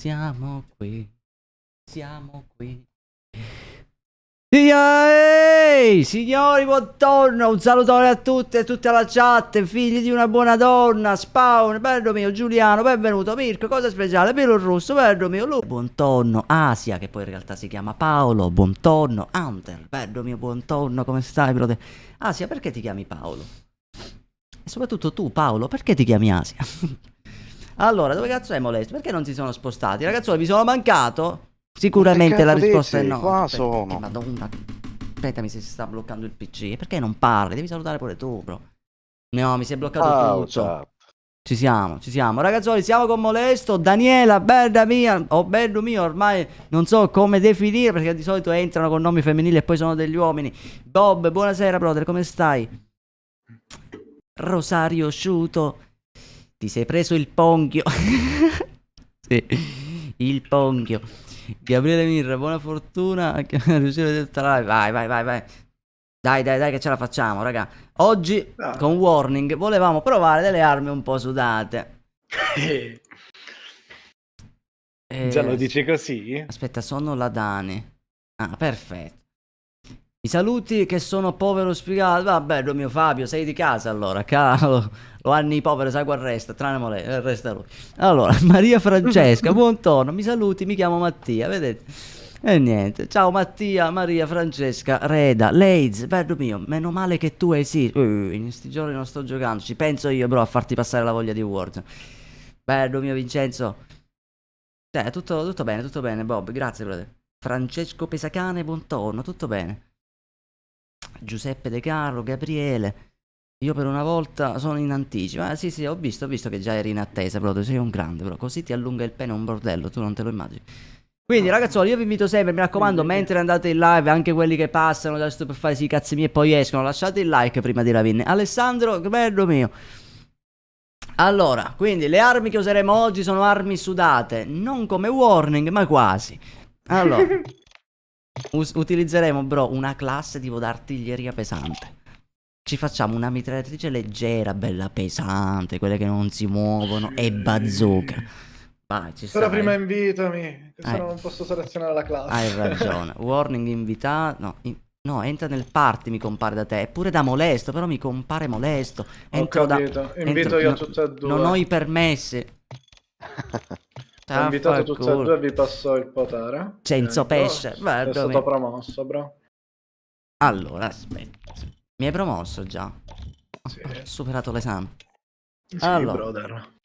Siamo qui. Siamo qui. Ehi, signori, buongiorno, un salutone a tutti e tutta la chat, figli di una buona donna, Spawn, bello mio, Giuliano, benvenuto, Mirko, cosa speciale, Pelo Rosso, bello mio, buongiorno, Asia, che poi in realtà si chiama Paolo, buongiorno, Hunter, bello mio, buongiorno, come stai, brother? Asia, perché ti chiami Paolo? E soprattutto tu, Paolo, perché ti chiami Asia? Allora, dove cazzo è Molesto? Perché non si sono spostati? Ragazzi, vi sono mancato? Sicuramente la risposta è no. Qua sono. Madonna. Aspettami se si sta bloccando il PC. Perché non parli? Devi salutare pure tu, bro. No, mi si è bloccato tutto. Ciao. Ci siamo. Ragazzoli, siamo con Molesto. Daniela, bella mia. O bello mio, ormai non so come definire perché di solito entrano con nomi femminili e poi sono degli uomini. Bob, buonasera, brother, come stai? Rosario Sciuto. Ti sei preso il ponchio. Sì, il ponchio. Gabriele Mirra, buona fortuna a riuscire a tutta live. Vai. Dai che ce la facciamo, raga. Oggi con Warning volevamo provare delle armi un po' sudate. Già lo dici così? Aspetta, sono la Dani. Ah, perfetto. I saluti che sono povero sfigato. Vabbè, lo mio Fabio, sei di casa allora, cavolo. Lo hanno i poveri, sai qual resta, tranne resta lui. Allora, Maria Francesca, buongiorno, mi saluti, mi chiamo Mattia, vedete? E niente, ciao Mattia, Maria Francesca, Reda, Leiz, bello mio, meno male che tu esisti. In questi giorni non sto giocando, ci penso io bro a farti passare la voglia di Warzone. Bello mio Vincenzo. Tutto bene Bob, grazie brother. Francesco Pesacane, buongiorno, tutto bene. Giuseppe De Carlo, Gabriele. Io per una volta sono in anticipo. Sì, ho visto che già eri in attesa, bro. Tu sei un grande, bro. Così ti allunga il pene un bordello, tu non te lo immagini. Quindi, ragazzoli, io vi invito sempre, mi raccomando, mentre andate in live, anche quelli che passano adesso per fare i cazzi miei e poi escono, lasciate il like prima di ravine. Alessandro, bello mio. Allora, quindi le armi che useremo oggi sono armi sudate, non come Warning, ma quasi. Allora, utilizzeremo, bro, una classe tipo d'artiglieria pesante. Ci facciamo una mitragliatrice leggera, bella pesante, quelle che non si muovono, e bazooka. Vai, ci sta. Però prima invitami, che se no non posso selezionare la classe. Hai ragione. Warning invitato. No, entra nel party, mi compare da te. Eppure da Molesto, però mi compare Molesto. Ho capito, invito io tutte e due. Non ho i permessi. Ho invitato tutte e due e vi passo il potere. Cenzo pesce. È stato promosso, bro. Allora, aspetta. Mi hai promosso già? Sì. Ho superato l'esame. Sì, allora, brother.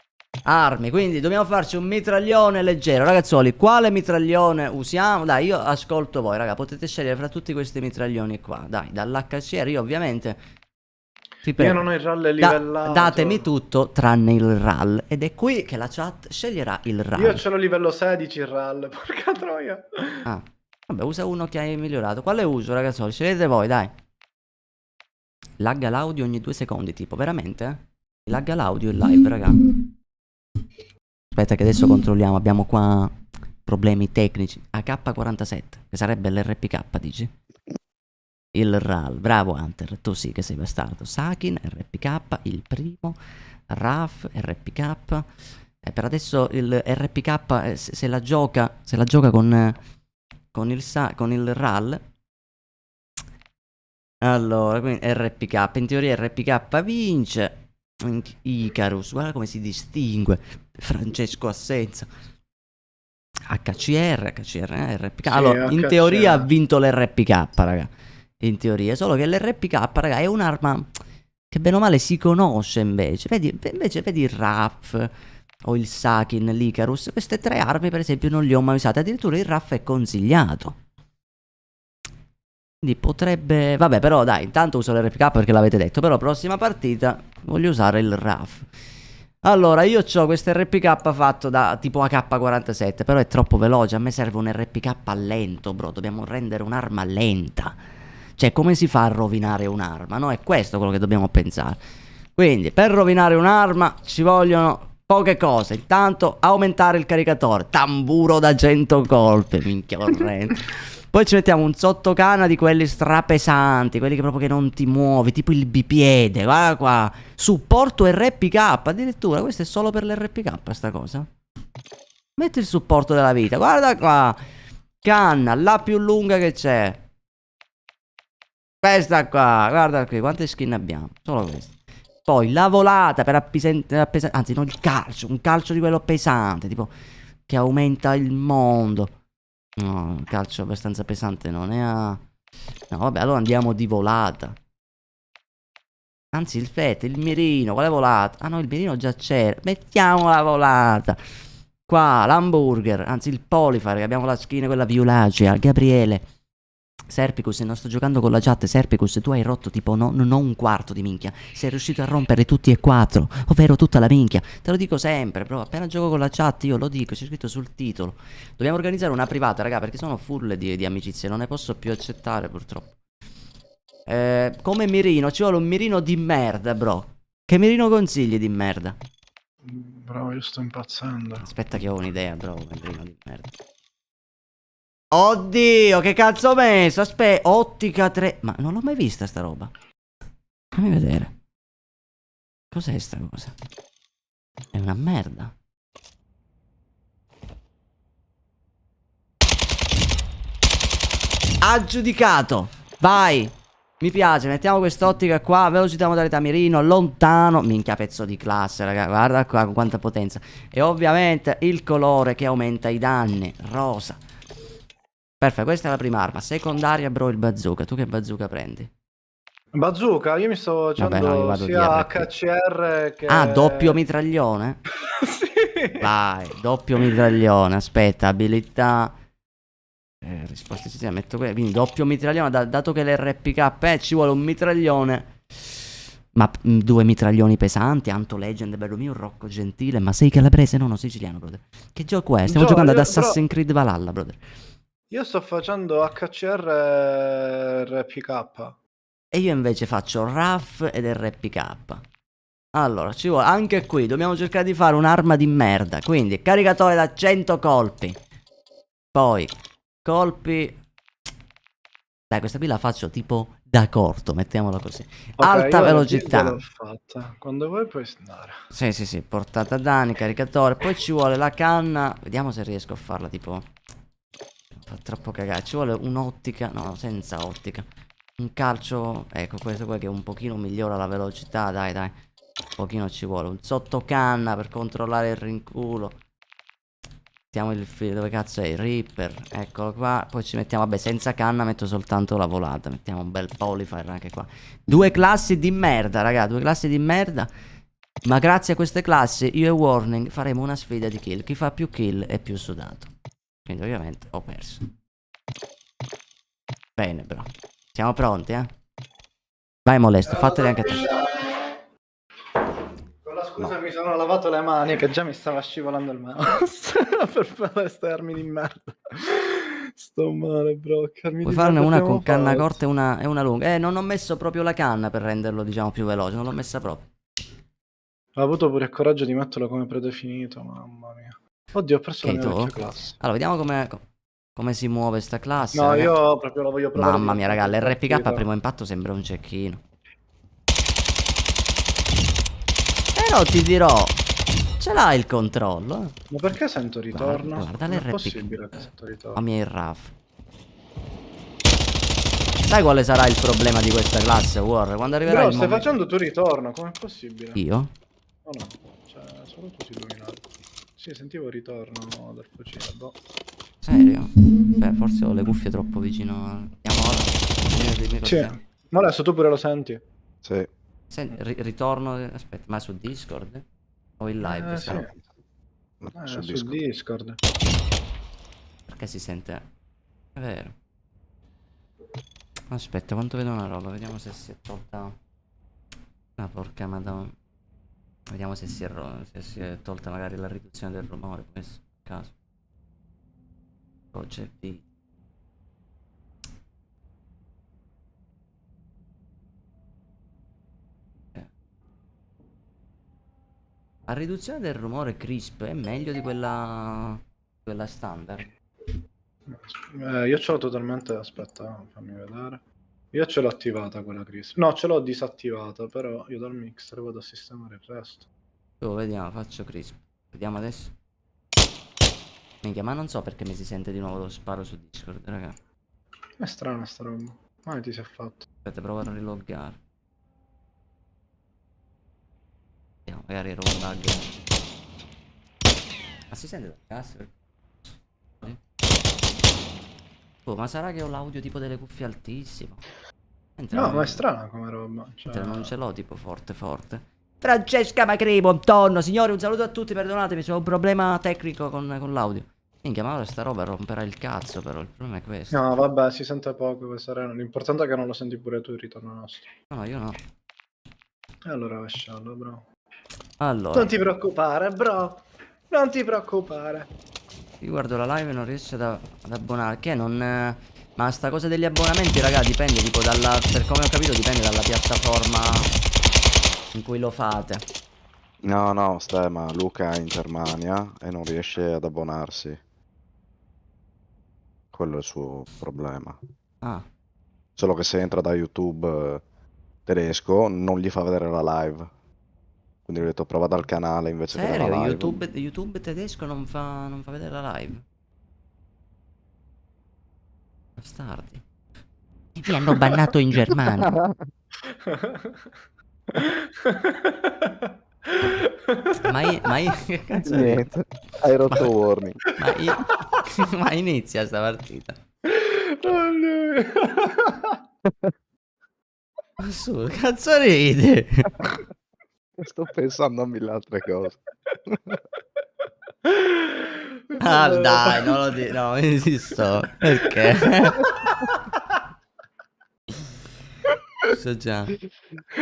Armi, quindi dobbiamo farci un mitraglione leggero. Ragazzoli, quale mitraglione usiamo? Dai, io ascolto voi, raga. Potete scegliere fra tutti questi mitraglioni qua. Dai, dall'HCR io ovviamente io non ho il RAL livellato. Datemi tutto tranne il RAL. Ed è qui che la chat sceglierà il RAL. Io ce l'ho livello 16 il RAL, porca troia. Ah, vabbè, usa uno che hai migliorato. Quale uso, ragazzoli? Scegliete voi, dai. Lagga l'audio ogni 2 secondi, tipo, veramente? Lagga l'audio in live, raga. Aspetta che adesso controlliamo, abbiamo qua problemi tecnici. AK-47, che sarebbe l'RPK, dici? Il RAL, bravo Hunter, tu sì che sei bastardo. Sakin, RPK, il primo. RAF, RPK. Per adesso il RPK se la gioca con il RAL. Allora, quindi RPK, in teoria RPK vince. Icarus, guarda come si distingue. Francesco Assenza. HCR, RPK. Sì, allora, in teoria ha vinto l'RPK, raga. In teoria, solo che l'RPK, raga, è un'arma che bene o male si conosce invece. Vedi il RAF o il Sakin, l'Icarus. Queste 3 armi, per esempio, non le ho mai usate. Addirittura il RAF è consigliato. Quindi potrebbe... Vabbè, però dai, intanto uso l'RPK perché l'avete detto. Però prossima partita voglio usare il RAF. Allora, io ho questo RPK fatto da tipo AK-47, però è troppo veloce. A me serve un RPK lento, bro. Dobbiamo rendere un'arma lenta. Cioè, come si fa a rovinare un'arma, no? È questo quello che dobbiamo pensare. Quindi, per rovinare un'arma ci vogliono poche cose. Intanto, aumentare il caricatore. Tamburo da 100 colpi. Minchia corrente. Poi ci mettiamo un sottocana di quelli strapesanti, quelli che proprio che non ti muovi, tipo il bipiede, guarda qua. Supporto RPK, addirittura, questo è solo per l'RPK sta cosa. Metti il supporto della vita. Guarda qua. Canna, la più lunga che c'è. Questa qua. Guarda qui. Quante skin abbiamo? Solo questa. Poi la volata per appesantire. Anzi, no, il calcio. Un calcio di quello pesante. Tipo, che aumenta il mondo. No, il calcio abbastanza pesante non è a... No, vabbè, allora andiamo di volata. Anzi, il mirino, quale volata? Ah no, il mirino già c'era. Mettiamo la volata. Qua, l'hamburger, anzi il polifar, che abbiamo la skin, quella violacea. Gabriele. Serpicus, non sto giocando con la chat. Serpicus, tu hai rotto tipo non un quarto di minchia. Sei riuscito a rompere tutti e quattro, ovvero tutta la minchia. Te lo dico sempre, bro. Appena gioco con la chat io lo dico, c'è scritto sul titolo. Dobbiamo organizzare una privata, raga, perché sono full di amicizie. Non ne posso più accettare, purtroppo. Come mirino, ci vuole un mirino di merda, bro. Che mirino consigli di merda? Bravo, io sto impazzendo. Aspetta che ho un'idea, bro. Un mirino di merda. Oddio, che cazzo ho messo? Aspetta, ottica 3. Ma non l'ho mai vista sta roba. Fammi vedere. Cos'è sta cosa? È una merda. Aggiudicato. Vai. Mi piace, mettiamo quest'ottica qua. Velocità modalità mirino, lontano. Minchia, pezzo di classe, raga. Guarda qua con quanta potenza. E ovviamente il colore che aumenta i danni. Rosa. Perfetto, questa è la prima arma. Secondaria, bro, il bazooka. Tu che bazooka prendi? Bazooka, io mi stavo Vabbè, no, io facendo vado sia DRP. HCR che... Ah, doppio mitraglione? Sì. Vai, doppio mitraglione. Aspetta, abilità. Risposte ci metto qui. Quindi doppio mitraglione. Dato che l'RPK ci vuole un mitraglione. Ma due mitraglioni pesanti. Anto Legend, bello mio, Rocco Gentile. Ma sei calabrese? No, no, siciliano, brother. Che gioco è? Stiamo giocando ad Assassin's Creed Valhalla, brother. Io sto facendo HCR RPK. E io invece faccio RAF ed RPK. Allora, ci vuole anche qui. Dobbiamo cercare di fare un'arma di merda. Quindi, caricatore da 100 colpi. Poi, colpi. Dai, questa qui la faccio tipo da corto, mettiamola così. Okay, Alta velocità. l'ho fatta. Quando vuoi puoi andare. Sì, sì, sì, portata danni, caricatore. Poi ci vuole la canna. Vediamo se riesco a farla tipo... Fa troppo cagare. Ci vuole un'ottica. No, senza ottica. Un calcio. Ecco, questo qua che un pochino migliora la velocità. Dai, dai. Un pochino ci vuole. Un sottocanna per controllare il rinculo. Mettiamo il filo. Dove cazzo è? Il Reaper. Eccolo qua. Poi ci mettiamo. Vabbè, senza canna metto soltanto la volata. Mettiamo un bel polifire anche qua. Due classi di merda, raga. Due classi di merda. Ma grazie a queste classi io e Warning faremo una sfida di kill. Chi fa più kill è più sudato. Quindi ovviamente ho perso. Bene, bro. Siamo pronti, eh? Vai, molesto, fatele anche te. Con la scusa mi sono lavato le mani che già mi stava scivolando il mouse per fare queste armi di merda. Sto male, bro. Puoi farne una con canna corta e una lunga. Non ho messo proprio la canna per renderlo, diciamo, più veloce. Non l'ho messa proprio. Ho avuto pure il coraggio di metterlo come predefinito, mamma mia. Oddio, ho perso la mia vecchia classe. Allora, vediamo come si muove sta classe. No, io proprio la voglio provare. Mamma mia, raga, l'RPK a primo impatto sembra un cecchino. Però ti dirò, ce l'hai il controllo. Ma perché sento ritorno? Guarda l'RPK. Non è possibile che sento ritorno. Mamma mia, il RAF. Sai quale sarà il problema di questa classe, War? Quando arriverà il momento... stai facendo tu ritorno, com'è possibile? Io? Oh no, cioè, solo tu si illuminato. Sì, sentivo ritorno dal fucile, boh. Serio? Beh, forse ho le cuffie troppo vicino. Andiamo ora. Sì. Ma adesso tu pure lo senti? Sì. Ritorno. Aspetta, ma su Discord? O in live? Sì. Su Discord. Perché si sente? È vero. Aspetta, quanto vedo una roba? Vediamo se si è tolta. Ah, porca madonna. Vediamo se si è tolta magari la riduzione del rumore. Può essere caso. OGP. La riduzione del rumore crisp è meglio di quella standard. Io ce l'ho totalmente. Aspetta, fammi vedere. Io ce l'ho attivata quella crisp. No, ce l'ho disattivata, però io dal mixer vado a sistemare il resto. Vediamo, faccio crisp. Vediamo adesso. Minchia, ma non so perché mi si sente di nuovo lo sparo su Discord, raga. È strana sta roba. Ma ti si è fatto. Aspetta, provo a riloggare. Vediamo, magari ero un bug. Ma si sente dal cazzo? Oh, ma sarà che ho l'audio tipo delle cuffie altissimo? Mentre No, non- ma è strana come roba. Cioè... mentre non ce l'ho tipo forte forte. Francesca Macri, buongiorno. Signori, un saluto a tutti, perdonatemi, c'è un problema tecnico con l'audio. Minchia, ma ora sta roba romperà il cazzo, però il problema è questo. No, vabbè, si sente poco, questa sereno. L'importante è che non lo senti pure tu il ritorno nostro. No, io no. E allora lascialo, bro. Allora, Non ti preoccupare, bro. Non ti preoccupare. io guardo la live e non riesco ad abbonare. Che non... ma sta cosa degli abbonamenti, raga, dipende tipo dalla... Per come ho capito dipende dalla piattaforma in cui lo fate. No, no, stai, ma Luca è in Germania e non riesce ad abbonarsi. Quello è il suo problema. Ah, Solo che se entra da YouTube tedesco non gli fa vedere la live. Quindi ho detto prova dal canale invece della serio? live. YouTube tedesco non fa vedere la live? Bastardi. Mi hanno bannato in Germania. Che cazzo è? Niente, hai rotto warning. Ma inizia sta partita. Oh, no. Ma su, cazzo ridi? Sto pensando a mille altre cose. Ah dai, non lo dico, no, esisto. Perché?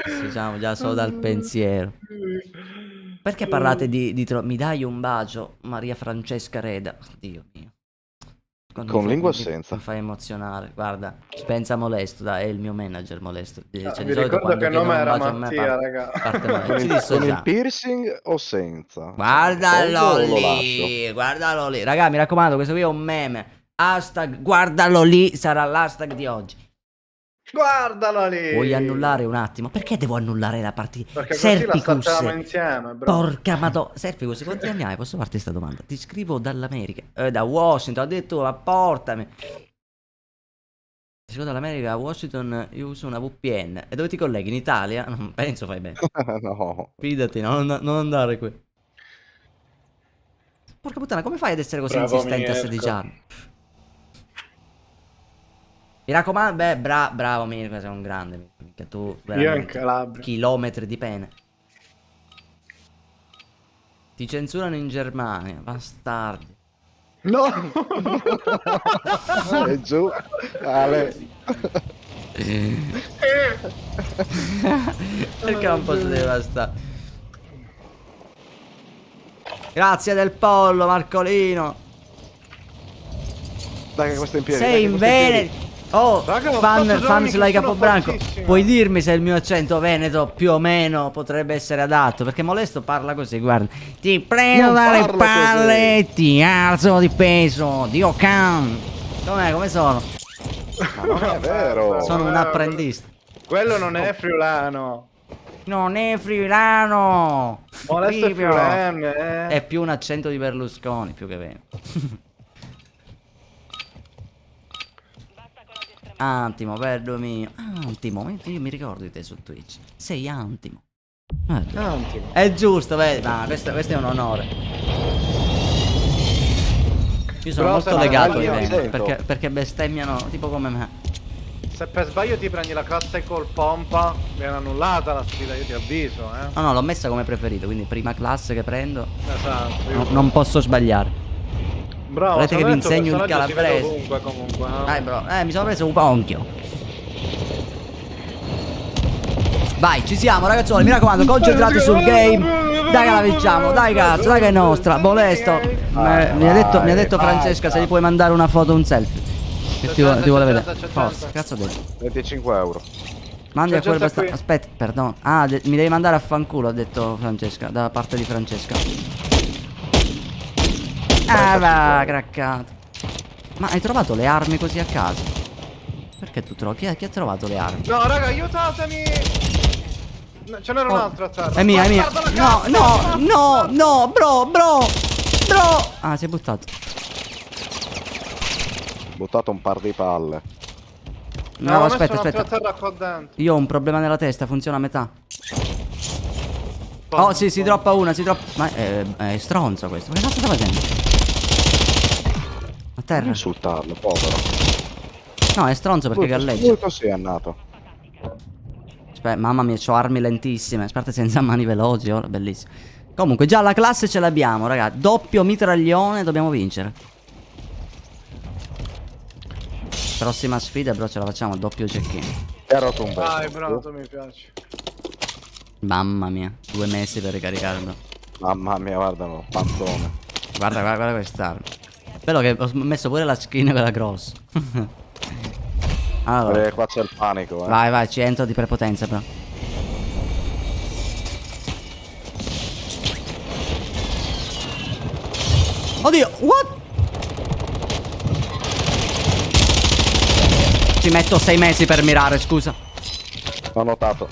Associamo già solo dal pensiero. Perché parlate di mi dai un bacio, Maria Francesca Reda? Dio mio. Con lingua o senza? Mi fa emozionare. Guarda, Spenza Molesto, è il mio manager Molesto. Cioè, di Vi solito ricordo quando che il chiedono nome un era bacio a me, Mattia, raga. parte male. Con Ci il, disso con già. il piercing o senza? Guardalo Tolgo o lo lì, guardalo lì. Raga, mi raccomando, questo qui è un meme. Hashtag guardalo lì sarà l'hashtag di oggi. Guardalo lì. Vuoi annullare un attimo? Perché devo annullare la partita? Perché così la Serpicus. saltiamo insieme, bro. Porca madonna. Serpicus, quanti anni hai? Posso farti questa domanda? Ti scrivo dall'America. Da Washington. Ho detto, ma portami. Ti scrivo dall'America a Washington. Io uso una VPN. E dove ti colleghi? In Italia? Non penso fai bene. No. Fidati, non andare qui. Porca puttana, come fai ad essere così Bravo, insistente a 16 anni? Mi raccomando, beh, bravo Mirko, sei un grande. Mica tu, Io in veramente. Calabria. Chilometri di pene. Ti censurano in Germania, bastardi. No. E giù. Ale. Perché non posso dire basta? Grazie del pollo, Marcolino. Dai che questo è in piedi. Sei dai che in questo è in piedi. Veneto. Oh, Raga, ho fan fatto giorni sulla che sono Capobranco. fortissimo. Puoi dirmi se il mio accento veneto più o meno potrebbe essere adatto? Perché Molesto parla così, guarda. Ti prendo Non dalle parlo palle, ti alzo di peso, Dio can. Com'è, come sono? Ma non è vero. Sono un apprendista. Quello non è friulano. Non è friulano. Molesto è Proprio. friulano, È più un accento di Berlusconi, più che veneto. Antimo, perdo mio. Antimo, io mi ricordo di te su Twitch. Sei Antimo. Antimo. È giusto, vedi? Ma questo è un onore. Io sono Però molto se legato ai io Veneti sento. perché bestemmiano tipo come me. Se per sbaglio ti prendi la classe col pompa, viene annullata la sfida, io ti avviso, No, no, l'ho messa come preferito, quindi prima classe che prendo. Esatto. Non posso sbagliare. Bravo, Volete che vi insegno il calabrese? calabrese? Comunque, no? Dai bro, mi sono preso un ponchio. Vai, ci siamo ragazzuoli, mi raccomando, concentrati sul game. Dai che la vinciamo, dai cazzo, dai che è nostra. Molesto. Mi ha detto Francesca se gli puoi mandare una foto, un selfie. Che ti vuole vedere. Forza, cazzo ho detto. 25 euro. Mandi a quel gente qui. Aspetta, perdono. Ah, mi devi mandare a fanculo, ha detto Francesca, da parte di Francesca. Ah, va, craccato. Ma hai trovato le armi così a caso? Perché tu trovi? Chi ha trovato le armi? No, raga, aiutatemi! No, ce n'era un altro a terra. È mia, è mia. Bastardo, la No, cazzo, no, basta! no, no, bro. Ah, si è buttato. Buttato un par di palle. No, ho aspetta, messo un'altra aspetta. terra qua dentro. Io ho un problema nella testa, funziona a metà. Oh, sì, si droppa una, si droppa. Ma è stronzo questo. Che cazzo sta facendo? A Non terra. insultarlo, povero. No, è stronzo perché galleggia. Lui così è nato. Aspetta, mamma mia, c'ho armi lentissime. Aspetta, senza mani veloci, ora, bellissimo. Comunque, già la classe ce l'abbiamo, raga. Doppio mitraglione, dobbiamo vincere. Prossima sfida, però ce la facciamo, doppio cecchino. E ha rotto un Dai, pezzo. bravo, mi piace. Mamma mia, 2 mesi per ricaricarlo. Mamma mia, guardalo, pantone. Guarda, guarda, guarda quest'arma. Bello che ho messo pure la skin quella grossa. Allora, Qua c'è il panico, vai, vai, ci entro di prepotenza però. Oddio, what? Ci metto 6 mesi per mirare, scusa. Ho notato.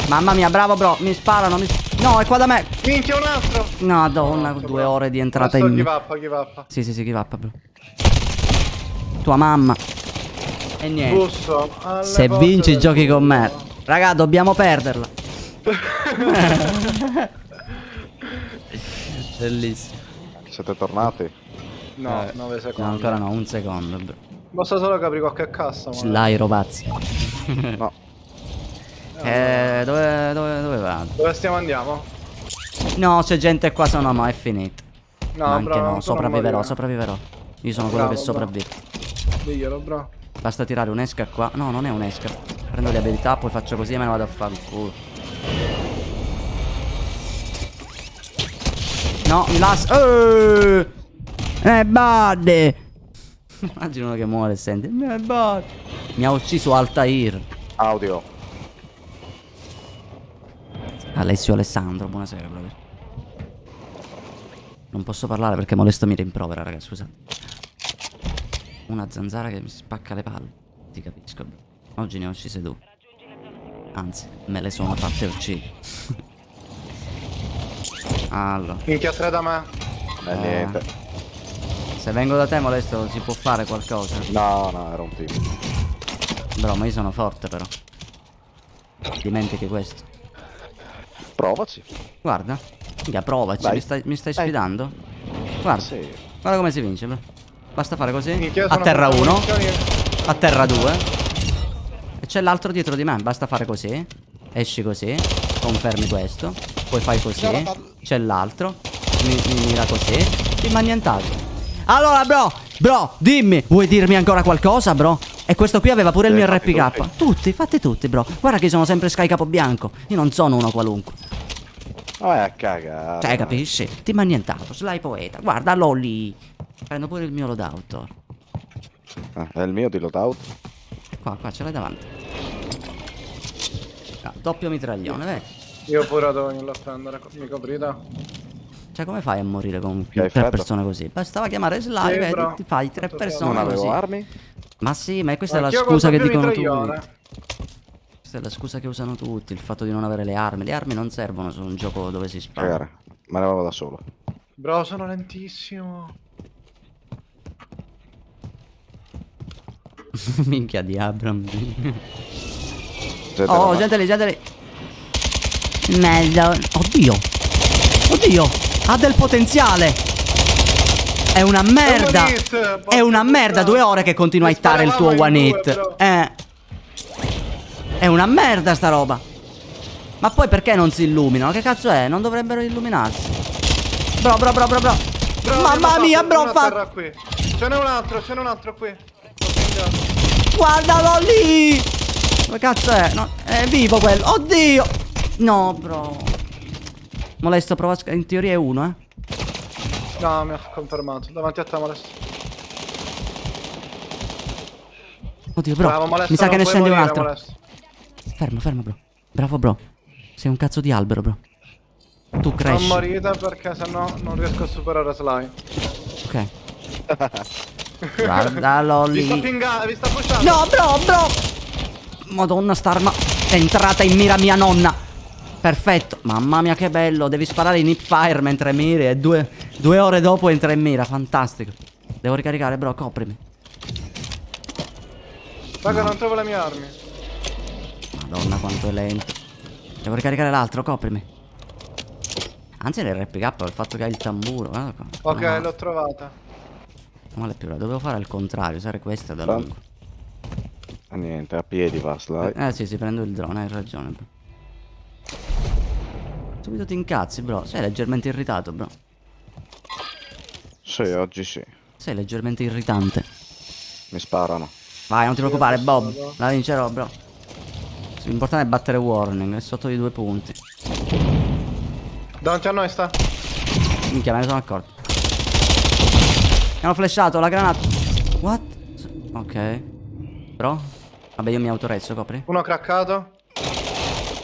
Mamma mia, bravo bro, mi sparano, no, è qua da me. Minchia, un altro! No, donna, 2 ore di entrata Adesso in... give up, give up. Sì, give up, bro. Tua mamma. E niente. Busso. alle Se porte vinci del giochi con me. culo. Raga, dobbiamo perderla. Bellissimo. Siete tornati? No, 9 secondi. No, ancora no, un secondo, bro. Basta solo che apri qualche cassa, ma... Slairo pazzi. No. Dove vado? Dove stiamo andiamo? No, c'è gente qua, sono no, è finito. No, Ma anche bravo, no, tu sopravviverò, non sopravviverò. Io sono quello Bravo, che sopravvive. morire. Diglielo, bro. Basta tirare un'esca qua. No, non è un'esca. Prendo le abilità, poi faccio così e me ne vado a fare il culo. No, mi lascia. Buddy. Immagino uno che muore e sente. Buddy. Mi ha ucciso Altair. Audio. Alessio Alessandro, buonasera, brother. Non posso parlare perché Molesto mi rimprovera, ragazzi, scusate. Una zanzara che mi spacca le palle. Ti capisco, bro. Oggi ne ho uccise 2. Anzi, me le sono fatte uccidere. Allora, Minchia, 3 da me. Niente. se vengo da te, Molesto, si può fare qualcosa? No, no, era un team. Bro, ma io sono forte, però. Dimentichi questo. Provaci. Guarda. Minchia, provaci, Dai. mi stai sfidando? Guarda, Sì. guarda come si vince, bro. Basta fare così. Minchia, A sono terra senza 1. munizioni. A terra 2. E c'è l'altro dietro di me. Basta fare così. Esci così. Confermi questo. Poi fai così. C'è l'altro. Mi mira così. Ti mi ha annientato. Allora, bro, dimmi. Vuoi dirmi ancora qualcosa, bro? E questo qui aveva pure il mio fatti RPK. Fatti tutti, bro. Guarda che io sono sempre Sky Capobianco. Io non sono uno qualunque. Vai a cagare. Cioè, capisci? Ti mi ha annientato. Sly poeta. Guardalo lì. Prendo pure il mio loadout. È il mio di loadout. Qua ce l'hai davanti. Ah, doppio mitraglione, vedi? Io pure devo venirlo a prendere. Mi coprite? Cioè, come fai a morire con Che hai 3 freddo? persone così? Bastava chiamare Sly, Sì, vedi? bro. Ti fai 3 Tutto persone Non avevo così. armi. Ma sì, ma questa è la Anch'io scusa con che doppio dicono mitraglione. tutti. Questa è la scusa che usano tutti, il fatto di non avere le armi. Le armi non servono su un gioco dove si spara. Cagare. Me ne vado da solo. Bro, sono lentissimo. Minchia di Abram. Gente Oh, davanti. gente lì. Meglio. Oddio. Ha del potenziale. È una merda. È una merda. 2 ore che continua a Mi hittare il tuo sparavamo one in hit. due, È una merda sta roba. Ma poi perché non si illuminano? Che cazzo è? Non dovrebbero illuminarsi. Bro. Bro, Mamma mia, una bro, terra qui. Ce n'è un altro qui. Guardalo lì. Dove cazzo è? No, è vivo quello. Oddio. No, bro. Molesto, prova in teoria è 1, eh. No, mi ha confermato. Davanti a te, Molesto. Oddio, bro. Bravo, Molesto, Mi sa che ne non puoi scende un morire, altro. Molesto. Fermo, bro. Bravo, bro. Sei un cazzo di albero, bro. Tu Non cresci. morite perché sennò non riesco a superare Sly. Ok. Guardalo Vi sta lì. pingando, vi sta pushando. No, bro. Madonna, sta arma è entrata in mira mia nonna. Perfetto. Mamma mia che bello. Devi sparare in hipfire mentre miri e due ore dopo entra in mira. Fantastico. Devo ricaricare, bro, coprimi. Raga, non trovo le mie armi. Madonna quanto è lento. Devo ricaricare l'altro, coprimi. Anzi l'RPK il fatto che ha il tamburo. Guarda qua. Ok, l'ho trovata. Non male più. Dovevo fare il contrario. Sai, questa è da lungo. Niente, a piedi va, dai. Sì, prendo il drone, hai ragione, bro. Subito ti incazzi, bro. Sei leggermente irritato, bro. Sì, oggi sì. Sei leggermente irritante. Mi sparano. Vai, non ti preoccupare, Bob. vado. La vincerò, bro. L'importante è battere Warning. È sotto di 2 punti. Davanti a noi sta. Minchia, me ne sono accorto. Mi hanno flashato la granata. What? Ok. Bro? Vabbè, io mi autorezzo, copri. Uno craccato.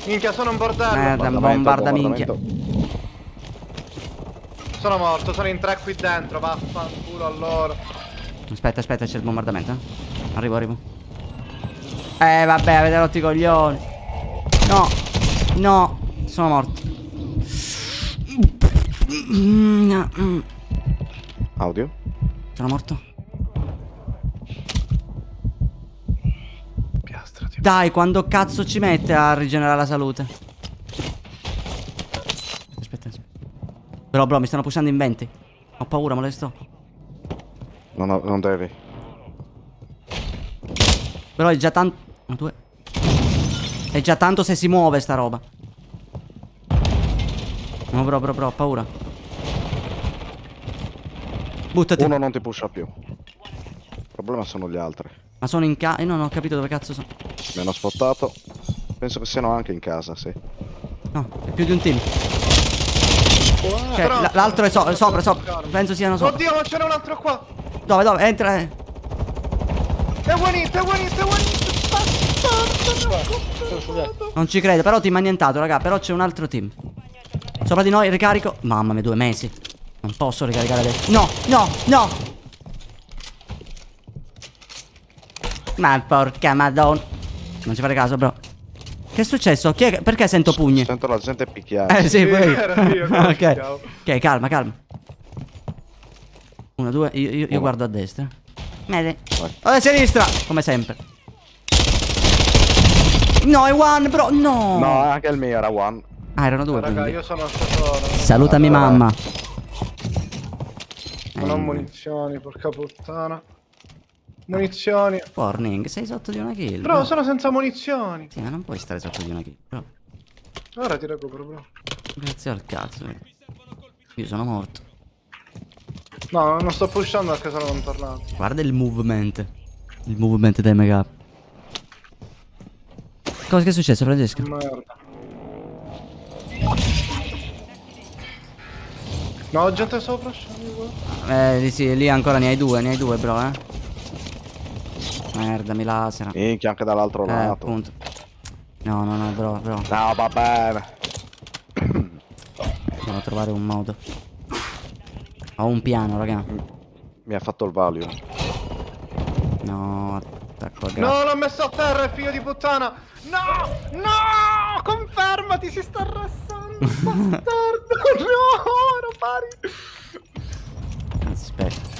Minchia, sono un bordello. Merda, bombarda minchia. Sono morto, sono in 3 qui dentro. Vaffanculo a loro. Aspetta, c'è il bombardamento. Arrivo. Vabbè, avete rotto i coglioni. No, sono morto. Audio? Sono morto. Piastrati. Dai, quando cazzo ci mette a rigenerare la salute? Aspetta. Bro, mi stanno pushando in 20. Ho paura, molesto. Non devi. Però è già tanto. 2. È già tanto se si muove sta roba. No, bro, ho paura. Buttati. Uno non ti pusha più. Il problema sono gli altri. Ma sono in casa. Io non ho capito dove cazzo sono. Mi hanno spottato. Penso che siano anche in casa, sì. No, è più di un team. Cioè, Però- l'altro è sopra. Penso siano sopra. Oddio, ma c'era un altro qua. Dove? Entra. È one hit. Non ci credo, però team annientato, raga. Però c'è un altro team. Sopra di noi, ricarico. Mamma mia, 2 mesi. Non posso ricaricare adesso. No. Ma porca madonna. Non ci fare caso, bro. Che è successo? Perché sento pugni? Sento la gente picchiare. Sì, poi. era io che lo Ok. picchiavo. Ok, calma. 1, 2, io guardo a destra. Vedi? Vai. A sinistra, come sempre. No, è one, bro. No. No, anche il mio era one. Ah, erano 2, Raga, quindi. io sono al tesoro. Salutami Allora. mamma. Non ho munizioni, porca puttana. Munizioni. Warning, sei sotto di una kill. Bro, sono senza munizioni. Sì, ma non puoi stare sotto di una kill, bro. Ora ti recupero, bro. Grazie al cazzo. Io sono morto. No, non sto pushando perché sono contornato. Guarda il movement. Il movement dei make up. Cosa che è successo, Francesco? Merda. No, ho gente sopra, scendi qua. Sì, lì ancora ne hai due, bro, Merda, mi lasera. Minchia, anche dall'altro lato. Appunto. No, bro. No, va bene. Devo trovare un modo. Ho un piano, raga. Mi ha fatto il value. No, attacco a No, l'ho messo a terra, il figlio di puttana. No, confermati, si sta arrestando, bastardo. No, non pari. Aspetta.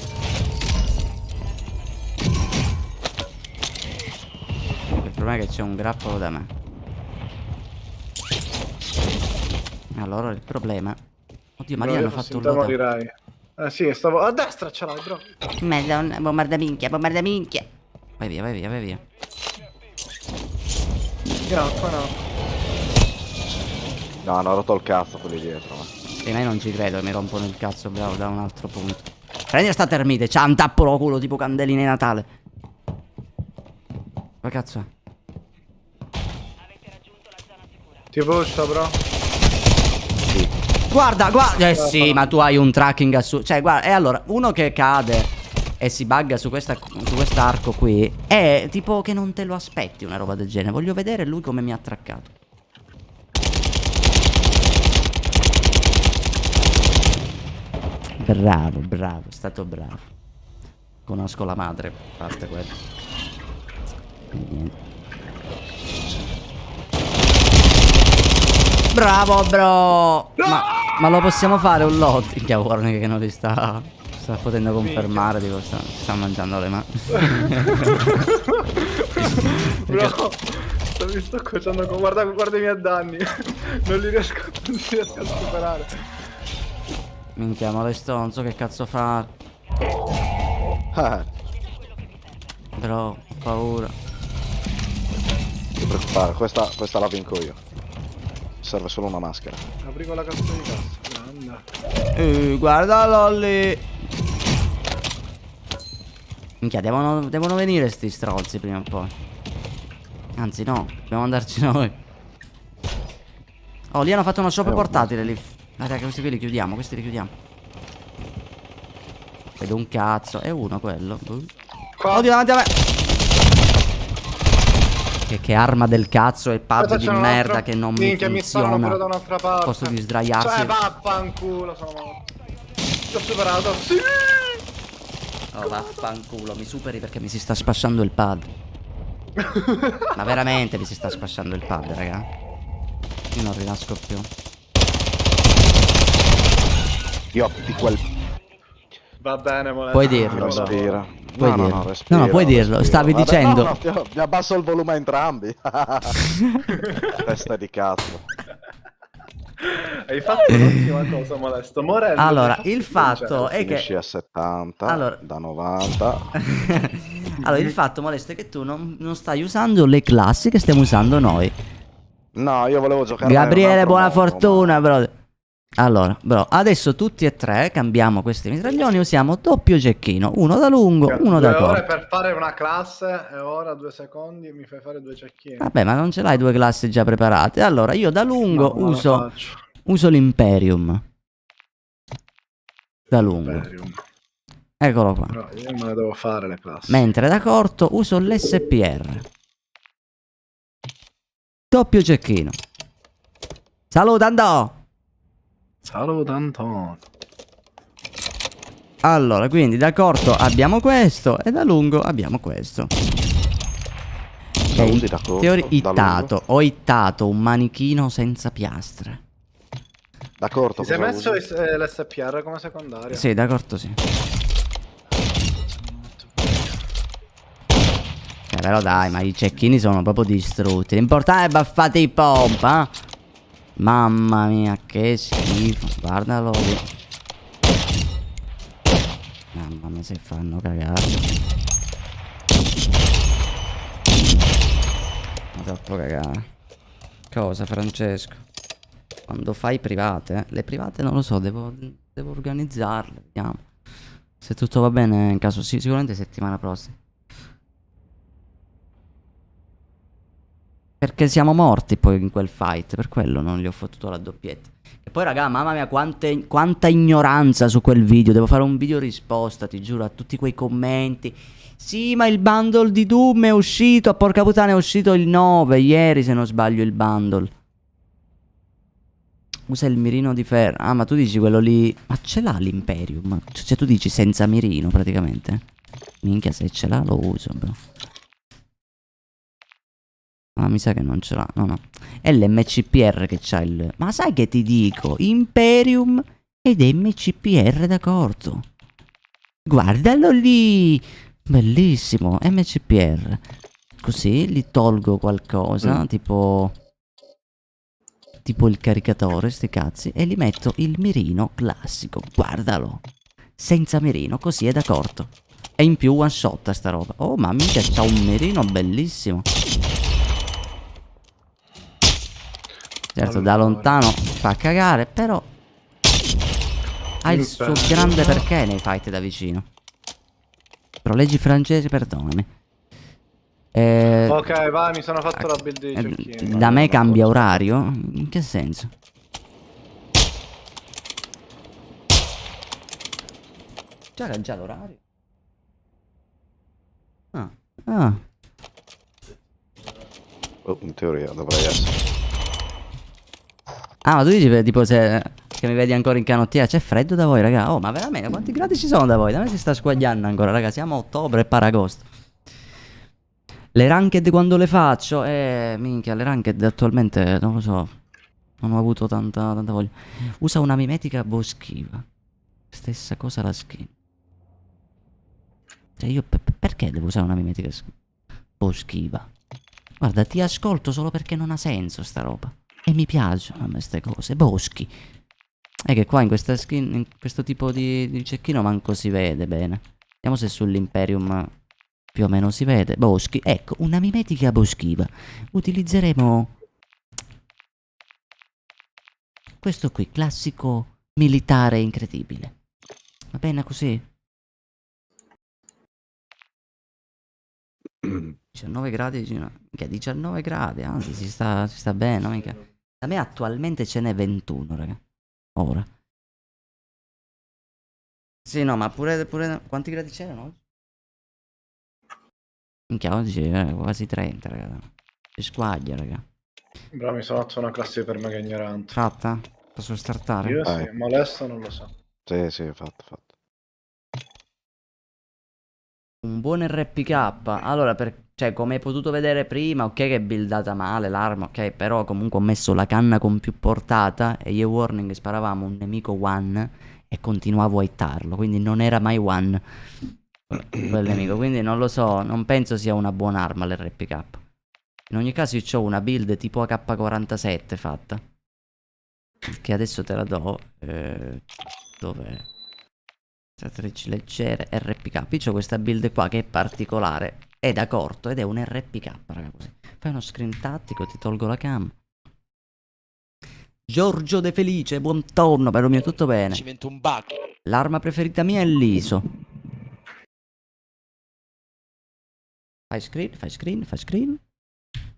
Il problema è che c'è un grappolo da me. Allora il problema. Oddio, ma lì hanno fatto un loadout. morirai. Sì, stavo a destra, ce l'hai, bro. Madonna, bombarda minchia. Vai via. No, qua no. No, hanno rotto il cazzo quelli dietro. E ma io non ci credo, mi rompono il cazzo, bravo, da un altro punto. Prendi sta termite, c'ha un tappolo culo tipo candeline Natale. Che cazzo è? Ti pusho, bro. Guarda. Sì, ma tu hai un tracking assurdo. Cioè, guarda, e allora, uno che cade e si bugga su quest'arco qui è tipo che non te lo aspetti una roba del genere. Voglio vedere lui come mi ha traccato. Bravo, è stato bravo. Conosco la madre, a parte quello. E niente. Bravo, bro. Ma lo possiamo fare un lot? Minchia, Warning che non li sta potendo confermare. Tipo, si sta mangiando le mani. Bro, mi sto cocciando con... Guarda i miei danni. Non li riesco a superare. Minchia, molesto, non so che cazzo fare. Però ho paura. Non ti preoccupare, questa la vinco io. Serve solo una maschera. Apri con la cazzo di cassa. Grande. Guardalo lì. Minchia, devono venire sti stronzi prima o poi. Anzi no, dobbiamo andarci noi. Oh, lì hanno fatto uno shop portatile lì. Guarda, questi qui li chiudiamo, questi li chiudiamo. Vedo un cazzo. È uno quello. Oddio, davanti a me. Che arma del cazzo e pad di merda che non mi funziona. Mi da un'altra parte. Posto di sdraiarsi. Cioè, vaffanculo, sono morto. L'ho superato. Sì! Oh, vaffanculo, mi superi perché mi si sta spasciando il pad. Ma veramente mi si sta spasciando il pad, raga. Io non rinasco più. Io di quel... Va bene, molesto. Puoi dirlo, Respira. Puoi No, dirlo. respira, No, puoi dirlo. respira. Stavi Vabbè, dicendo. no, mi abbasso il volume a entrambi. Testa di cazzo. Hai fatto un'ottima cosa, molesto. Morendo. Allora, il fatto è Finisci che a 70, allora... da 90. Allora, il fatto, molesto, è che tu non stai usando le classi che stiamo usando noi. No, io volevo giocare. Gabriele, buona modo, fortuna, brother. Allora, bro, adesso tutti e tre cambiamo questi mitraglioni, usiamo doppio cecchino, uno da lungo, uno da 2 ore corto. per fare una classe e ora 2 secondi mi fai fare 2 cecchini. Vabbè, ma non ce l'hai 2 classi già preparate. Allora, io da lungo No, uso l'Imperium. Da lungo. Imperium. Eccolo qua. No, io me le devo fare le classi. Mentre da corto uso l'SPR. Doppio cecchino. Salutando! Saluto Antonio. Allora, quindi da corto abbiamo questo e da lungo abbiamo questo. Saluti da corto, Teoria da ittato. lungo. Ho ittato un manichino senza piastre. Da corto. Ti sei cosa messo usi? l'SPR come secondaria? Sì, da corto sì. Però dai, ma i cecchini sono proprio distrutti. L'importante è baffate i pompa. Mamma mia, che schifo. Guardalo lì. Mamma mia, se fanno cagare. Ma troppo cagare. Cosa, Francesco? Quando fai private, le private non lo so, devo organizzarle. Vediamo. Se tutto va bene, in caso sì, sicuramente settimana prossima. Perché siamo morti poi in quel fight, per quello non gli ho fottuto la doppietta. E poi raga, mamma mia, quanta ignoranza su quel video. Devo fare un video risposta, ti giuro, a tutti quei commenti. Sì, ma il bundle di Doom è uscito, porca puttana, è uscito il 9, ieri se non sbaglio il bundle. Usa il mirino di ferro. Ah, ma tu dici quello lì. Ma ce l'ha l'Imperium? Cioè tu dici senza mirino praticamente. Minchia, se ce l'ha lo uso, bro. Ma mi sa che non ce l'ha. No, no. È l'MCPR che c'ha il... Ma sai che ti dico? Imperium ed MCPR da corto. Guardalo lì. Bellissimo. MCPR. Così gli tolgo qualcosa. Tipo il caricatore, sti cazzi. E gli metto il mirino classico. Guardalo. Senza mirino, così è da corto. E in più one shot a sta roba. Oh, ma mica c'ha un mirino bellissimo. Certo, da lontano fa cagare, però ha il suo grande perché nei fight da vicino. Però leggi francese, perdonami. Ok, vai, mi sono fatto la build di cecchini. Da me cambia orario? In che senso? C'era già l'orario? Ah. Oh, in teoria dovrei essere. Ah, ma tu dici tipo se... Che mi vedi ancora in canottiera. C'è freddo da voi, raga? Oh, ma veramente quanti gradi ci sono da voi? Da me si sta squagliando ancora, raga. Siamo a ottobre e paragosto. Le ranked quando le faccio? Minchia, le ranked attualmente non lo so. Non ho avuto tanta voglia. Usa una mimetica boschiva. Stessa cosa la skin. Cioè io perché devo usare una mimetica boschiva? Guarda, ti ascolto solo perché non ha senso sta roba. E mi piacciono a me ste cose. Boschi. È che qua in questa skin, in questo tipo di cecchino manco si vede bene. Vediamo se sull'Imperium più o meno si vede. Boschi. Ecco, una mimetica boschiva. Utilizzeremo questo qui, classico militare incredibile. Va bene così? 19 gradi, mica 19 gradi, anzi si sta bene, no, mica. Da me attualmente ce n'è 21, raga. Ora. Sì, no, ma pure quanti gradi c'erano oggi? Minchia, oggi quasi 30, raga. Si squaglia, raga. Bro, mi sono fatto una classe per mega ignorante. Fatta? Posso startare? Io Vai. sì, molesto non lo so. Sì, fatto. Un buon RPK. Allora, cioè, come hai potuto vedere prima, ok che è buildata male l'arma, ok, però comunque ho messo la canna con più portata e io e Warning sparavamo un nemico one e continuavo a hittarlo, quindi non era mai one quel nemico, quindi non lo so, non penso sia una buona arma l'RPK. In ogni caso io ho una build tipo AK-47 fatta, che adesso te la do. Dov'è? Tratrici leggere, RPK. Io c'ho questa build qua che è particolare. È da corto ed è un RPK, raga, così. Fai uno screen tattico, ti tolgo la cam. Giorgio De Felice, buon tonno, bello mio, tutto bene. Ci invento un bug. L'arma preferita mia è l'ISO. Fai screen.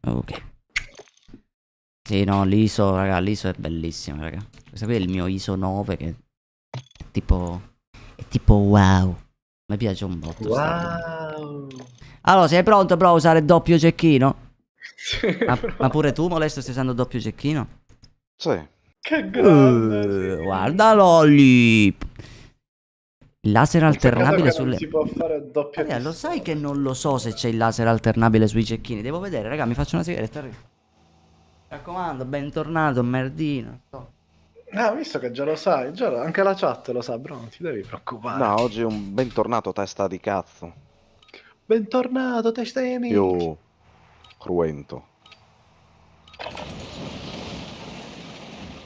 Ok. Sì, no, l'ISO, raga, l'ISO è bellissima, raga. Questo qui è il mio ISO 9 che è tipo wow. Mi piace un botto. Wow. Allora, sei pronto, bro, a usare il doppio cecchino? Sì, Ma pure tu, Molesto, stai usando il doppio cecchino? Sì. che grande. Sì. Guardalo lì. Il laser alternabile Non sulle... si può fare doppia Lo pistola. sai che non lo so se c'è il laser alternabile sui cecchini. Devo vedere, raga, mi faccio una sigaretta. Arrivo. Mi raccomando, bentornato, merdino. Visto che già lo sai, anche la chat lo sa, bro, non ti devi preoccupare. No, oggi è un bentornato testa di cazzo. Bentornato, testa di amici. Più cruento.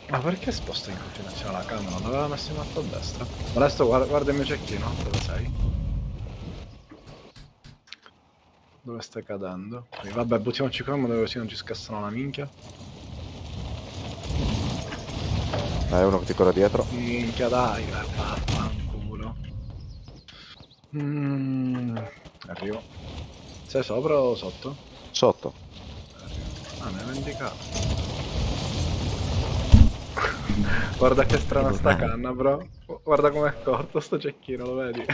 Ma perché sposta in continuazione la camera? Non l'aveva messo in alto a destra? Adesso guarda il mio cecchino, dove sei? Dove stai cadendo? Vabbè, buttiamoci comodo così non ci scassano la minchia. Uno che ti corre dietro. Minchia dai, vaffanculo. Arrivo. Sei sopra o sotto? Sotto. Ah, mi hai vendicato. Guarda che strana sta canna, bro. Guarda com'è corto sto cecchino, lo vedi?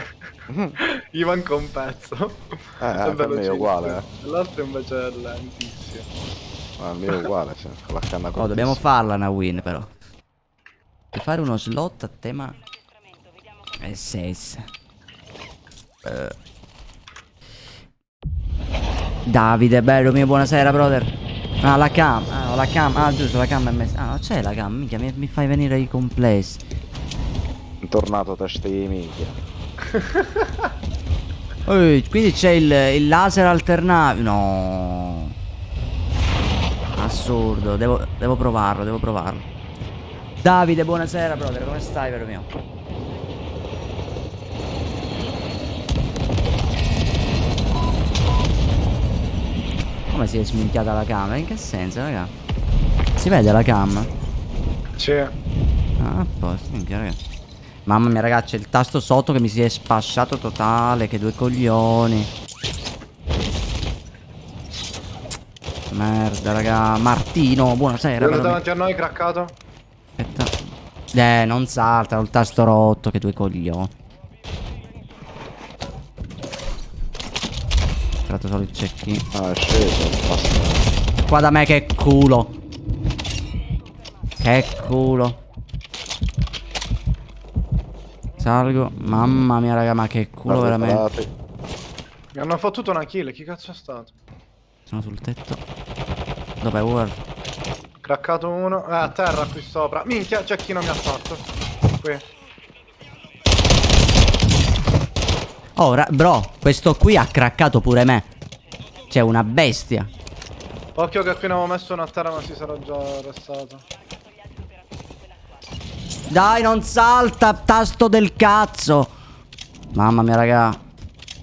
Gli manca un pezzo. È per me è uguale, L'altro invece è lentissimo. Il mio è uguale, cioè, con la canna Oh, dobbiamo farla una win, però. Devi fare uno slot a tema SS. Davide, bello mio, buonasera, brother. Ah, la cam. Ah, la cam. Ah, giusto, la cam è messa. Ah, c'è la cam. Minchia, mi fai venire i complessi. Tornato testa di minchia. Quindi c'è il laser alternabile. No. Assurdo. Devo provarlo. Davide, buonasera, brother. Come stai, vero mio? Come si è sminchiata la camera? In che senso, raga? Si vede la cam? Sì. Ah, a posto, minchia, raga. Mamma mia, ragazzi, c'è il tasto sotto che mi si è spasciato totale. Che due coglioni. Merda, raga. Martino, buonasera. Quello davanti a noi, craccato. Aspetta. Non salta, ho il tasto rotto, che due coglioni. Ho tratto solo il cecchino. Ah, è sceso, basta. Qua da me che culo. Che culo. Salgo. Mamma mia, raga, ma che culo veramente. Mi hanno fottuto una kill, chi cazzo è stato? Sono sul tetto. Dov'è War? Craccato uno. A terra qui sopra. Minchia, c'è chi non mi ha fatto. Qui. Ora, bro, questo qui ha craccato pure me. C'è una bestia. Occhio che qui ne avevo messo una a terra ma si sarà già arrestato. Dai, non salta, tasto del cazzo. Mamma mia, raga.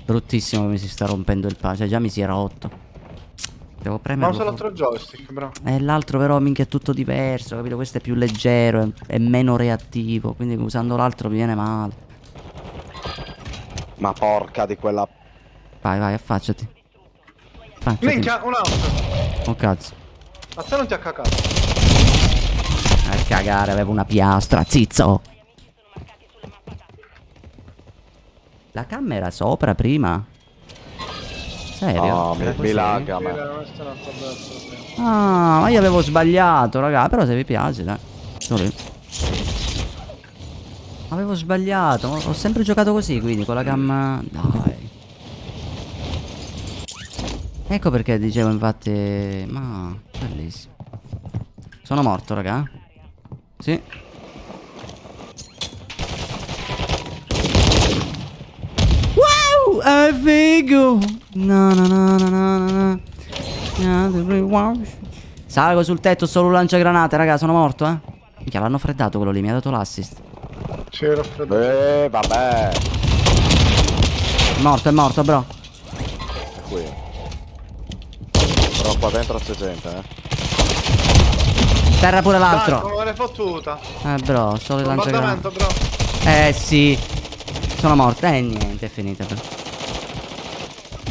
Bruttissimo che mi si sta rompendo il pace. Già mi si è rotto. Devo Ma premerlo. usa l'altro joystick, bro. E l'altro però minchia è tutto diverso, capito? Questo è più leggero, è meno reattivo. Quindi usando l'altro mi viene male. Ma porca di quella... Vai, vai, affacciati. Affacciati. Minchia, un altro. Oh cazzo. A te non ti ha cacato. A cagare, avevo una piastra, zizzo. La camera sopra prima? Serio? No, Era mi così? lagga, Sì, ma... questa è una tabletta. Ah, ma io avevo sbagliato, raga. Però se vi piace, dai. Sorry. Avevo sbagliato. Ho sempre giocato così, quindi con la cam... Dai. Ecco perché dicevo, infatti... Ma... Bellissimo. Sono morto, raga. Sì. Wow! È figo! No, no, no, no, no, no. Salgo sul tetto, solo un lanciagranate, raga, sono morto, eh. Minchia, l'hanno freddato quello lì, mi ha dato l'assist. Sì, l'ho freddo. Vabbè. È morto, bro. Qui. Però qua dentro c'è gente, Terra pure l'altro. Come me l'hai fottuta? Bro, solo il lanciagranate. Bombardamento, bro. Sì. Sono morto. Niente, è finita, bro.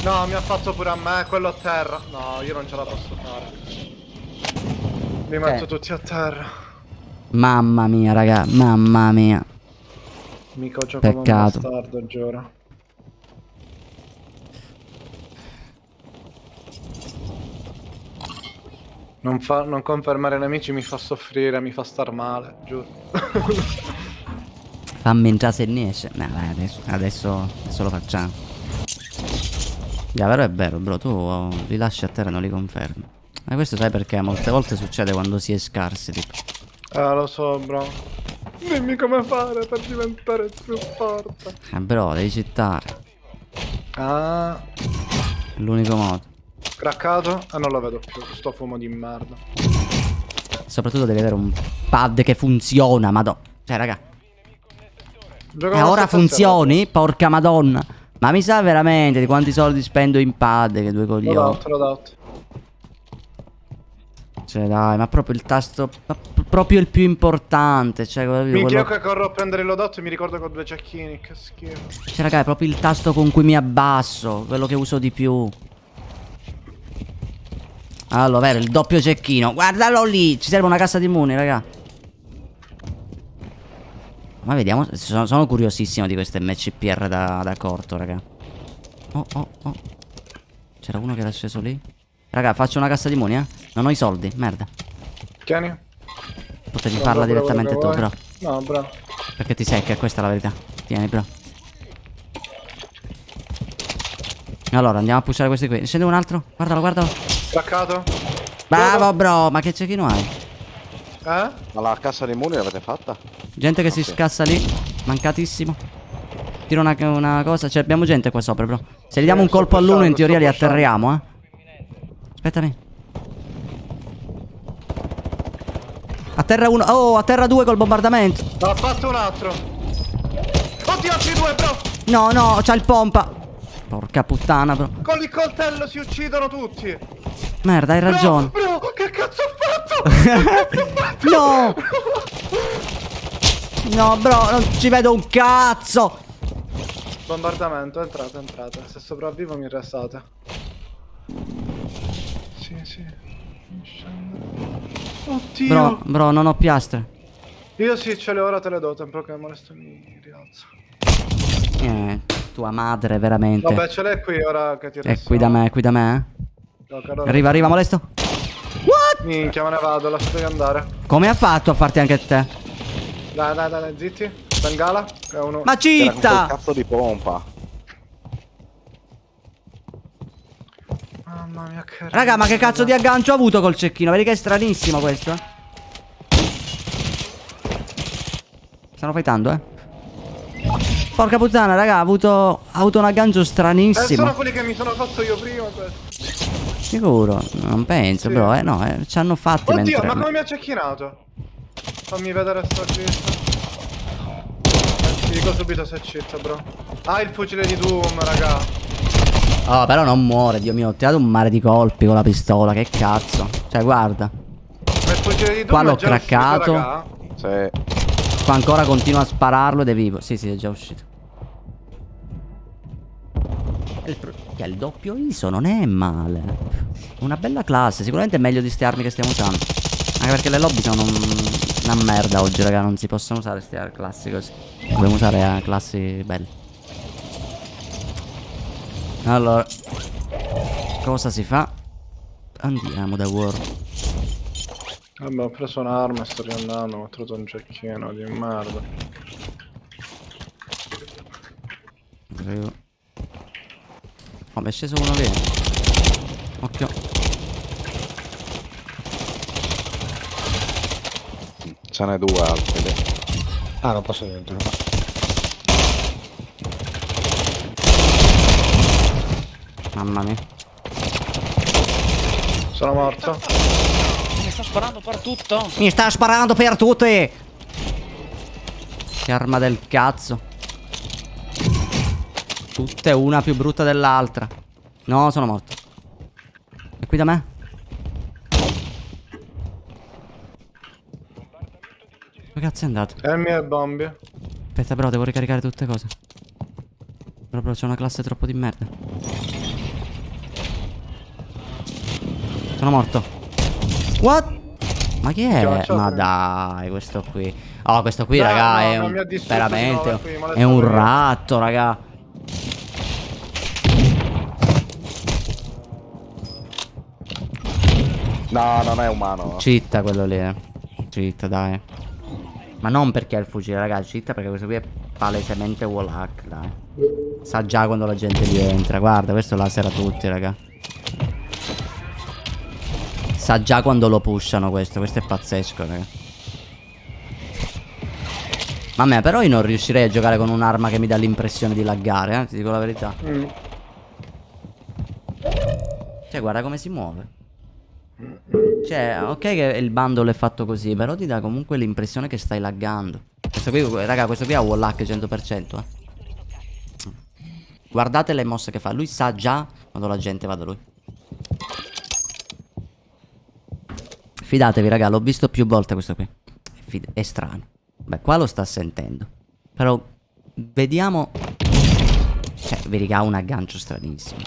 No, mi ha fatto pure a me, quello a terra. No, io non ce la posso fare. Li metto tutti a terra. Mamma mia, raga, mamma mia. Mica gioco come un Peccato. bastardo, giuro. Non confermare i nemici mi fa soffrire, mi fa star male, giuro. Fammi entrare se ne esce. No, dai, adesso lo facciamo. Ya, però è vero, bro, tu li lasci a terra e non li confermi. Ma questo sai perché molte volte succede quando si è scarsi, tipo. Lo so, bro. Dimmi come fare per diventare più forte. Bro, devi cittare. Ah, È l'unico modo. craccato? Non lo vedo più, sto fumo di merda. Soprattutto devi avere un pad che funziona, madonna. Cioè, raga. Gioco E una ora stazione, funzioni? Porca madonna. Ma mi sa veramente di quanti soldi spendo in pad, che due bro. coglioni. L'ho dato. Cioè, dai, ma proprio il tasto. Proprio il più importante. Cioè, Minchia, io quello... che corro a prendere il lodotto e mi ricordo con due cecchini, che schifo. Cioè, raga, è proprio il tasto con cui mi abbasso. Quello che uso di più. Allora, vero, il doppio cecchino. Guardalo lì. Ci serve una cassa di muni, raga. Ma vediamo. Sono curiosissimo di queste MCPR da corto, raga. Oh, oh, oh. C'era uno che era sceso lì. Raga, faccio una cassa di muni, eh. Non ho i soldi, merda. Tieni. Potevi Non farla so quello direttamente che tu, vuoi. bro. No, bro. Perché ti secca, questa è la verità. Tieni, bro. Allora, andiamo a pushare questi qui. Scende un altro. Guardalo, guardalo. Craccato? Bravo, bro. Ma che cecchino hai? Eh? Ma la cassa dei muni l'avete fatta? Gente che si Sì. scassa lì. Mancatissimo. Tiro una cosa. Cioè, abbiamo gente qua sopra, bro. Se gli diamo un sto colpo all'uno, in pushando, teoria li sto pushando. atterriamo, eh. Aspettami. A terra uno. Oh, a terra due col bombardamento. Ne ho fatto un altro. Oddio, altri due, bro. No, no, c'ha il pompa. Porca puttana, bro. Con il coltello si uccidono tutti. Merda, hai ragione. Bro, che cazzo ho fatto? No! No, bro, non ci vedo un cazzo! Bombardamento, entrate, entrate. Se sopravvivo mi restate. Sì, sì. Oddio. Bro, non ho piastre. Io sì, ce le ho, ora te le do. Tempo che molesto mi rialzo. Tua madre, veramente. Vabbè, ce l'hai qui ora che ti È qui da me, è qui da me, eh. No, che allora- Arriva, molesto. What? Minchia, me ne vado, lasciate andare. Come ha fatto a farti anche te? Dai, zitti. Bengala, che è uno. Ma Era con quel citta! cazzo di pompa. Mamma Mamma mia, che Raga, ma che cazzo di aggancio ha avuto col cecchino? Vedi che è stranissimo questo, eh? Stanno fightando, eh? Porca puttana, raga, ha avuto un aggancio stranissimo. sono quelli che mi sono fatto io prima, questo. Sicuro? Non penso, Sì. però, no, ci hanno fatti Oddio, mentre... ma come mi ha cecchinato? Fammi vedere sta clip. Ti dico subito se è cheat, bro. Ah, il fucile di Doom, raga. Oh, però non muore, Dio mio, ho tirato un mare di colpi con la pistola, che cazzo. Cioè, guarda. Ma il fucile di Doom Qua l'ho è già uscito, craccato. raga? Sì. Qua ancora continua a spararlo ed è vivo. Sì, sì, è già uscito. Che il doppio ISO non è male. È una bella classe, sicuramente è meglio di ste armi che stiamo usando. Anche perché le lobby sono una merda oggi, raga. Non si possono usare ste classi così. Dobbiamo usare classi belle. Allora, cosa si fa? Andiamo da War. Vabbè, ho preso un'arma e sto riandando, ho trovato un cecchino di merda. Arrivo. Oh, mi è sceso uno lì. Occhio. Ce n'è due altri lì. Ah, non posso niente. No. Mamma mia. Sono morto. Mi sta sparando per tutto. Mi sta sparando per tutti. Che arma del cazzo. Tutte una più brutta dell'altra. No, sono morto. È qui da me? Dove cazzo è andato? Emmy e Bombi. Aspetta, però devo ricaricare tutte cose. Proprio c'è una classe troppo di merda. Sono morto. What? Ma chi è? Ma dai, questo qui. Oh, questo qui, Dai, raga, no, è non un... mi ha distrutto veramente... di nuovo, qui, ma È un adesso- ratto, raga. No, non è umano. Citta quello lì, eh. Citta, dai. Ma non perché ha il fucile, raga. Citta perché questo qui è palesemente wall hack, dai. Sa già quando la gente gli entra. Guarda, questo laser a tutti, raga. Sa già quando lo pushano questo. Questo è pazzesco, raga. Mamma, però io non riuscirei a giocare con un'arma che mi dà l'impressione di laggare, ti dico la verità. Cioè, guarda come si muove. Cioè, ok che il bundle è fatto così, però ti dà comunque l'impressione che stai laggando. Questo qui, raga, questo qui ha wall hack 100%, Guardate le mosse che fa. Lui sa già quando la gente va da lui. Fidatevi, raga, l'ho visto più volte questo qui. È strano. Beh, qua lo sta sentendo. Però vediamo. Cioè, vedi che ha un aggancio stranissimo.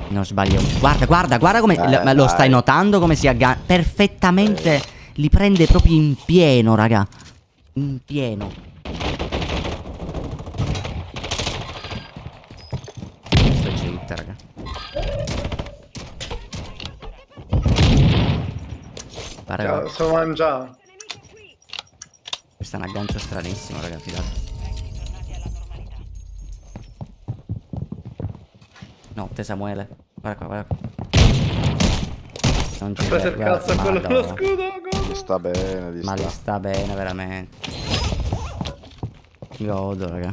Non sbaglio. Guarda come. Ma lo stai notando come si aggancia? Perfettamente. Li prende proprio in pieno, raga. In pieno. Questo è cheat, raga. Guarda, Sto mangiando. questo è un aggancio stranissimo, raga, fidate. Notte, Samuele. Guarda qua, guarda qua. Non ci Preso il guarda, cazzo a quello madonna. dello scudo. Gli sta bene, gli Ma sta. li sta bene, veramente. Godo, raga.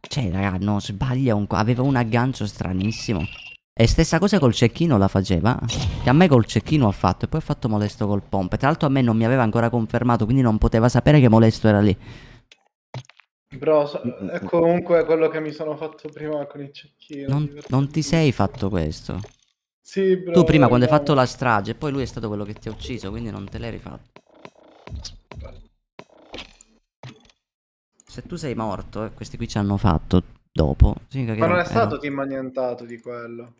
Cioè, raga, no, sbaglia aveva un aggancio stranissimo. E stessa cosa col cecchino la faceva. Che a me col cecchino ha fatto. E poi ha fatto molesto col pompe. Tra l'altro a me non mi aveva ancora confermato. Quindi non poteva sapere che molesto era lì. Bro, è comunque quello che mi sono fatto prima con il cecchino. Non ti sei fatto questo. Sì, bro. Tu prima quando hai no. fatto la strage. E poi lui è stato quello che ti ha ucciso. Quindi non te l'hai rifatto. Se tu sei morto e questi qui ci hanno fatto dopo. Significa che Ma non è erano- stato team annientato di quello.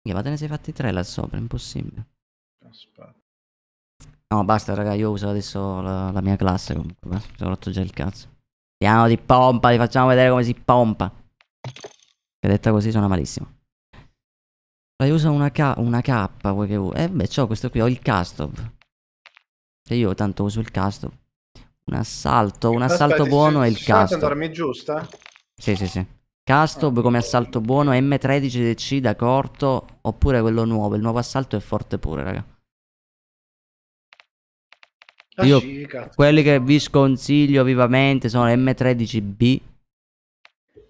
Ma te ne sei fatti 3 là sopra, impossibile. Aspetta. No, basta, raga, io uso adesso la mia classe comunque. Mi sono rotto già il cazzo. Piano di pompa, vi facciamo vedere come si pompa. Che detta così suona malissimo. Ma io uso una K, vuoi che uso? Beh, c'ho questo qui, ho il custom. E io tanto uso il custom. Un assalto Aspetta, buono è il ci sono custom. armi giusta? Sì. Custom come assalto buono, M13DC da corto, oppure quello nuovo. Il nuovo assalto è forte pure, raga. Io Sì, cazzo. quelli che vi sconsiglio vivamente sono M13B.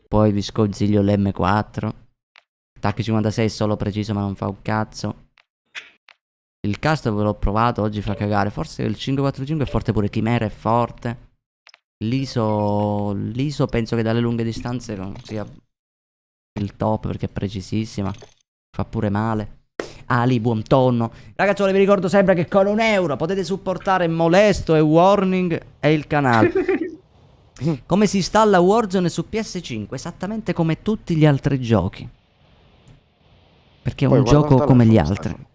Poi vi sconsiglio l'M4. Attacchi 56 è solo preciso ma non fa un cazzo. Il custom ve l'ho provato, oggi fa cagare. Forse il 545 è forte pure, Chimera è forte. L'ISO penso che dalle lunghe distanze non sia il top perché è precisissima. Fa pure male. Ali, buon tonno. Ragazzi, vi ricordo sempre che con €1 potete supportare Molesto e Warning e il canale. Come si installa Warzone su PS5? Esattamente come tutti gli altri giochi. Perché è Poi un guarda gioco il come gli telefono, altri. Stefano.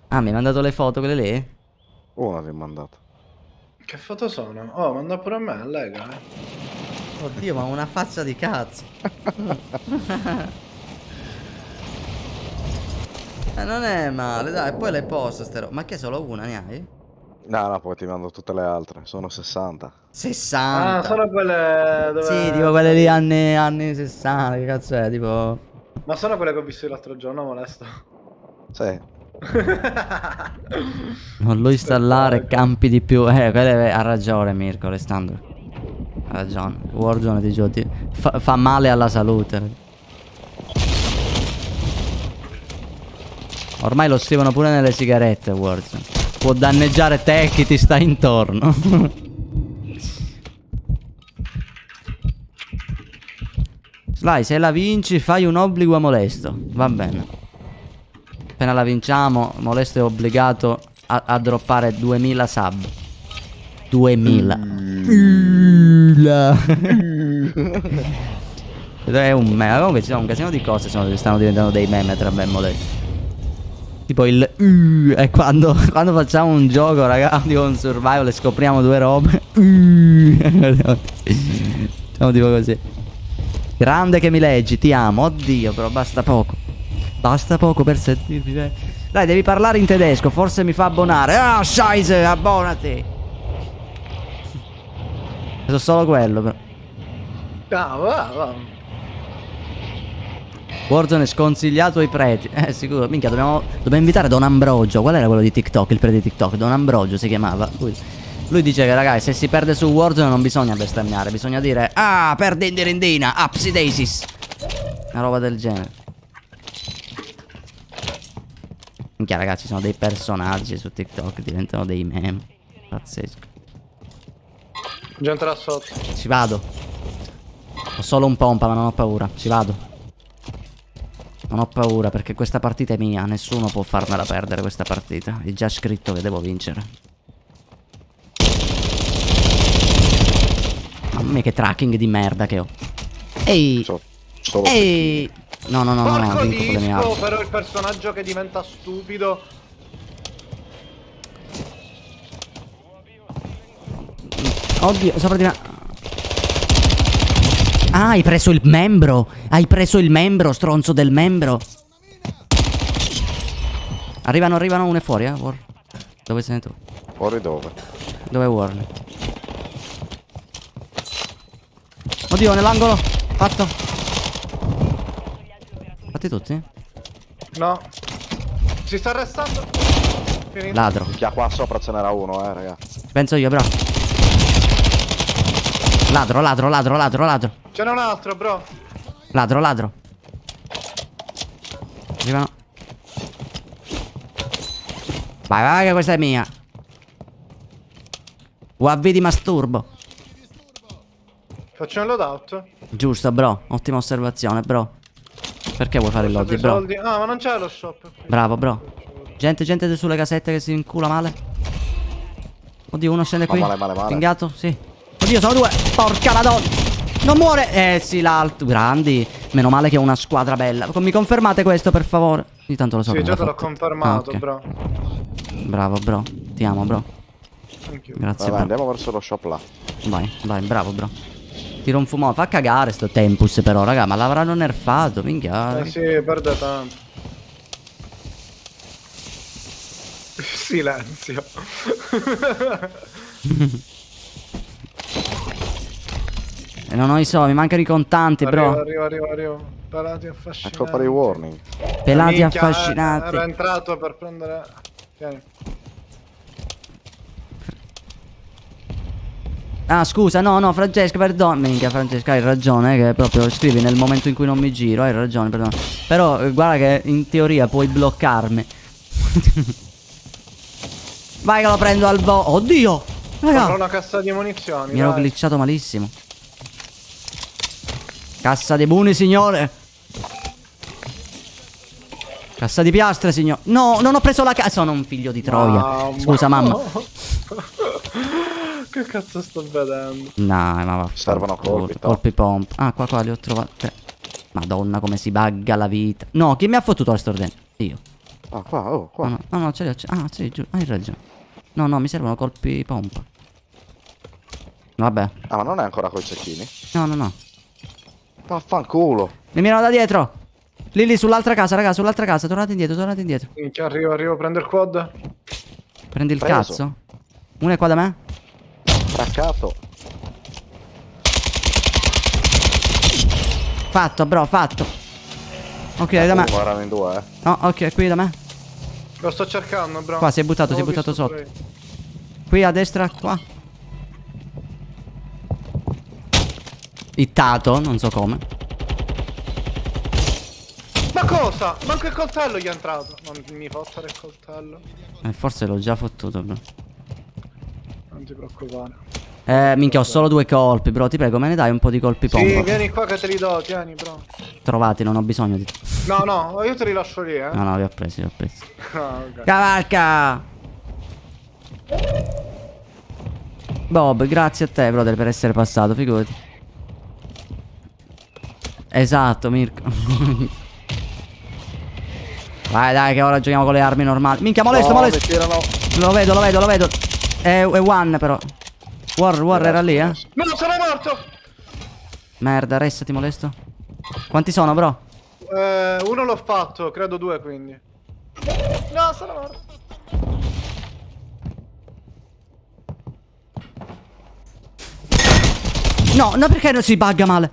Ah, mi hai mandato le foto quelle lì? Una ti ho mandato. Che foto sono? Oh, manda pure a me, Lega. Oddio, ma una faccia di cazzo. Non è male, dai, poi le posto ste robe. Ma che solo una ne hai? No, poi ti mando tutte le altre. Sono 60. 60. Ah, sono quelle dove... Sì, tipo quelle lì anni 60, che cazzo è, tipo... Ma sono quelle che ho visto l'altro giorno, Molesto. Sì. Non lo installare, campi di più. Ha ragione Mirko, Alessandro. Ha ragione. Warzone di giochi fa male alla salute. Ormai lo scrivono pure nelle sigarette Warzone. Può danneggiare te e chi ti sta intorno. Sly, se la vinci fai un obbligo a Molesto. Va bene. Appena la vinciamo, Molesto è obbligato a droppare 2000 sub. 2000. È un meme. Comunque ci sono un casino di cose che stanno diventando dei meme tra me e Molesto. Tipo il è quando facciamo un gioco, raga, tipo un survival e scopriamo due robe. Siamo tipo così. Grande che mi leggi, ti amo. Oddio, però basta poco. Basta poco per sentirmi bene. Dai, devi parlare in tedesco, forse mi fa abbonare. Ah, scheisse, abbonati. So solo quello, però. Ah, va. Warzone è sconsigliato ai preti. Sicuro. Minchia, dobbiamo invitare Don Ambrogio. Qual era quello di TikTok? Il prete di TikTok. Don Ambrogio si chiamava. Lui dice che, ragazzi, se si perde su Warzone non bisogna bestemmiare. Bisogna dire: ah, perde in dirindina, Apsi Daisies. Una roba del genere. Minchia, ragazzi, sono dei personaggi su TikTok. Diventano dei meme. Pazzesco. Gente là sotto. Ci vado. Ho solo un pompa, ma non ho paura. Ci vado. Non ho paura perché questa partita è mia. Nessuno può farmela perdere questa partita. È già scritto che devo vincere. Mamma mia che tracking di merda che ho. Ehi. Ehi. No, Porco vinco con le mie armi. però il personaggio che diventa stupido. Oddio, sopra di me. Ah, hai preso il membro. Hai preso il membro, stronzo del membro. Arrivano, uno è fuori, War. Dove sei tu? Fuori dove? Dove è Warner? Oddio, nell'angolo. Fatto. Fatti tutti? No. Si sta arrestando. Finito. Ladro. Minchia, qua sopra ce n'era uno, raga. Penso io, bro. Ladro. Ce n'è un altro, bro. Ladro. Arrivano. Vai, che questa è mia. UAV di masturbo. Faccio un loadout. Giusto, bro. Ottima osservazione, bro. Perché vuoi fare il load, bro? Soldi. Ah, ma non c'è lo shop. Bravo, bro. Gente sulle casette che si incula male. Oddio, uno scende qui. Male. Pingato, sì. Oddio, sono due. Porca madonna. Non muore. Sì, l'altro. Grandi. Meno male che ho una squadra bella. Mi confermate questo, per favore? Io tanto lo so. Sì, già te l'ho fatto. confermato, Ah, ok. bro. Bravo, bro. Ti amo, bro. Thank you. Grazie, Vabbè, bro. andiamo verso lo shop là. Vai, bravo, bro. Tiro un fumo. Fa cagare sto Tempus, però, raga. Ma l'avranno nerfato, minchia. Sì, perde tempo. Silenzio. E non ho i soldi, mi mancano i contanti, bro. Arrivo. Pelati affascinanti. È colpa dei warning. Pelati Minchia, affascinanti. Era entrato per prendere... Tieni. Ah, scusa, no, Francesca, perdono. Minchia, Francesca, hai ragione, che proprio scrivi nel momento in cui non mi giro, hai ragione, perdono. Però, guarda che in teoria puoi bloccarmi. Vai che lo prendo al Oddio! Compro Raga, una cassa di munizioni. mi ero dai. glitchato malissimo. Cassa dei buni, signore. Cassa di piastre, signore. No, non ho preso la cassa. Sono un figlio di troia. Scusa, mamma. Che cazzo sto vedendo? Dai, ma va. Servono colpi, top. Colpi pomp. Ah, qua li ho trovati. Madonna, come si bugga la vita. No, chi mi ha fottuto la stordente? Io. Ah, qua, oh, qua. No, ce li ho. Ah, sì, giù. Hai ragione. No, mi servono colpi pompa. Vabbè. Ah, ma non è ancora coi cecchini? No. Vaffanculo. Mi mirano da dietro. Lì, sull'altra casa, raga, sull'altra casa. Tornate indietro. Minchia, arrivo a prendere il quad. Prendi il Preso. cazzo. Uno è qua da me. Braccato. Fatto, bro, fatto. Ok, da me. Erano in due, eh. No, ok, qui da me. Lo sto cercando, bro. Qua si è buttato L'avevo visto sotto. pure io. Qui a destra, qua. Hittato, non so come. Ma cosa? Manco il coltello gli è entrato. Non mi fottere il coltello. Forse l'ho già fottuto, bro. Non ti preoccupare. Minchia, ho solo 2 colpi, bro. Ti prego, me ne dai un po' di colpi Sì, pompa? vieni qua che te li do, tieni, bro. Trovati, non ho bisogno di... No, io te li lascio lì, eh. No, li ho presi. Ah, ok. Cavalca! Bob, grazie a te, brother, per essere passato, figurati. Esatto, Mirko. Vai, dai, che ora giochiamo con le armi normali. Minchia, molesto. Mi tirano. Lo vedo. È one, però. War era lì, eh? No, sono morto! Merda, restati, molesto. Quanti sono, bro? Uno l'ho fatto, credo 2 quindi. No, sono morto. No, perché non si bugga male?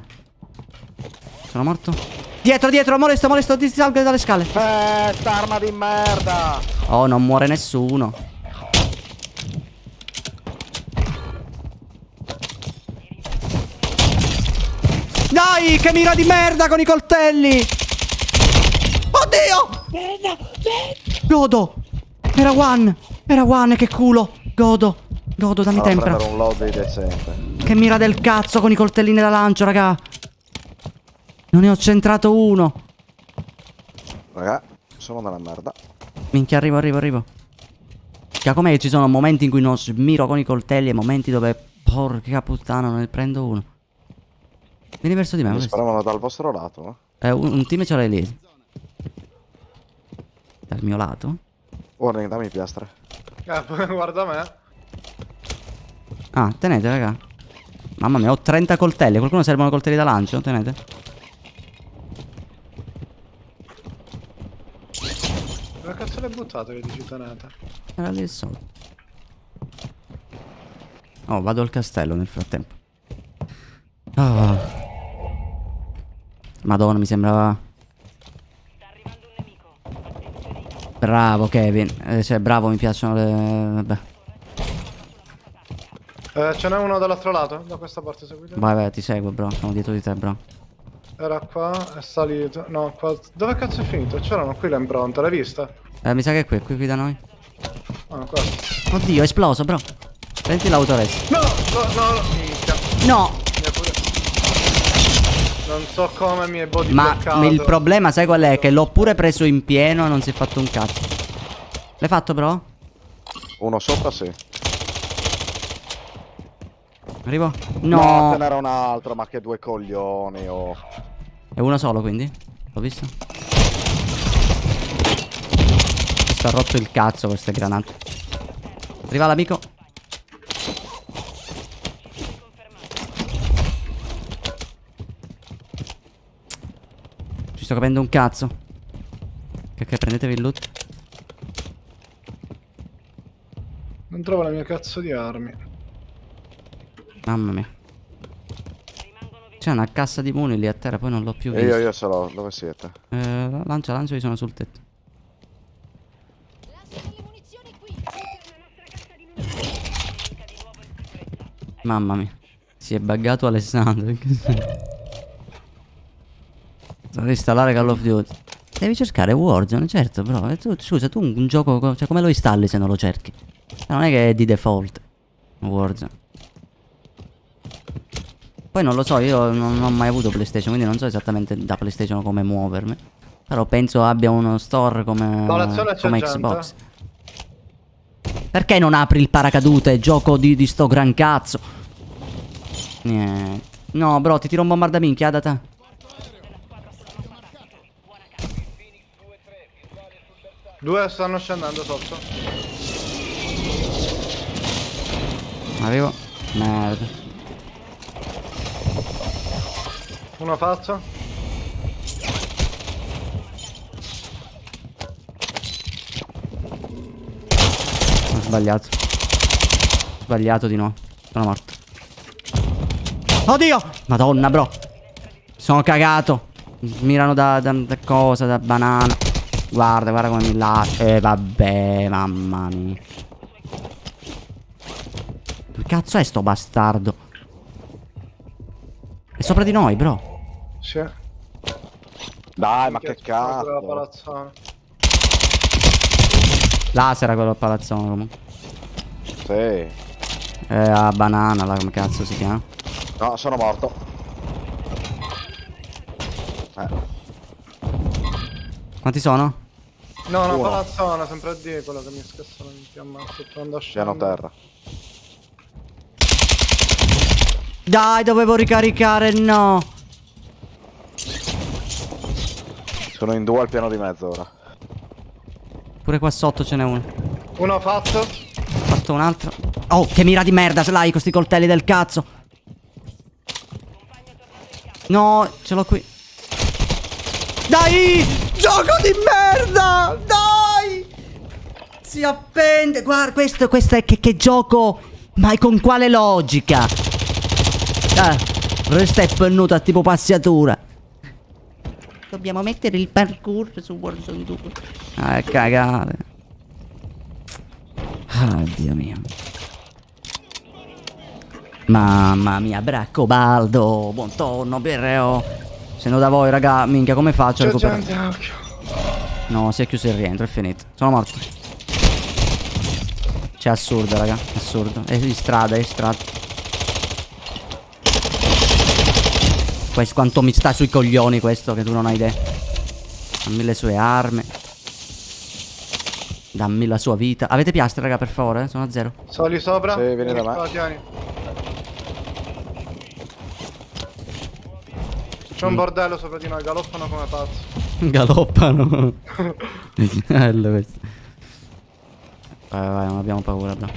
Sono morto. Dietro, molesto, ti salgo dalle scale. St'arma di merda. Oh, non muore nessuno. Dai, che mira di merda con i coltelli. Oddio. Godo. Era one, che culo. Godo, dammi Vado a tempra. prendere un load decente. Che mira del cazzo con i coltellini da lancio, raga. Non ne ho centrato uno. Raga, sono nella merda. Minchia, arrivo. Cioè, com'è che ci sono momenti in cui non smiro con i coltelli e momenti dove... Porca puttana, non ne prendo uno. Vieni verso di me. Mi questo. sparavano dal vostro lato, Un team ce l'hai lì. Dal mio lato? Warning, dammi piastre. Guarda me. Ah, tenete, raga. Mamma mia, ho 30 coltelli. Qualcuno servono coltelli da lancio? Tenete. Dove cazzo le buttate le dici tenete? Era lì sotto. Oh, vado al castello nel frattempo. Ah. Madonna, mi sembrava... Bravo, Kevin. Cioè, bravo, mi piacciono le... Vabbè. Ce n'è uno dall'altro lato, da questa parte seguite. Vai, ti seguo, bro. Sono dietro di te, bro. Era qua, è salito. No, qua. Dove cazzo è finito? C'erano qui le impronte, l'hai vista? Mi sa che è qui da noi. Ah, qua. Oddio, è esploso, bro. Prendi l'autorest. No, minchia. No! Mi è pure... Non so come mi è body Ma bloccato. il problema, sai qual è? Che l'ho pure preso in pieno e non si è fatto un cazzo. L'hai fatto, bro? Uno sopra, sì. Arrivo? No, No. ce n'era un altro, ma che 2 coglioni, oh. È uno solo, quindi? L'ho visto? Mi sta rotto il cazzo queste granate. Arriva l'amico. Ci sto capendo un cazzo. Che prendetevi il loot. Non trovo la mia cazzo di armi. Mamma mia. C'è una cassa di muni lì a terra, poi non l'ho più E vista. io ce l'ho, dove siete? Lancia, io sono sul tetto. Mamma mia. Si è buggato Alessandro. Devo installare Call of Duty. Devi cercare Warzone, certo, bro. Scusa, tu un gioco. Cioè, come lo installi se non lo cerchi? Non è che è di default Warzone. Poi non lo so, io non ho mai avuto PlayStation, quindi non so esattamente da PlayStation come muovermi. Però penso abbia uno store Palazzone c'è come gente. Xbox. Perché non apri il paracadute? Gioco di sto gran cazzo. Niente. No, bro, ti tiro un bombardaminchia da te. Due stanno scendendo sotto. Arrivo. Merda. Uno faccio. Ho sbagliato. Ho sbagliato di nuovo. Sono morto. Oddio! Madonna, bro. Sono cagato. Mirano da cosa, da banana. Guarda come mi lascia. Vabbè, mamma mia. Che cazzo è sto bastardo? È sopra di noi, bro. Sì. Dai, ma che Quella cazzo. palazzone. Laser quello al palazzone comunque. Sì. A banana, là come cazzo si chiama? No, sono morto. Quanti sono? No, una Uno. palazzona, sempre di quello che mi scassano in fiamma. Sto provando a Piano scendere. terra. Dai, dovevo ricaricare, no. Sono in due al piano di mezzo ora. Pure qua sotto ce n'è uno. Uno fatto. Ho fatto un altro. Oh, che mira di merda ce l'hai con sti coltelli del cazzo. No, ce l'ho qui. Dai! Gioco di merda! Dai! Si appende. Guarda, questo è che gioco. Ma con quale logica? Resta è pennuta tipo passatura. Dobbiamo mettere il parkour su Warzone 2. Cagare. Ah, Dio mio. Mamma mia, Braccobaldo. Buon tonno, Berreo. Se no da voi, raga, minchia, come faccio a C'è recuperare? gente, occhio. No, si è chiuso il rientro, è finito. Sono morto. C'è assurdo, raga. Assurdo. È in strada, è in strada. Questo quanto mi sta sui coglioni questo, che tu non hai idea. Dammi le sue armi. Dammi la sua vita. Avete piastre, raga, per favore? Sono a zero. Sali sopra. Sì, vieni da me. qua, tieni. C'è un bordello sopra di noi, galoppano come pazzi. Galoppano. Bello questo. Vai, non abbiamo paura, bro.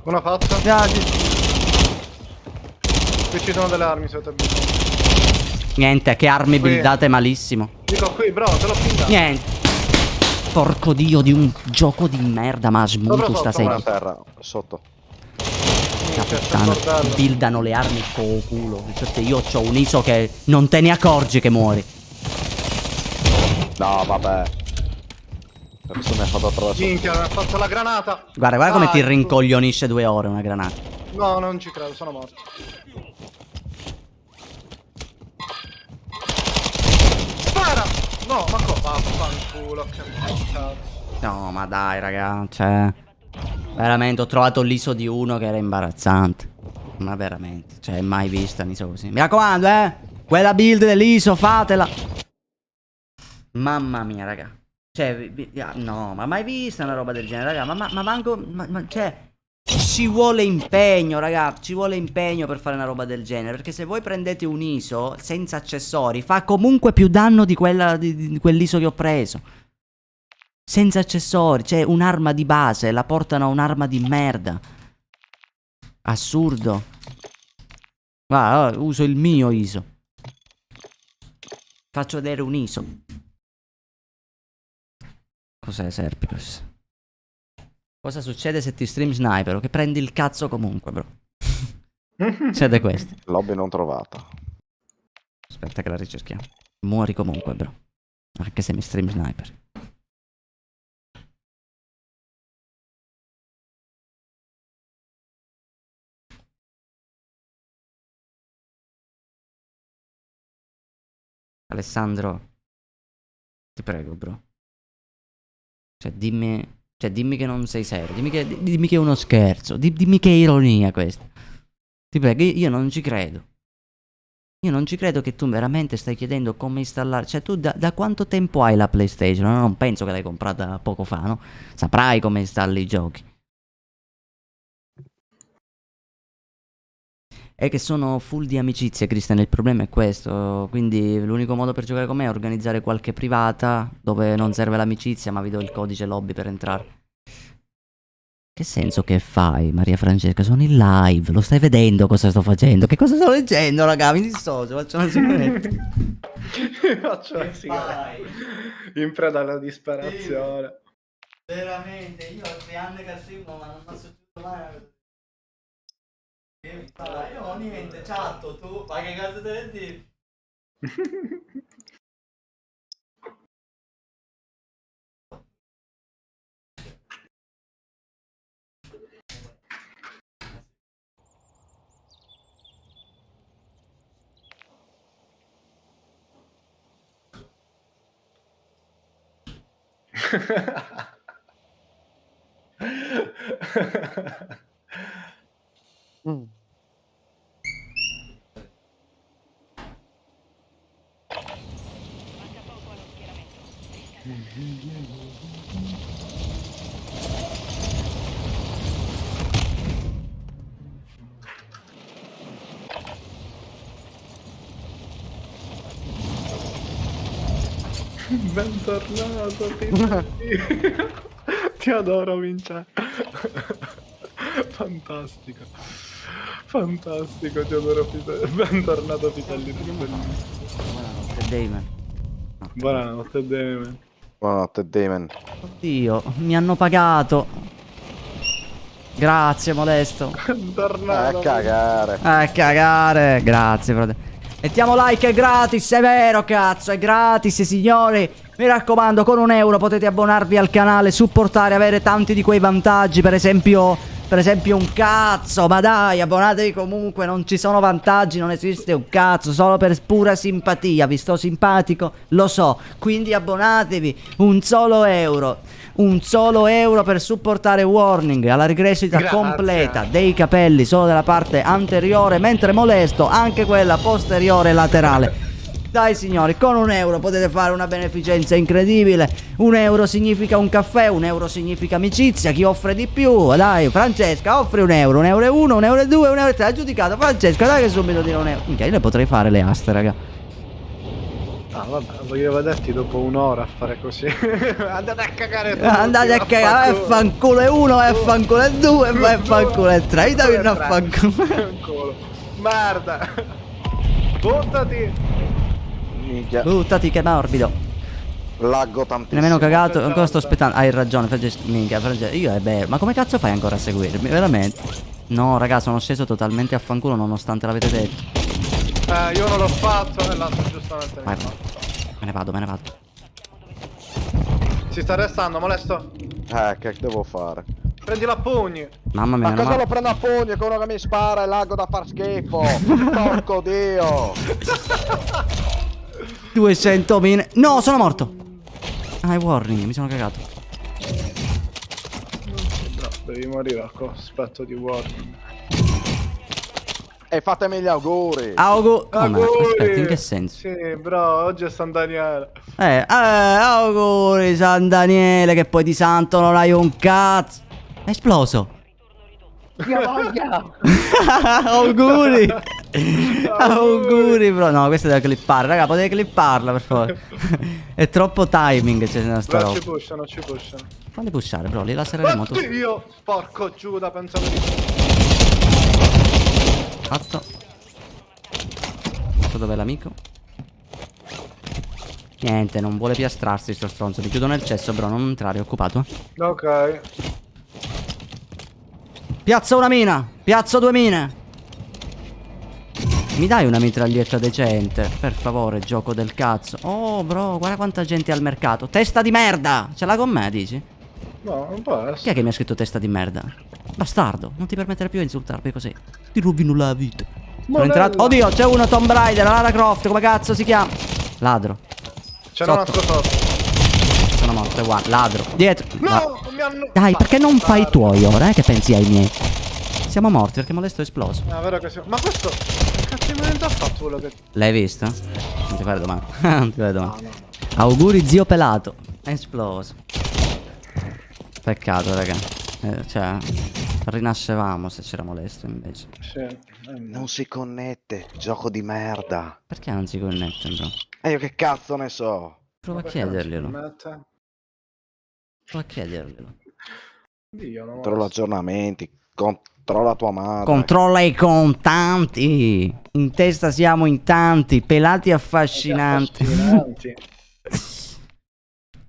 Uno fatto. Qui ci sono delle armi se avete bisogno. Niente, che armi Qui. buildate malissimo. Dico qui, bro, te l'ho pingato. Niente. Porco dio di un gioco di merda, ma Sopra, smuto sopra, stasera. Una terra, sotto. Minchia, c'è il Puttana, bordello. buildano le armi con culo. Cioè, io ho un ISO che non te ne accorgi che muori. No, vabbè. Questo mi ha fatto attraverso. Minchia, mi ha fatto la granata. Guarda come ti Dai, rincoglionisce 2 ore una granata. No, non ci credo, sono morto. Spara! No, ma cosa? Vaffanculo, che cazzo. No, ma dai, raga, cioè. Veramente, ho trovato l'ISO di uno che era imbarazzante. Ma veramente, cioè, mai vista un'ISO così. Mi raccomando, quella build dell'ISO, fatela. Mamma mia, raga. Cioè, no, ma mai vista una roba del genere, raga. Ma manco, cioè, ci vuole impegno, raga. Ci vuole impegno per fare una roba del genere. Perché se voi prendete un ISO senza accessori, fa comunque più danno di quell'ISO che ho preso. Senza accessori, cioè un'arma di base, la portano a un'arma di merda. Assurdo. Guarda, uso il mio ISO. Faccio vedere un ISO. Cos'è Serpicus? Cosa succede se ti stream sniper? Che prendi il cazzo comunque, bro. Siete questi. Lobby non trovata. Aspetta che la ricerchiamo. Muori comunque, bro. Anche se mi stream sniper. Alessandro, ti prego, bro. Cioè, dimmi che non sei serio. Dimmi che è uno scherzo. Dimmi che è ironia questa. Ti prego, io non ci credo. Io non ci credo che tu veramente stai chiedendo come installare. Cioè, tu da quanto tempo hai la PlayStation? No, non penso che l'hai comprata poco fa, no? Saprai come installi i giochi. È che sono full di amicizie, Cristian, il problema è questo. Quindi l'unico modo per giocare con me è organizzare qualche privata dove non serve l'amicizia, ma vi do il codice lobby per entrare. Che senso che fai, Maria Francesca? Sono in live, lo stai vedendo cosa sto facendo? Che cosa sto leggendo, raga? Mi dissocio, faccio una sigaretta. Faccio una sigaretta. In preda alla disperazione. Veramente, io ho 3 anni che streamo, ma non posso più mai. Io ho niente, chatto, tu, ma che cazzo te ne dici? Bentornato, Peter. Ti adoro, Vincenzo. Fantastico. Fantastico, ti adoro, Peter. Bentornato, Pitellino. Buonanotte, Damon. Buonanotte, Damon. Buonanotte, Damon. Oddio, mi hanno pagato. Grazie, molesto. Bentornato. Cagare. Cagare. Grazie, frate. Mettiamo like, è gratis, è vero, cazzo, è gratis, signori. Mi raccomando, con €1 potete abbonarvi al canale, supportare, avere tanti di quei vantaggi, per esempio un cazzo, ma dai, abbonatevi comunque, non ci sono vantaggi, non esiste un cazzo, solo per pura simpatia, vi sto simpatico, lo so, quindi abbonatevi, un solo euro per supportare Warning alla ricrescita Grazie. completa dei capelli solo della parte anteriore, mentre molesto anche quella posteriore e laterale. Dai signori, con €1 potete fare una beneficenza incredibile. €1 significa un caffè, €1 significa amicizia, chi offre di più? Dai, Francesca, offri €1, €1 1, €1 2, €1 3, aggiudicato. Francesca, dai che subito dire €1. Minchia, io le potrei fare le aste, raga. Ah, vabbè, voglio vederti dopo un'ora a fare così. Andate a cagare tutti. Andate a cagare, fanculo è 1, fanculo è 2, fanculo è 3. Dammi una fanculo. Merda. Buttati. Minchia. Buttati che morbido. Laggo tantissimo. Nemmeno cagato, ancora sto aspettando. Hai ragione, minchia, io è vero. Ma come cazzo fai ancora a seguirmi? Veramente? No, raga, sono sceso totalmente a fanculo nonostante l'avete detto. Io non l'ho fatto e l'altro giustamente Vai, mi ha fatto. me ne vado. Si sta restando, molesto. Che devo fare? Prendilo a pugni. Mamma mia, Ma meno cosa male. lo prendo a pugni? Con uno che mi spara e laggo da far schifo. Porco Dio. 200 mine. No, sono morto. Ah, è Warning, mi sono cagato. No, devi morire a cospetto di warning. E fatemi gli auguri. Come? Aspetta, in che senso? Sì, bro, oggi è San Daniele. Auguri San Daniele, che poi di santo non hai un cazzo. È esploso. Auguri. Auguri, bro. No, questo deve clippare. Raga, potete clipparla, per favore. È troppo timing, c'è nella sta Non roba. ci pushano. Falli pushare, bro. Li lasereremo tutti. Oddio, porco Giuda, pensavo di... Fatto. Questo dov'è l'amico? Niente, non vuole piastrarsi sto stronzo. Ti chiudo nel cesso, bro. Non entrare, è occupato. Ok. Piazza una mina. Piazza 2 mine. Mi dai una mitraglietta decente? Per favore, gioco del cazzo. Oh, bro, guarda quanta gente al mercato. Testa di merda! Ce l'ha con me, dici? No, non può Chi è essere. che mi ha scritto testa di merda? Bastardo, non ti permettere più di insultarmi così. Ti rovino la vita. Sono entrato. Oddio, c'è uno Tomb Raider, Lara Croft, come cazzo si chiama? Ladro. C'era un Sotto. altro sotto. Sono morto, è qua. Ladro. Dietro. No, mi hanno... Dai, perché non fai i Bastardo. tuoi ora, che pensi ai miei? Siamo morti perché Molesto è esploso. Ah, vero che ma questo... Che cazzo di mente ha fatto quello che... L'hai visto? Non ti fare domande. Non ti fare No, domande. no, no. Auguri zio pelato. È esploso. Peccato, raga. Cioè, rinascevamo se c'era Molesto invece. Sì. Non si connette, gioco di merda. Perché non si connette, bro? E io che cazzo ne so? Prova a Perché non si chiederglielo. connette? Prova a chiederglielo. Dio, non Controlla aggiornamenti, controlla tua madre. Controlla i contanti. In testa siamo in tanti. Pelati affascinanti. Affascinanti.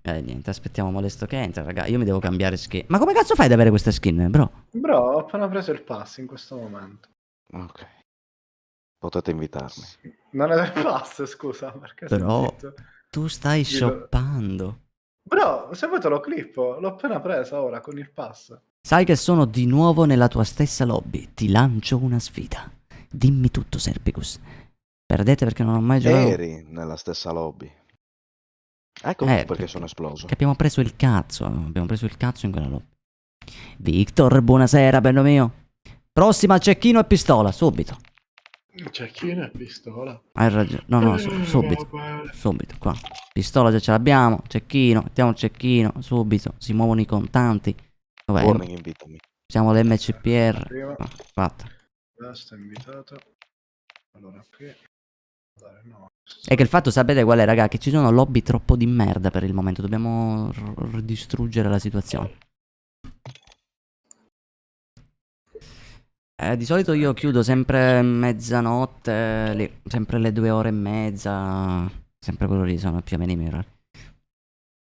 Niente, aspettiamo Molesto che entra, raga. Io mi devo cambiare skin. Ma come cazzo fai ad avere queste skin, bro? Bro, ho appena preso il pass in questo momento. Ok. Potete invitarmi. Non è del pass, scusa, perché sei Però zitto. tu stai Dillo. shoppando. Bro, se vuoi te lo clippo, l'ho appena presa ora con il pass. Sai che sono di nuovo nella tua stessa lobby. Ti lancio una sfida. Dimmi tutto, Serpicus. Perdete perché non ho mai giocato. Eri nella stessa lobby. Ecco perché sono esploso. Che abbiamo preso il cazzo. Abbiamo preso il cazzo in quella lobby. Victor, buonasera, bello mio. Prossima cecchino e pistola, subito. Cecchino e pistola. Hai ragione. No, no, subito. Subito, qua. Pistola già ce l'abbiamo. Cecchino, mettiamo il cecchino, subito. Si muovono i contanti. Dov'è? Warning, invitami. Siamo l'MCPR. Prima. Fatta. Questo è invitato. Allora qui. Dai, no. È che il fatto, sapete qual è, raga? Che ci sono lobby troppo di merda per il momento. Dobbiamo ridistruggere la situazione. Di solito io chiudo sempre mezzanotte, lì, sempre le 2 ore e mezza. Sempre quello lì sono più o meno i miei orari.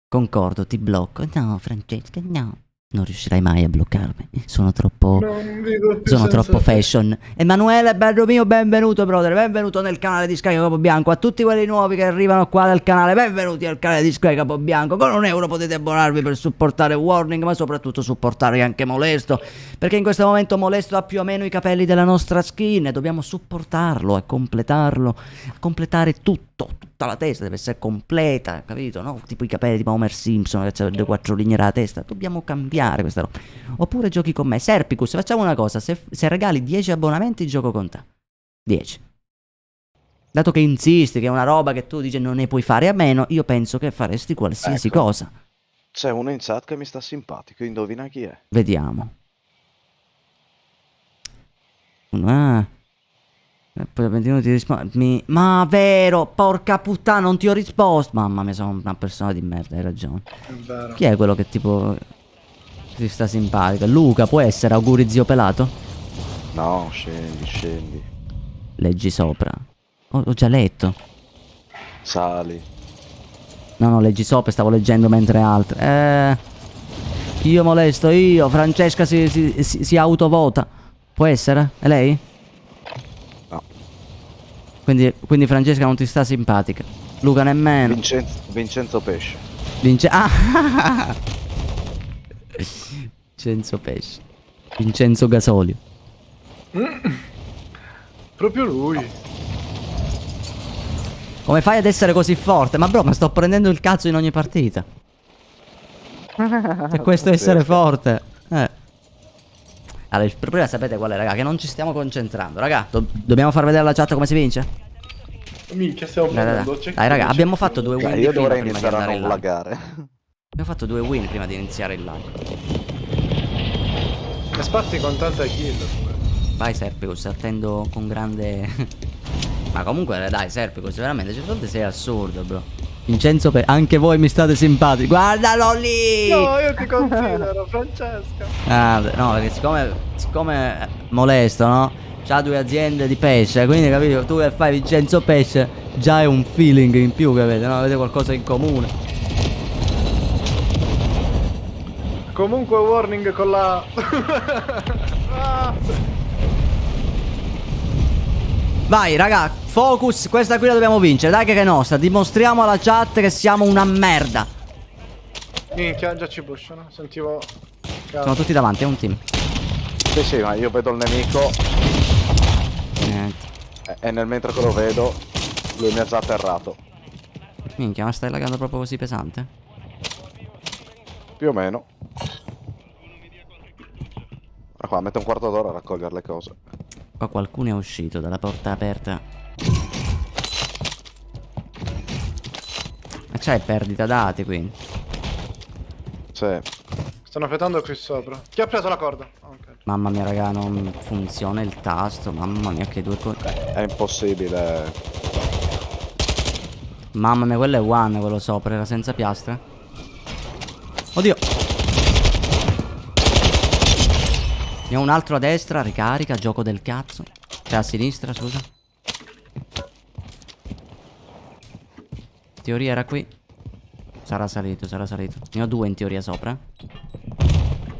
Concordo, ti blocco. No, Francesca, no. Non riuscirai mai a bloccarmi. Sono troppo... Non vivo più Sono senza troppo te. fashion. Emanuele, bello mio, benvenuto, brother. Benvenuto nel canale di Sky Capo Bianco. A tutti quelli nuovi che arrivano qua dal canale, benvenuti al canale di Sky Capo Bianco. Con €1 potete abbonarvi per supportare Warning, ma soprattutto supportare anche Molesto. Perché in questo momento Molesto ha più o meno i capelli della nostra skin e dobbiamo supportarlo e completarlo. Completare tutto. Tutta la testa deve essere completa, capito? No? Tipo i capelli tipo Homer Simpson che c'ha le 4 linee alla testa. Dobbiamo cambiare questa roba. Oppure giochi con me. Serpicus, facciamo una cosa. Se regali 10 abbonamenti, gioco con te. 10. Dato che insisti, che è una roba che tu dici non ne puoi fare a meno, io penso che faresti qualsiasi Ecco. cosa. C'è uno in chat che mi sta simpatico, indovina chi è. Vediamo. Ah. E poi a 20 minuti rispondi. Ma vero, porca puttana, non ti ho risposto. Mamma mia, sono una persona di merda, hai ragione. È vero. Chi è quello che tipo ti sta simpatico? Luca, può essere? Auguri zio pelato? No, scendi, scendi. Leggi sopra. Ho già letto. Sali. No, leggi sopra, stavo leggendo mentre altre. Io molesto, io. Francesca si autovota. Può essere? È lei? No. Quindi Francesca non ti sta simpatica. Luca nemmeno. Vincenzo Pesce. Ah! Vincenzo Pesce. Vincenzo Gasolio. Proprio lui. Come fai ad essere così forte? Ma bro, ma sto prendendo il cazzo in ogni partita. Se questo è essere forte. Allora, il problema sapete qual è, raga? Che non ci stiamo concentrando. Raga, dobbiamo far vedere alla chat come si vince? Minchia, stiamo Dai, prendendo. dai, raga, abbiamo fatto 2 win di Io fila dovrei prima di iniziare a andare in non live. laggare. Abbiamo fatto 2 win prima di iniziare il live. E sparti con tanta kill. Vai Serpicus, attendo con grande... Ma comunque dai Serpicus, veramente certe volte sei assurdo, bro. Vincenzo, anche voi mi state simpatici. Guardalo lì! No, io ti considero, Francesca. Ah, no, perché siccome Molesto, no? C'ha 2 aziende di pesce, quindi capito, tu che fai Vincenzo Pesce, già è un feeling in più che avete, no? Avete qualcosa in comune. Comunque Warning con la... Ah. Vai, raga, focus, questa qui la dobbiamo vincere. Dai che è nostra. Dimostriamo alla chat che siamo una merda. Minchia, già ci pushano. Sentivo... Sono tutti davanti, è un team. Sì, sì, ma io vedo il nemico Niente. e nel mentre che lo vedo, lui mi ha già atterrato. Minchia, ma stai laggando proprio così pesante? Più o meno. Ma qua, mette un quarto d'ora a raccogliere le cose. Qua qualcuno è uscito dalla porta aperta. Ma c'hai perdita dati quindi. Sì. Stanno fetando qui sopra. Chi ha preso la corda? Ok. Mamma mia raga, non funziona il tasto. Mamma mia che due È impossibile. Mamma mia, quello è one, quello sopra, era senza piastre. Oddio. Ne ho un altro a destra, ricarica, gioco del cazzo. Cioè a sinistra, scusa. In teoria era qui. Sarà salito, sarà salito. Ne ho due in teoria sopra.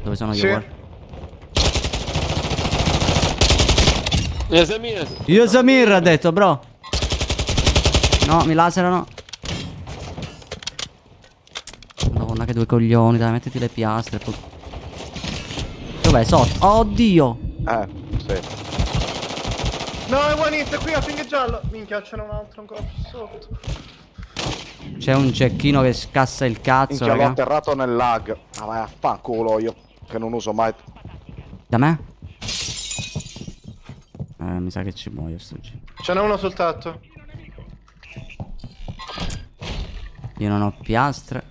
Dove sono io? Sì. Guarda. Yasamir. Yosamir ha detto, bro. No, mi laserano. Madonna che due coglioni, dai, mettiti le piastre. Dov'è? Sotto. Oddio. Sì. No, è one hit, è qui a ping giallo. Minchia, c'era un altro ancora più sotto. C'è un cecchino che scassa il cazzo, Minchia, l'ho raga. atterrato nel lag. Ah, vai a fanculo io, che non uso mai. Da me? Mi sa che ci muoio sto giro. Ce n'è uno sul tetto. Io non ho piastre.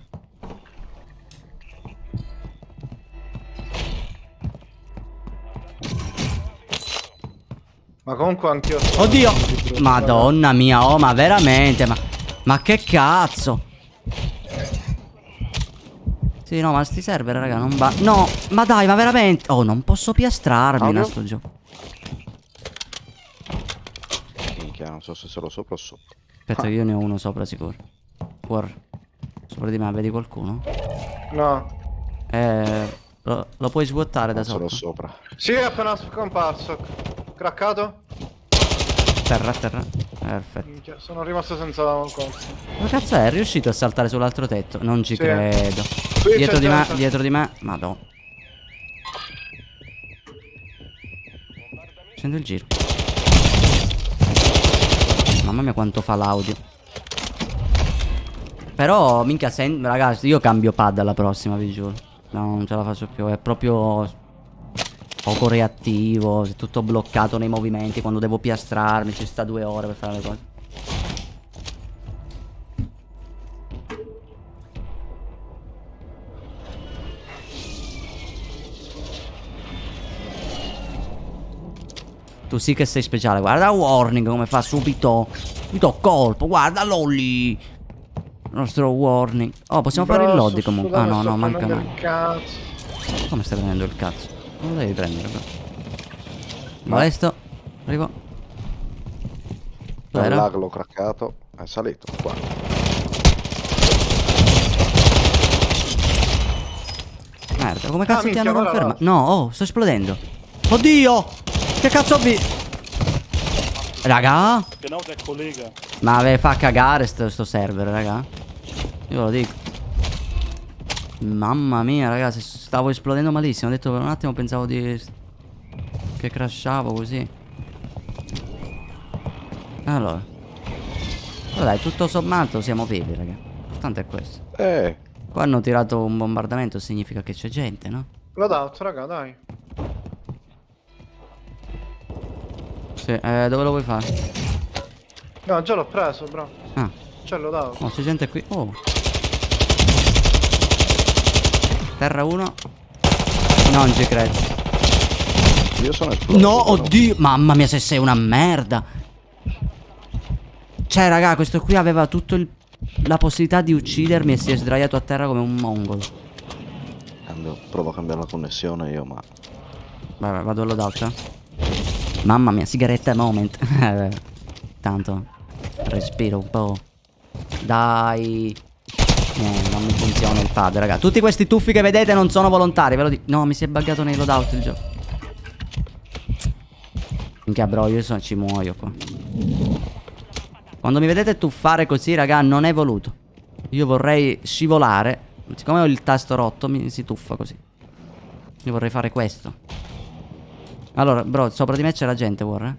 Ma comunque anch'io. Oddio! Madonna mia, oh, ma veramente, ma che cazzo? Sì, no, ma sti server, raga, non va. No, ma dai, ma veramente. Oh, non posso piastrarmi in Audio? sto gioco. Minchia, non so se sono sopra o sotto. Aspetta, io ne ho uno sopra sicuro. War. Sopra di me, vedi qualcuno? No. Lo puoi svuotare da Non sono sotto. sopra. Sì, è appena scomparso. Craccato? Terra, terra. Perfetto. Minchia, sono rimasto senza colpo. Ma cazzo è riuscito a saltare sull'altro tetto? Non ci Sì. credo. Qui Dietro c'è di me, gente. dietro di me. Madonna. Scendo il giro. Mamma mia quanto fa l'audio. Però minchia ragazzi, io cambio pad alla prossima, vi giuro. No, non ce la faccio più. È proprio poco reattivo. È tutto bloccato nei movimenti. Quando devo piastrarmi ci sta 2 ore per fare le cose. Tu sì che sei speciale. Guarda Warning come fa subito. Subito colpo. Guardalo lì. Il nostro Warning. Oh, possiamo fare il lobby comunque. Ah no, no, manca mai. Come stai prendendo il cazzo? Non lo devi prendere, bro. Molesto. Arrivo. Il Dov'era? lag l'ho craccato. È salito. Qua. Merda, come cazzo ti minchia, hanno guarda, confermato? No, oh, sto esplodendo. Oddio! Che cazzo vi... Raga? Genau der Kollege. Ma fa cagare sto server, raga. Io lo dico. Mamma mia, raga, stavo esplodendo malissimo. Ho detto per un attimo, pensavo di... che crashavo così. Allora. Dai, tutto sommato siamo vivi, raga. L'importante è questo. Qua hanno tirato un bombardamento, significa che c'è gente, no? Loadout, raga, dai. Sì, dove lo vuoi fare? No, già l'ho preso, bro. Ah, C'è il loadout. oh, c'è gente qui. Oh. Terra 1. Non ci credo. Io sono esploso. No, oddio. Mamma mia, se sei una merda. Cioè, raga, questo qui aveva tutto la possibilità di uccidermi e si è sdraiato a terra come un mongolo. Provo a cambiare la connessione io, ma... Vai, vado all'loadout. Mamma mia, sigaretta moment. Tanto respiro un po'. Dai. Non mi funziona il pad, raga. Tutti questi tuffi che vedete non sono volontari, ve lo dico. No, mi si è buggato nei loadout il gioco. Minchia, bro, io ci muoio qua. Quando mi vedete tuffare così, raga, non è voluto. Io vorrei scivolare. Siccome ho il tasto rotto, mi si tuffa così. Io vorrei fare questo. Allora, bro, sopra di me c'è la gente, War.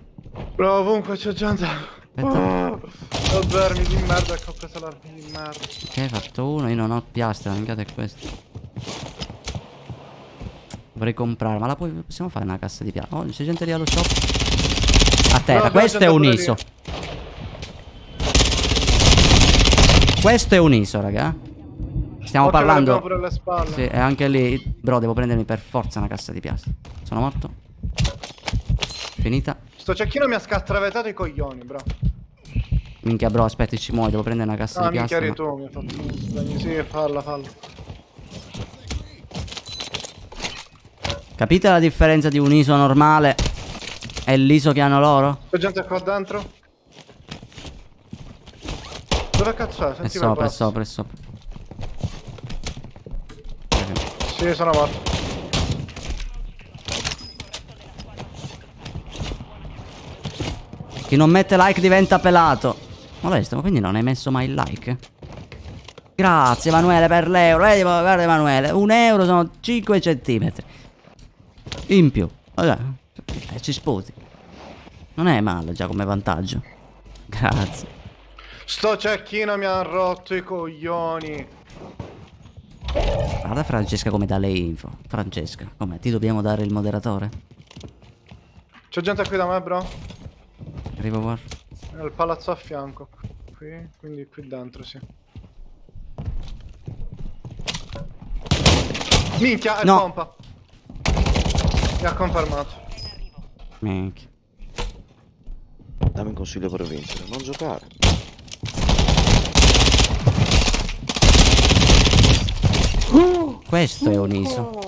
Bro, ovunque c'è gente. Aspetta. Ho due armi di merda che ho preso l'armi di merda. Ok, hai fatto uno, io non ho piastra, minchiata è questo. Vorrei comprare, ma la possiamo fare una cassa di piastra? Oh, c'è gente lì allo shop. A terra, No, questo è gente un pure ISO. Questo è un ISO, raga. Stiamo Occhio, parlando. l'abbiamo pure alle spalle. Sì, e anche lì, bro, devo prendermi per forza una cassa di piastra. Sono morto. Finita. Sto cecchino mi ha scatravetato i coglioni, bro. Minchia, bro, aspetta, ci muoio, devo prendere una cassa Ah, di minchia, piastra. eri tu, mi hai fatto. Sì, falla. Capite la differenza di un ISO normale e l'ISO che hanno loro? C'è gente qua dentro? Dove cazzo è? È Senti sopra, è sopra, è sopra. Sì, sono morto. Chi non mette like diventa pelato. Molesto, ma quindi non hai messo mai il like? Grazie Emanuele per l'euro. Guarda Emanuele, €1 sono 5 centimetri. In più. Ci sputi. Non è male già come vantaggio. Grazie. Sto cecchino mi ha rotto i coglioni. Guarda Francesca come dà le info. Francesca, come? Ti dobbiamo dare il moderatore? C'è gente qui da me, bro. Arrivo qua. Nel palazzo a fianco. Qui, quindi qui dentro, sì. Minchia, è No. pompa. Mi ha confermato. Minchia. Dammi un consiglio per vincere, non giocare. Questo è un ISO.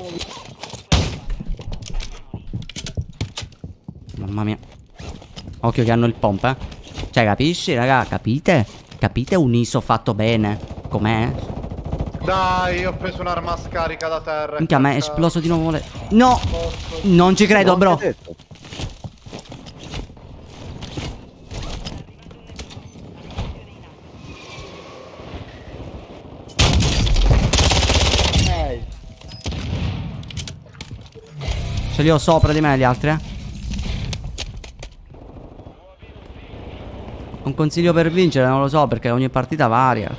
Mamma mia. Occhio che hanno il pompa. Cioè, capisci, raga? Capite? Capite un ISO fatto bene? Com'è? Dai, ho preso un'arma scarica da terra. Minchia, ma è esploso di nuovo le... No! Non ci credo, bro. Ce li ho sopra di me gli altri, Un consiglio per vincere, non lo so, perché ogni partita varia.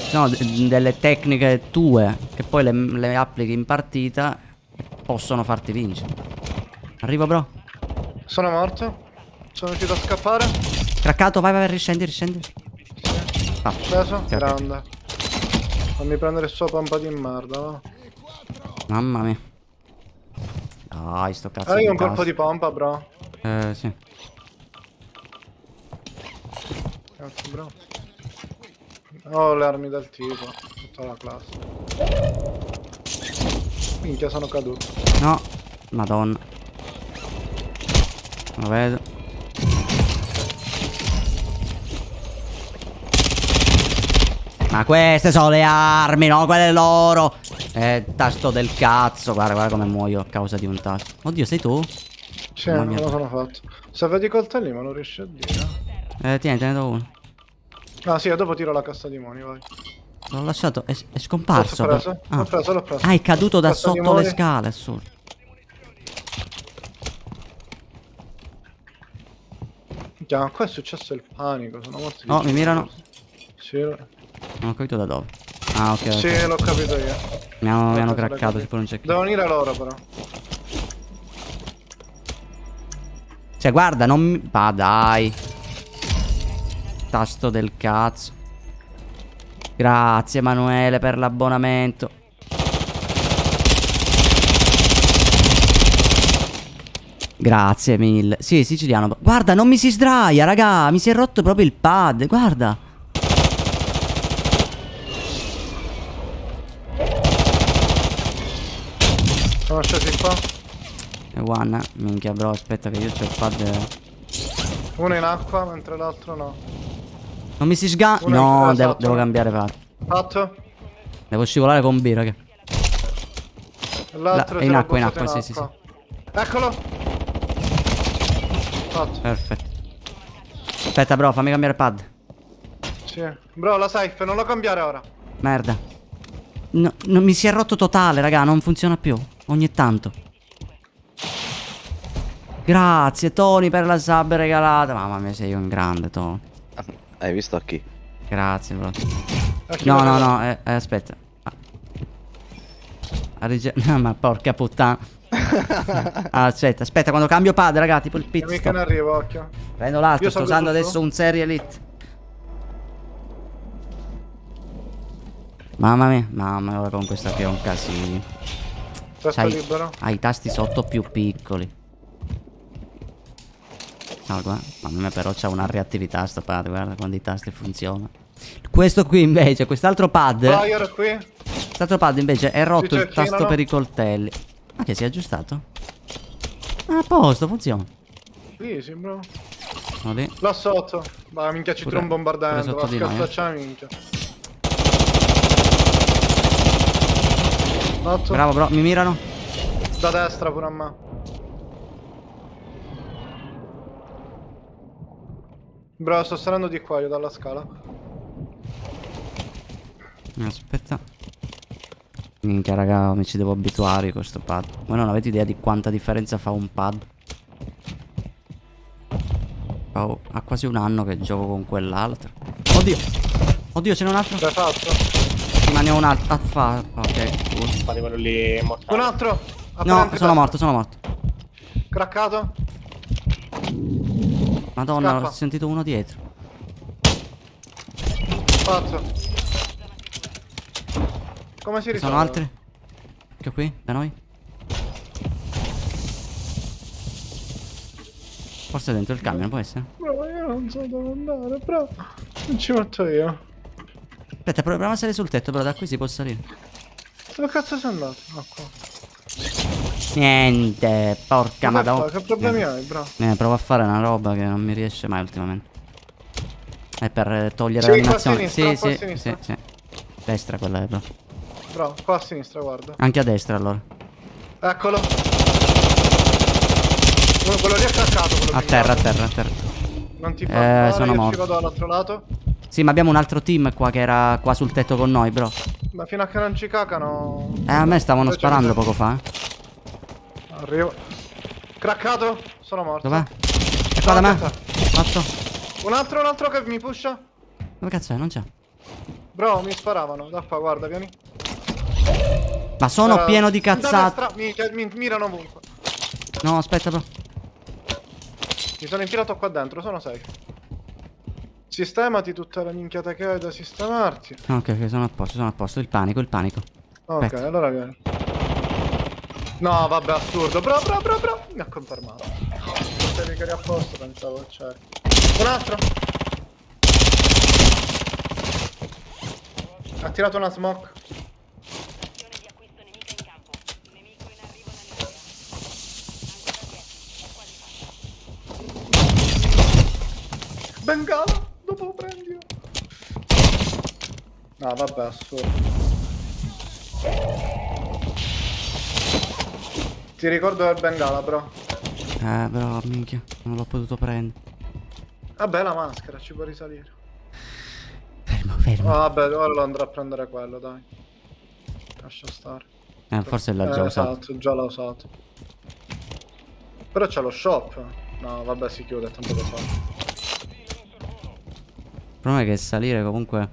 Ci sono delle tecniche tue che poi le applichi in partita e possono farti vincere. Arrivo, bro. Sono morto. Sono riuscito a scappare. Craccato, vai, riscendi. Ah, Sceso. ok. Grande. Fammi prendere il suo pompa di merda, va. Mamma mia. Dai, sto cazzo Hai di un colpo cazzo. di pompa, bro. Sì. Cazzo, bro. Ho le armi del tipo. Tutta la classe. Minchia, sono caduto. No, madonna. Lo vedo. Ma queste sono le armi, no? Quelle loro. Tasto del cazzo. Guarda come muoio a causa di un tasto. Oddio, sei tu? Sì, Mamma me mia. lo sono fatto. Se vedi i coltelli me lo riesci a dire. Tieni, te ne do uno. Ah sì, e dopo tiro la cassa di moni, vai. L'ho lasciato, è scomparso. L'ho preso, Ah. l'ho preso. Ah, è caduto da Cassa di sotto le moni. scale, assurdo. Minchia, qua è successo il panico, sono morti. Oh, mi mirano. Sì, Non ho capito da dove. Ah, ok. sì, ok. l'ho capito io. Mi hanno L'ho craccato, capito. se poi non c'è chi. Devono venire loro però. Cioè, guarda, non mi... Ma dai. Tasto del cazzo. Grazie, Emanuele, per l'abbonamento. Grazie mille. Sì, siciliano. Guarda, non mi si sdraia, raga. Mi si è rotto proprio il pad. Guarda. Sono scesi qua. È one, minchia, bro. Aspetta che io c'ho il pad. Uno in acqua, mentre l'altro no. Non mi si sga... Uno No, in- devo esatto. cambiare pad. Fatto. Devo scivolare con B, raga. L'altro in si era acqua, in buttato acqua, sì. Eccolo. Fatto. Perfetto. Aspetta bro, fammi cambiare pad. Sì. Bro, la safe, non lo cambiare ora. Merda. No, mi si è rotto totale, raga, non funziona più. Ogni tanto. Grazie Tony per la sub regalata. Mamma mia, sei un grande Tony. Hai visto a chi? Grazie bro. A chi No, lo no, regalo? no, aspetta. No, ma porca puttana. Aspetta, quando cambio pad, raga, tipo il pit Mica ne stop. arrivo, occhio. Prendo l'altro, Io sto salgo usando tutto? adesso un Serie Elite. Mamma mia, con questa qui è un casino. Testo Sai, libero. ha i tasti sotto più piccoli. No, guarda, mamma mia, però c'ha una reattività sto pad, guarda quando i tasti funzionano. Questo qui invece, quest'altro pad. Ah, io ero qui. Quest'altro pad invece è rotto il cerchino, tasto no? per i coltelli. Ma che si è aggiustato? Ah, a posto, funziona. Sì, bro. Guarda lì. Là sotto. Ma minchia, ci Pure- tromba un pure bombardamento. sotto Va di noi, scassaccia minchia. Fatto. Bravo, bro, mi mirano. Da destra pure a me. Bro, sto salendo di qua io dalla scala. Aspetta. Minchia raga, mi ci devo abituare con questo pad. Voi non avete idea di quanta differenza fa un pad? Oh, ha quasi un anno che gioco con quell'altro. Oddio! Oddio, ce n'è un altro? L'hai fatto? Sì, ma ne ho un altro. Ah, ok, cool. Fate quello lì mortale. Un altro! No, Apparente sono destra. morto. Craccato? Madonna, Scappa. ho sentito uno dietro. Fatto. Come si Ci risolve? sono altri? Che qui? Da noi? Forse dentro il camion, può essere? Bro, io non so dove andare, bro. Non ci metto io. Aspetta, proviamo a salire sul tetto, però da qui si può salire. Dove cazzo sei andato? Ah, qua. Niente, porca Cosa madonna. fai? Che problemi hai, bro? Provo a fare una roba che non mi riesce mai ultimamente. È per togliere Sì, qua a l'animazione. sinistra, Sì, qua a sì, sinistra. sì. Destra quella è, bro. Bro, qua a sinistra, guarda. Anche a destra allora. Eccolo. Quello lì è caccato, quello A che terra, a mi terra, a terra. non ti fa fare, sono io morto. ci vado dall'altro lato. Sì, ma abbiamo un altro team qua che era qua sul tetto con noi, bro. Ma fino a che non ci cacano. A me stavano Invece sparando mi- poco fa. Arrivo. Craccato. Sono morto. Dov'è? È qua da me. aspetta. Fatto. Un altro che mi pusha. Dove cazzo è? Non c'è. Bro, mi sparavano. Da qua, guarda, vieni. Ma sono Era- pieno di Da cazzate. destra, mi mirano ovunque. No, aspetta, bro. Mi sono infilato qua dentro, sono safe. Sistemati tutta la minchiata che hai da sistemarti. Ok, ok, sono a posto, sono a posto. Il panico, il panico. Ok, Aspetta. allora vieni. No, vabbè, assurdo. Bro. Mi ha confermato. Potevi che eri a posto, pensavo, c'eri. Un altro. Ha tirato una smoke. Bengala, dopo lo prendi io. No, vabbè, assurdo. Ti ricordo del Bengala, bro. Però, minchia, non l'ho potuto prendere. Vabbè, la maschera, ci può risalire. Fermo, fermo. Oh, vabbè, ora lo andrò a prendere quello, dai. Lascia stare. Forse l'ha già usato. Esatto, già l'ha usato. Però c'è lo shop. No, vabbè, si chiude, tanto lo so. Il problema è che salire comunque.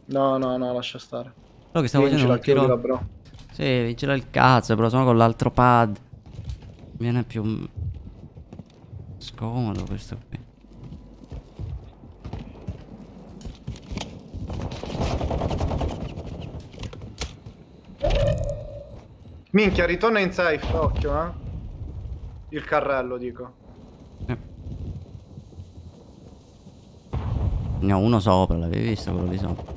No, lascia stare. Quello che stavo facendo un chiudila, tiro. bro. Sì, vigila il cazzo, però sono con l'altro pad. Viene più scomodo questo qui. Minchia, ritorna in safe, occhio, eh. Il carrello, dico. Ne ho uno sopra, l'avevi visto quello di sopra?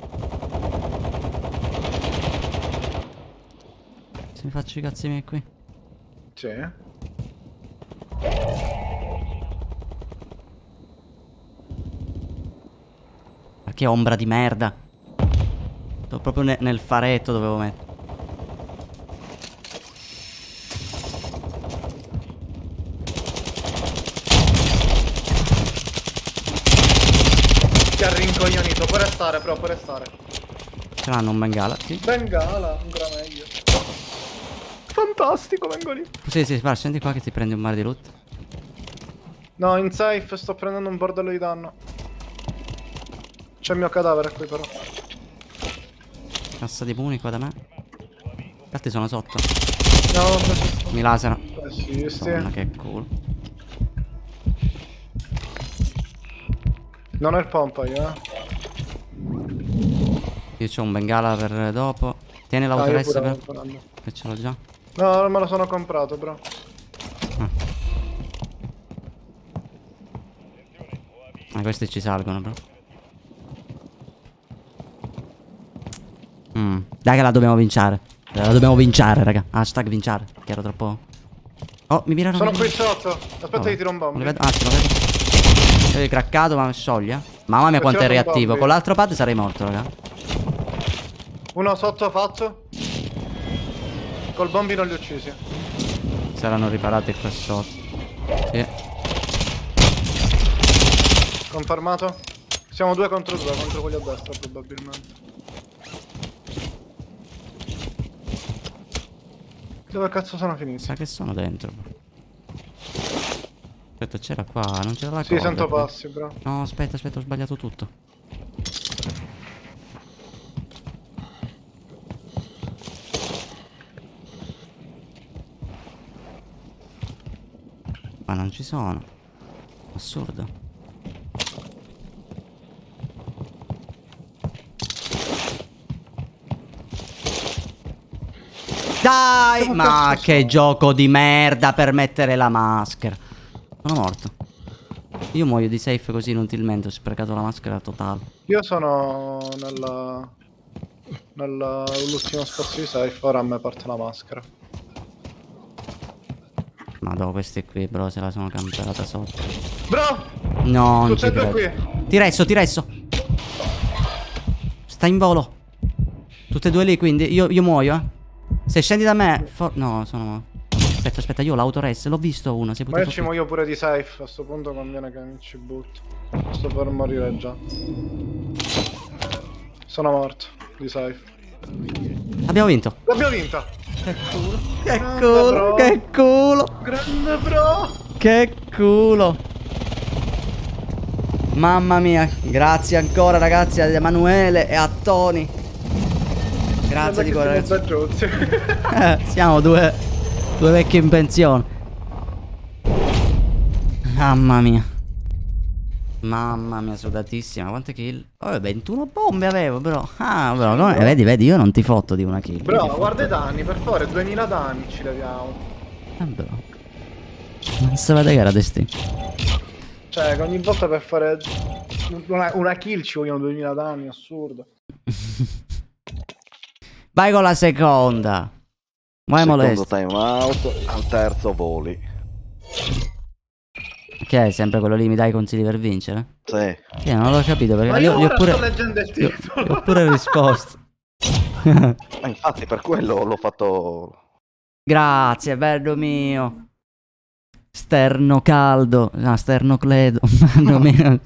Se mi faccio i cazzi miei qui. Sì. Ma che ombra di merda. Sto proprio nel faretto dovevo mettere. Che ha rincoglionito, può restare, però può restare. Ce l'hanno un bengala, sì. Bengala, ancora meglio. Fantastico, vengo lì. Sì, sì, guarda, scendi qua che ti prendi un mare di loot. No, in safe sto prendendo un bordello di danno. C'è il mio cadavere qui però. Cassa di puni qua da me. Infatti sono sotto. No, ho preso. Mi laserano. Sì, sì. Madonna, che culo. Non ho il pompa io, Io c'ho un bengala per dopo. Tieni Ah, io l'autoress pure per... avevo parlando. Che ce l'ho già. No, non me lo sono comprato, bro. Ah, questi ci salgono, bro. Dai che la dobbiamo vincere. La dobbiamo vincere, raga. Hashtag vincere. Che ero troppo... Oh, mi mirano. Sono qui sotto. Aspetta Oh, che tiro un non bomb. li vedo. Ah, sì, lo vedo. È craccato, ma scioglie. Mamma mia Ho quanto è tirato un reattivo. bomb, Con io. l'altro pad sarei morto, raga. Uno sotto fatto. Col bombi non li ho uccisi. Saranno riparati qua sotto. Sì. Confermato? Siamo 2 contro quelli a destra probabilmente. Dove cazzo sono finiti? Sa che sono dentro. Aspetta, c'era qua, non c'era la Sì, corda sento qui. passi, bro. No, aspetta, ho sbagliato tutto. Ma non ci sono. Assurdo. Dai, Dove ma cazzo che sono? gioco di merda per mettere la maschera. Sono morto. Io muoio di safe così inutilmente, ho sprecato la maschera totale. Io sono nell'ultimo spazio di safe, ora a me parte la maschera. Madò, questi qui, bro, se la sono campata sotto. Bro! No, non ci Tutte e due credo. qui. Ti resto. Sta in volo. Tutte e due lì, quindi io muoio, eh. Se scendi da me... No, sono morto. Aspetta, io l'autoress, l'ho visto uno, si è Ma io buttato ci qui. muoio pure di safe, a sto punto conviene che mi ci butto. Sto per morire già. Sono morto di safe. Abbiamo vinto. L'abbiamo vinta! Che Grande, culo, bro. che culo. Grande bro! Che culo. Mamma mia, grazie ancora ragazzi ad Emanuele e a Tony. Grazie di cuore ragazzi. Siamo due vecchi in pensione. Mamma mia. Mamma mia, sudatissima. Quante kill? Oh, 21 bombe avevo, bro. Ah, bro, vedi, io non ti fotto di una kill. Bro, guarda i danni, per favore, 2000 danni ci leviamo. Bro. Non si vede che era destino. Cioè, che ogni volta per fare una kill ci vogliono 2000 danni, assurdo. Vai con la seconda. Vai Secondo molesto. time out, al terzo voli. Che è sempre quello lì, mi dai consigli per vincere? Sì. Non l'ho capito perché Ma io io gli ho ora pure... sto leggendo il Gli titolo. ho pure risposto. Ma infatti per quello l'ho fatto. Grazie, bello mio. Sterno caldo. No, sterno cledo. Bello mio.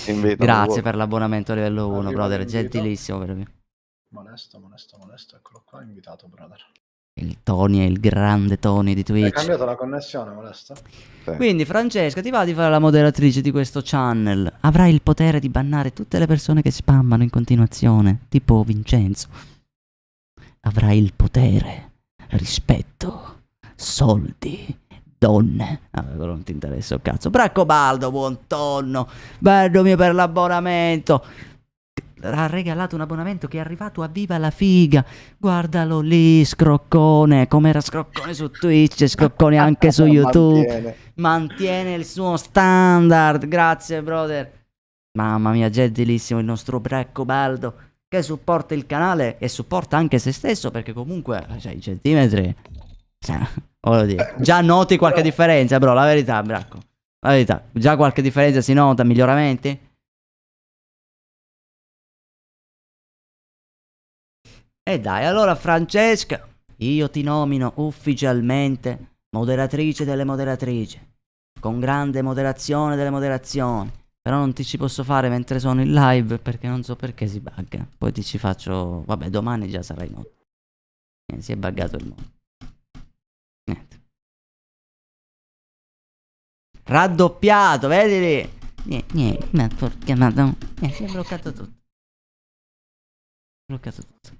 Invitano Grazie voi. per l'abbonamento a livello 1, Arriva brother. l'invito. Gentilissimo per me. Molesto, eccolo qua, invitato, brother. Il Tony è il grande Tony di Hai Twitch. cambiato la connessione, Molesto? Sì. Quindi Francesca, ti va di fare la moderatrice di questo channel? Avrai il potere di bannare tutte le persone che spammano in continuazione, tipo Vincenzo. Avrai il potere, rispetto, soldi, donne. Vabbè, quello non ti interessa un cazzo. Braccobaldo, buon tonno, bello mio per l'abbonamento. Ha regalato un abbonamento che è arrivato a viva la figa. Guardalo lì, scroccone. Come era scroccone su Twitch, scroccone anche su YouTube. Mantiene il suo standard. Grazie, brother. Mamma mia, gentilissimo il nostro Braccobaldo, che supporta il canale e supporta anche se stesso, perché comunque, cioè, i centimetri, cioè, voglio dire, già noti qualche differenza, bro, la verità, Bracco. La verità, già qualche differenza si nota, miglioramenti? E dai, allora Francesca, io ti nomino ufficialmente moderatrice delle moderatrici, con grande moderazione delle moderazioni. Però non ti ci posso fare mentre sono in live perché non so perché si bugga. Poi ti ci faccio... Vabbè, domani già sarà in modo. Si è buggato il modo. Niente. Raddoppiato, vedi lì? Niente, ma porca madonna. Si è bloccato tutto. Bloccato tutto.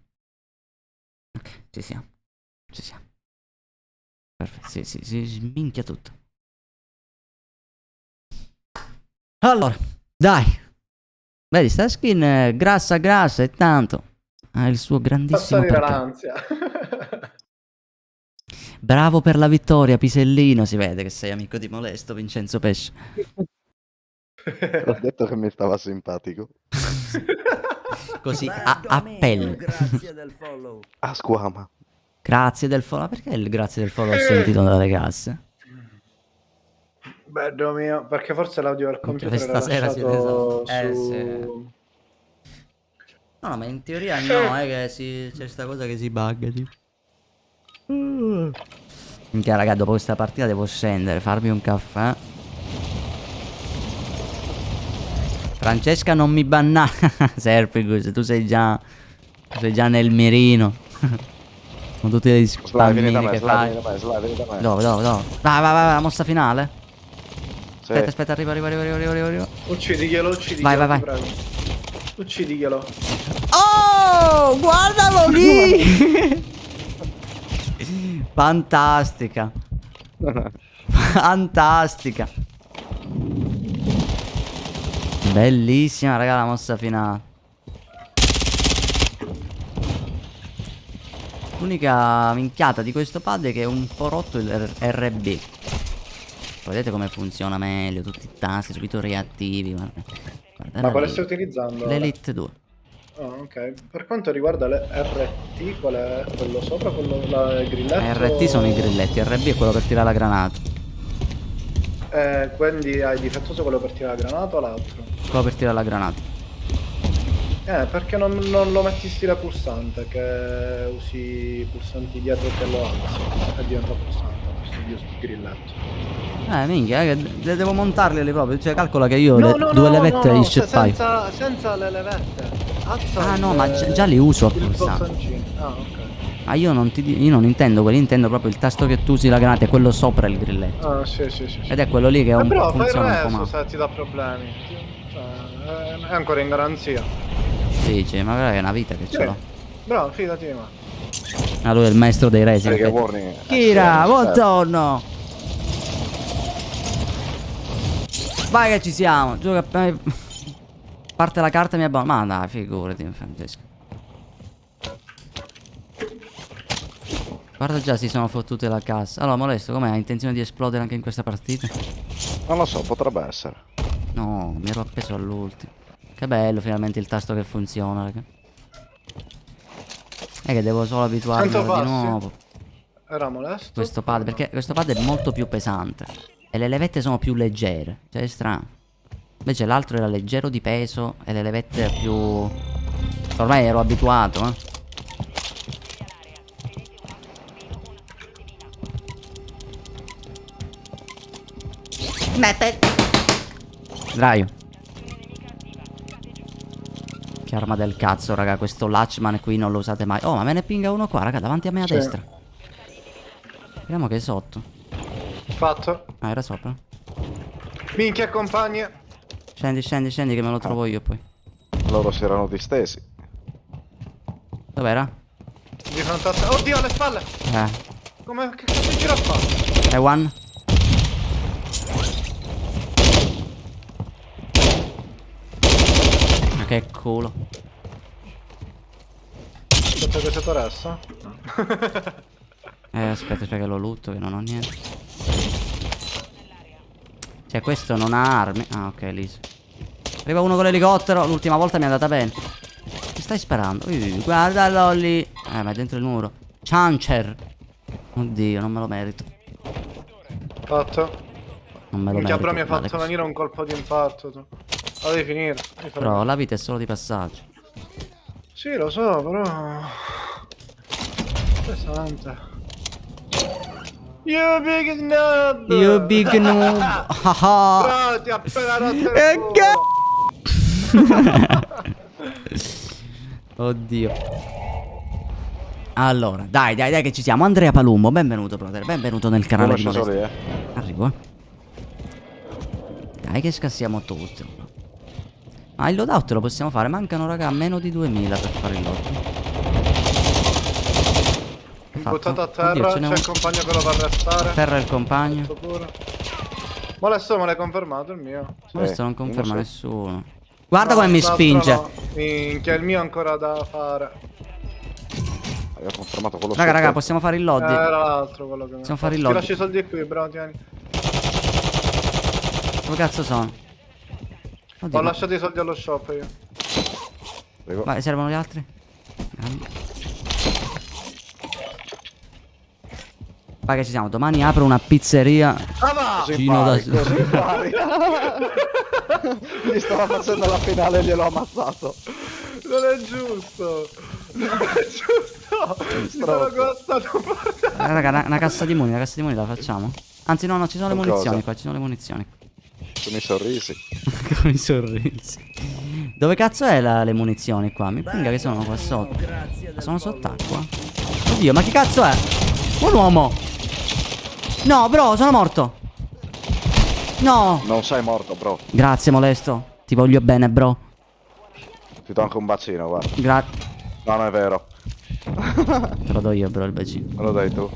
Ok, ci siamo. Ci siamo. Perfetto, si sminchia tutto. Allora, dai. Vedi, sta skin grassa e tanto. Ha il suo Fa grandissimo salire perché. l'ansia. Bravo per la vittoria, Pisellino. Si vede che sei amico di Molesto, Vincenzo Pesce. Ho detto che mi stava simpatico. Così a pelle. Grazie del follow. A squama. Grazie del follow. Perché il grazie del follow ho sentito dalle casse? Bello mio, perché forse l'audio del Minchia, computer questa era sera lasciato siete su... sì. No, ma in teoria no, è che c'è sta cosa che si bugga, tipo. Minchia, raga, dopo questa partita devo scendere, farmi un caffè. Francesca, non mi bannare. Serpigus, tu sei già nel mirino. Con tutti gli spammini che fai. Vieni da me. Dove? Vai, la mossa finale. Sì. Aspetta, arriva. Uccidiglielo, Vai. ti prego. Uccidiglielo. Oh, guardalo lì. Fantastica. Fantastica. Bellissima, raga, la mossa finale. L'unica minchiata di questo pad è che è un po' rotto il RB. Vedete come funziona meglio, tutti i tasti subito reattivi. Guarda Ma quale lì. stai utilizzando? L'Elite 2. Oh, ok. Per quanto riguarda le RT, qual è quello sopra? Quello il grilletto? RT sono i grilletti, RB è quello per tirare la granata. Quindi hai difettoso quello per tirare la granata o l'altro? Quello per tirare la granata. Perché non lo metti stile pulsante, che usi i pulsanti dietro che lo alzi e diventa pulsante questo grilletto. Minchia, che devo montarli proprio. Cioè, calcola che io No, due levette li sceppaio. senza le levette. Alza Ah no, ma già li uso a il pulsare. bottoncino. Ah, ok. Ma io non intendo quelli, intendo proprio il tasto che tu usi la granata, è quello sopra il grilletto. Ah, sì. Ed è quello lì che è un Però po' fai il funziona un po' resto male. se ti dà problemi. Cioè, è ancora in garanzia. Sì, ma guarda che è una vita che ce l'ho. Bravo, fidati, ma. Ah, lui è il maestro dei resi. Perché infatti. warning. Kira, Sì, buongiorno. Vai che ci siamo. Giù che parte la carta e mi abbona. Ma dai, figurati, Francesco. Guarda già si sono fottute la cassa. Allora, Molesto, com'è? Hai intenzione di esplodere anche in questa partita? Non lo so, potrebbe essere. No, mi ero appeso all'ultimo. Che bello, finalmente il tasto che funziona, raga. È che devo solo abituarmi Quanto di passi? nuovo. Era molesto? Questo pad, perché questo pad è molto più pesante. E le levette sono più leggere. Cioè, è strano. Invece l'altro era leggero di peso e le levette più... Ormai ero abituato, Mette. Draio. Che arma del cazzo, raga. Questo Latchman qui non lo usate mai. Oh, ma me ne pinga uno qua, raga. Davanti a me a destra. Vediamo che è sotto. Fatto. Ah, era sopra. Minchia compagni. Scendi che me lo trovo io poi. Loro si erano distesi. Dov'era? Di fronte a te. Oddio, alle spalle. Come che cazzo gira a fare? È one. Ma che culo. Aspetta che si resta? Aspetta che lo lutto, che non ho niente. Cioè questo non ha armi. Ah, ok, liso. Arriva uno con l'elicottero. L'ultima volta mi è andata bene. Ti stai sparando? Guardalo lì. Ma è dentro il muro. Chancer. Oddio, non me lo merito. Fatto. Non me lo Minchia, merito. però mi ha vale fatto così. venire un colpo di infarto. Tu. La devi finire. Però la vita è solo di passaggio. Sì, lo so, però... Pesante. You big noob! You big noob. Haha. Bro, ti ha appena rotto il E culo. Oddio. Allora, dai che ci siamo. Andrea Palumbo, benvenuto brother, benvenuto nel canale di Conosci Modesto. solo, Arrivo, Dai che scassiamo tutti. Ma il loadout lo possiamo fare, mancano raga meno di 2000 per fare il loadout. Buttato a Oddio, terra, ce n'è c'è un- il compagno che lo va a arrestare. Terra il compagno. Questo pure. Ma adesso me l'hai confermato il mio. Ma questo non conferma uno sì. nessuno. Guarda No, come mi l'altro spinge. no. Minchia, il mio ancora da fare. Avevo confermato quello Raga, sotto. possiamo fare il load. Era l'altro quello che mi Possiamo fare il Ti lobby. lascio i soldi qui, bro, tieni. Dove cazzo sono? Oddio, Ho ma- lasciato i soldi allo shop io. Prego. Vai, servono gli altri? Grandi. Vai che ci siamo. Domani apro una pizzeria. Ah va! Così Gino da- impari, così impari. Gli stava facendo la finale e gliel'ho ammazzato. Non è giusto! Non è giusto! Mi sono stronzo. costato portare. Raga, una cassa di muni la facciamo? Anzi no, ci sono le Con munizioni cosa? qua, ci sono le munizioni. Sono i sorrisi. Con i sorrisi. Dove cazzo è le munizioni qua? Mi pinga che sono qua sotto. Sono sott'acqua. Oddio, ma chi cazzo è? Un uomo. No, bro, sono morto. No. Non sei morto, bro. Grazie, molesto. Ti voglio bene, bro. Ti do anche un bacino, guarda. Grazie. No, non è vero. Te lo do io, bro, il bacino. Me lo dai tu.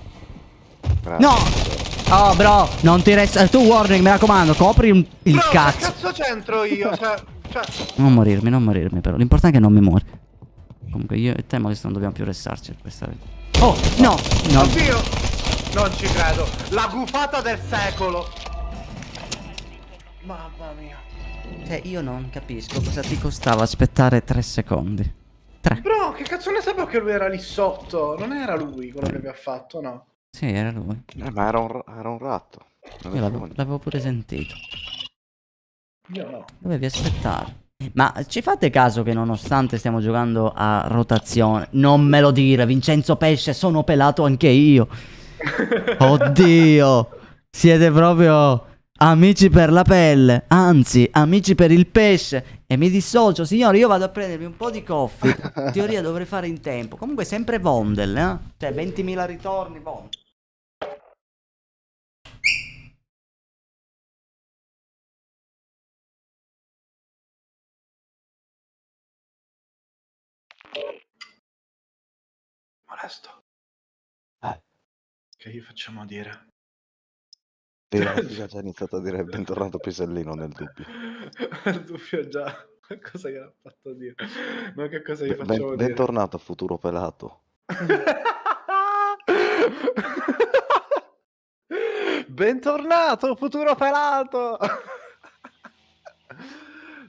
Grazie. No! Oh, bro, non ti resta. Tu, warning, mi raccomando, copri il Bro, che cazzo. cazzo c'entro io? Cioè... Non morirmi, però. L'importante è che non mi muori. Comunque, io e te, molesto, non dobbiamo più restarci per questa vita. Oh, no! No. Oddio! Non ci credo! La gufata del secolo! Mamma mia. Cioè, io non capisco cosa ti costava aspettare 3 secondi. 3. Bro, che cazzo ne sapevo che lui era lì sotto? Non era lui quello che vi ha fatto, no? Sì, era lui. Ma era un ratto. Non Io è l'avevo pure sentito. Io no. Dovevi aspettare. Ma ci fate caso che nonostante stiamo giocando a rotazione, non me lo dire, Vincenzo Pesce, sono pelato anche io. Oddio, siete proprio amici per la pelle, anzi, amici per il pesce. E mi dissocio, signori, io vado a prendermi un po' di coffee. In teoria dovrei fare in tempo. Comunque sempre Vondel, eh? Cioè 20.000 ritorni, Vondel. Molesto. Che gli facciamo dire? Sì, la figa già ha iniziato a dire bentornato Pisellino nel dubbio. Il dubbio già. Cosa gli ha fatto dire? Ma che cosa gli facciamo dire? Bentornato futuro pelato. Bentornato, futuro pelato!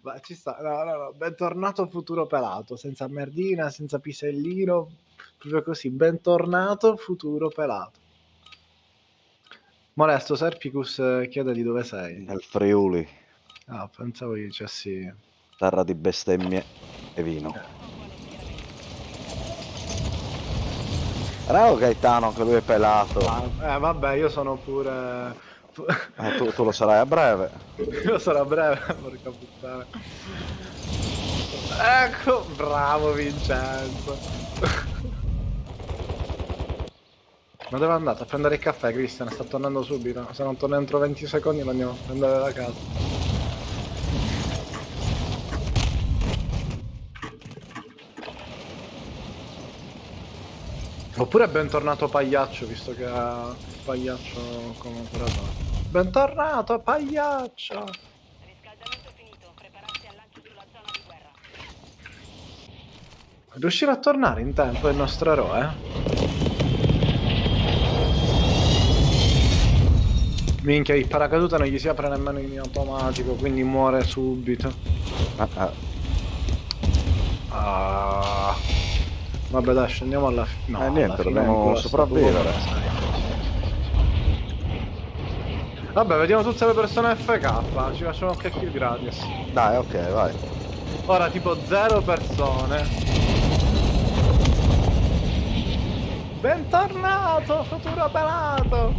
Ma ci sta, no, bentornato futuro pelato, senza merdina, senza pisellino, proprio così, bentornato futuro pelato. Molesto, Serpicus chiede di dove sei. Nel Friuli, Ah, pensavo io dicessi... terra di bestemmie e vino. Bravo Gaetano, anche lui è pelato. vabbè, io sono pure... Tu lo sarai a breve. Io sarò a breve, porca puttana. Ecco, bravo Vincenzo. Ma dove è andato? A prendere il caffè, Cristian? Sta tornando subito. Se non torna entro 20 secondi lo andiamo a prendere da casa. Oppure bentornato Pagliaccio, visto che ha Pagliaccio come operatore. Bentornato Pagliaccio! Riscaldamento finito, prepararsi al lancio sulla zona di guerra. Riuscirà a tornare in tempo il nostro eroe? Minchia, il paracadute non gli si apre nemmeno in automatico, quindi muore subito. Ah. Vabbè dai, scendiamo alla fine. No, niente, alla fine dobbiamo ancora sta sopravvivere. Vabbè, vediamo tutte le persone FK, ci facciamo anche kill gratis. Dai, ok, vai. Ora tipo 0 persone. Bentornato, futuro pelato.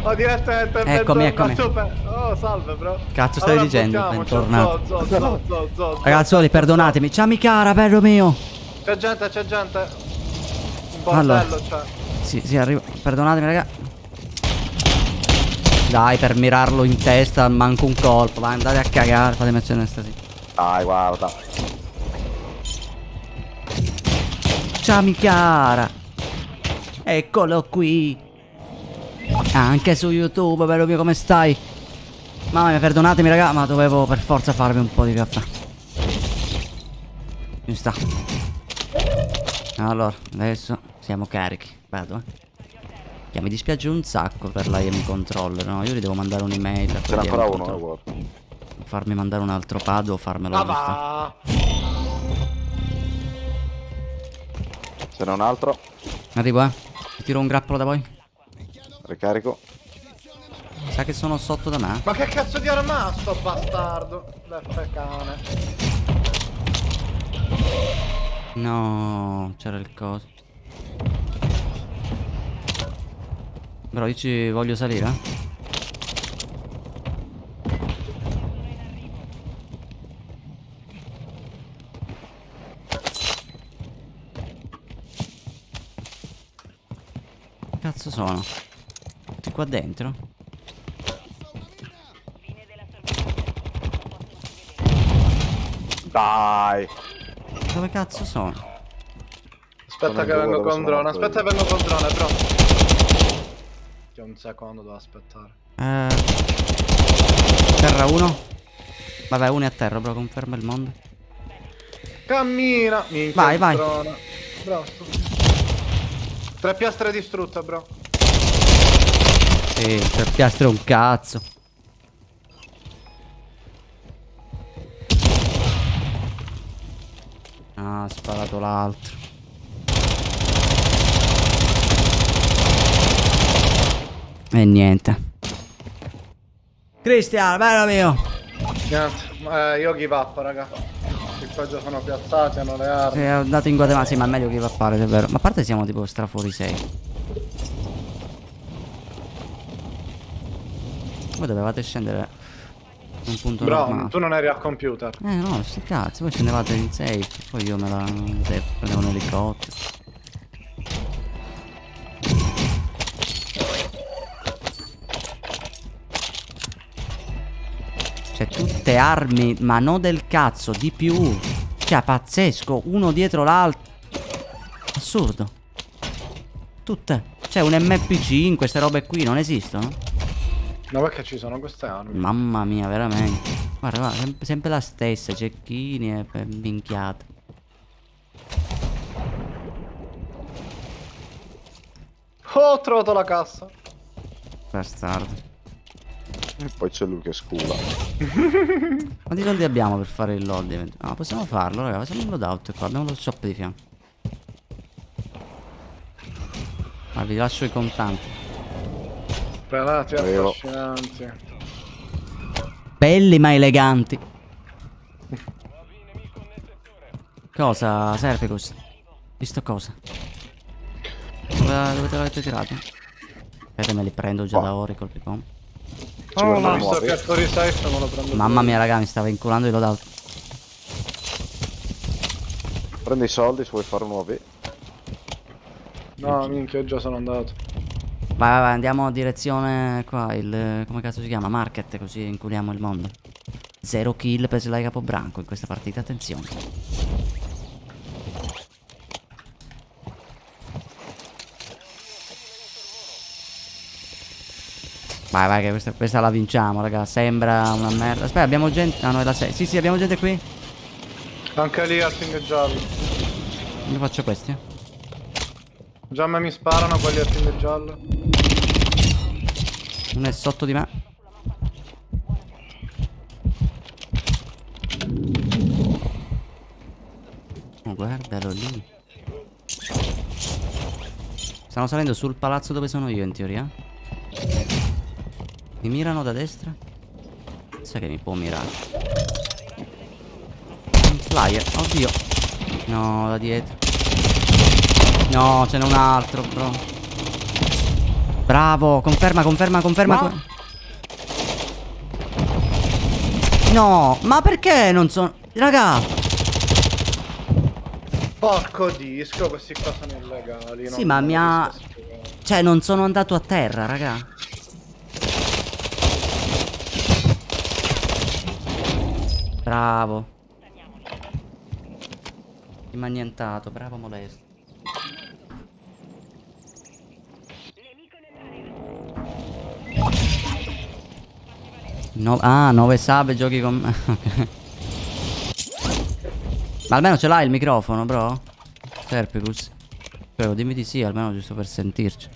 Ho direttamente Eccomi, bentornato. Oh, salve, bro. Cazzo stai dicendo? buttiamoci. Bentornato. Zo. Ragazzoli, perdonatemi. Ciao cara, bello mio. C'è gente. Un Allora. bordello c'è. Sì, arrivo. Perdonatemi, raga. Dai, per mirarlo in testa manco un colpo. Vai, andate a cagare. Fatemi accendere stasera. Dai, guarda. Ciao cara. Eccolo qui. Anche su YouTube, bello mio, come stai? Mamma mia, perdonatemi raga, ma dovevo per forza farmi un po' di caffè. Ci sta. Allora, adesso siamo carichi. Vado, Che mi dispiace un sacco per l'IM controller, no? Io gli devo mandare un'email. Ce n'è ancora uno, guarda. Farmi mandare un altro pad o farmelo giusto. va. Ce n'è un altro. Arrivo, Ti tiro un grappolo da voi. Ricarico. Sa che sono sotto da me? Ma che cazzo di arma sto bastardo? Beffe cane. No, c'era il coso. Però io ci voglio salire. Che cazzo sono? Tutti qua dentro? Dai. Dove cazzo sono? Aspetta Sono che due, vengo dove con sono drone. andato Aspetta io. che vengo con drone, bro. Che un secondo devo aspettare. Terra uno. Vabbè, uno è a terra, bro, conferma il mondo. Cammina. Minchia, Vai, vai. drone. Bro, 3 piastre distrutte, bro. Sì, per piastre un cazzo. Ah, ha sparato l'altro. E niente. Cristian, bello mio. Niente, io give up, raga. Che qua già sono piazzati, hanno le armi. Sei andato in Guatemala, sì, ma è meglio che va a fare, è vero. Ma a parte siamo tipo strafuori 6. Voi dovevate scendere un punto Bro, normale. tu non eri al computer. No, sti cazzo, voi scendevate in safe, poi io me la prendevo un elicottero. Cioè, tutte armi, ma no del cazzo, di più. Cioè, pazzesco, uno dietro l'altro. Assurdo. Tutte. Cioè, un MP5, queste robe qui non esistono. No, perché ci sono queste armi? Mamma mia, veramente. Guarda, sempre la stessa, cecchini e minchiate. Oh, ho trovato la cassa. Bastardo. E poi c'è lui che scula. Quanti soldi abbiamo per fare il load? No, possiamo farlo, raga. Facciamo un loadout qua. Abbiamo lo shop di fianco. Ma vi lascio i contanti. Pelati Arrivo. affascinanti. Belli ma eleganti. Cosa? Serpicus? Visto cosa? Dove te l'avete tirato? Aspetta, me li prendo già da ora i colpi con. Ci vogliono Visto nuovi. che è fuori safe me lo prendo. Mamma mia, raga, mi stava inculando il loadout. Prendi i soldi se vuoi fare nuovi. No, minchia, già sono andato. Vai, andiamo a direzione qua, come cazzo si chiama? Market, così inculiamo il mondo. 0 kill per Sly Capobranco in questa partita, attenzione. Vai, che questa la vinciamo, raga. Sembra una merda. Aspetta, abbiamo gente. Ah, no, è la 6. Sì, abbiamo gente qui. Anche lì al ping giallo. Io faccio questi. Già a me mi sparano quelli al ping giallo. Uno è sotto di me. Oh, guardalo lì. Stanno salendo sul palazzo dove sono io, in teoria. Mi mirano da destra. Sai che mi può mirare. Un flyer, oddio. No, da dietro. No, ce n'è un altro, bro. Bravo, conferma. No, ma perché non sono... Raga, Porco disco, questi qua sono illegali. sì, ma mi ha... riesco a spiegare. Cioè, non sono andato a terra, raga. Bravo. Mi ha annientato, bravo Molesto. No, ah, 9 sub e giochi con me. Ok. Ma almeno ce l'hai il microfono, bro? Serpicus. Prego, dimmi di sì, almeno giusto per sentirci.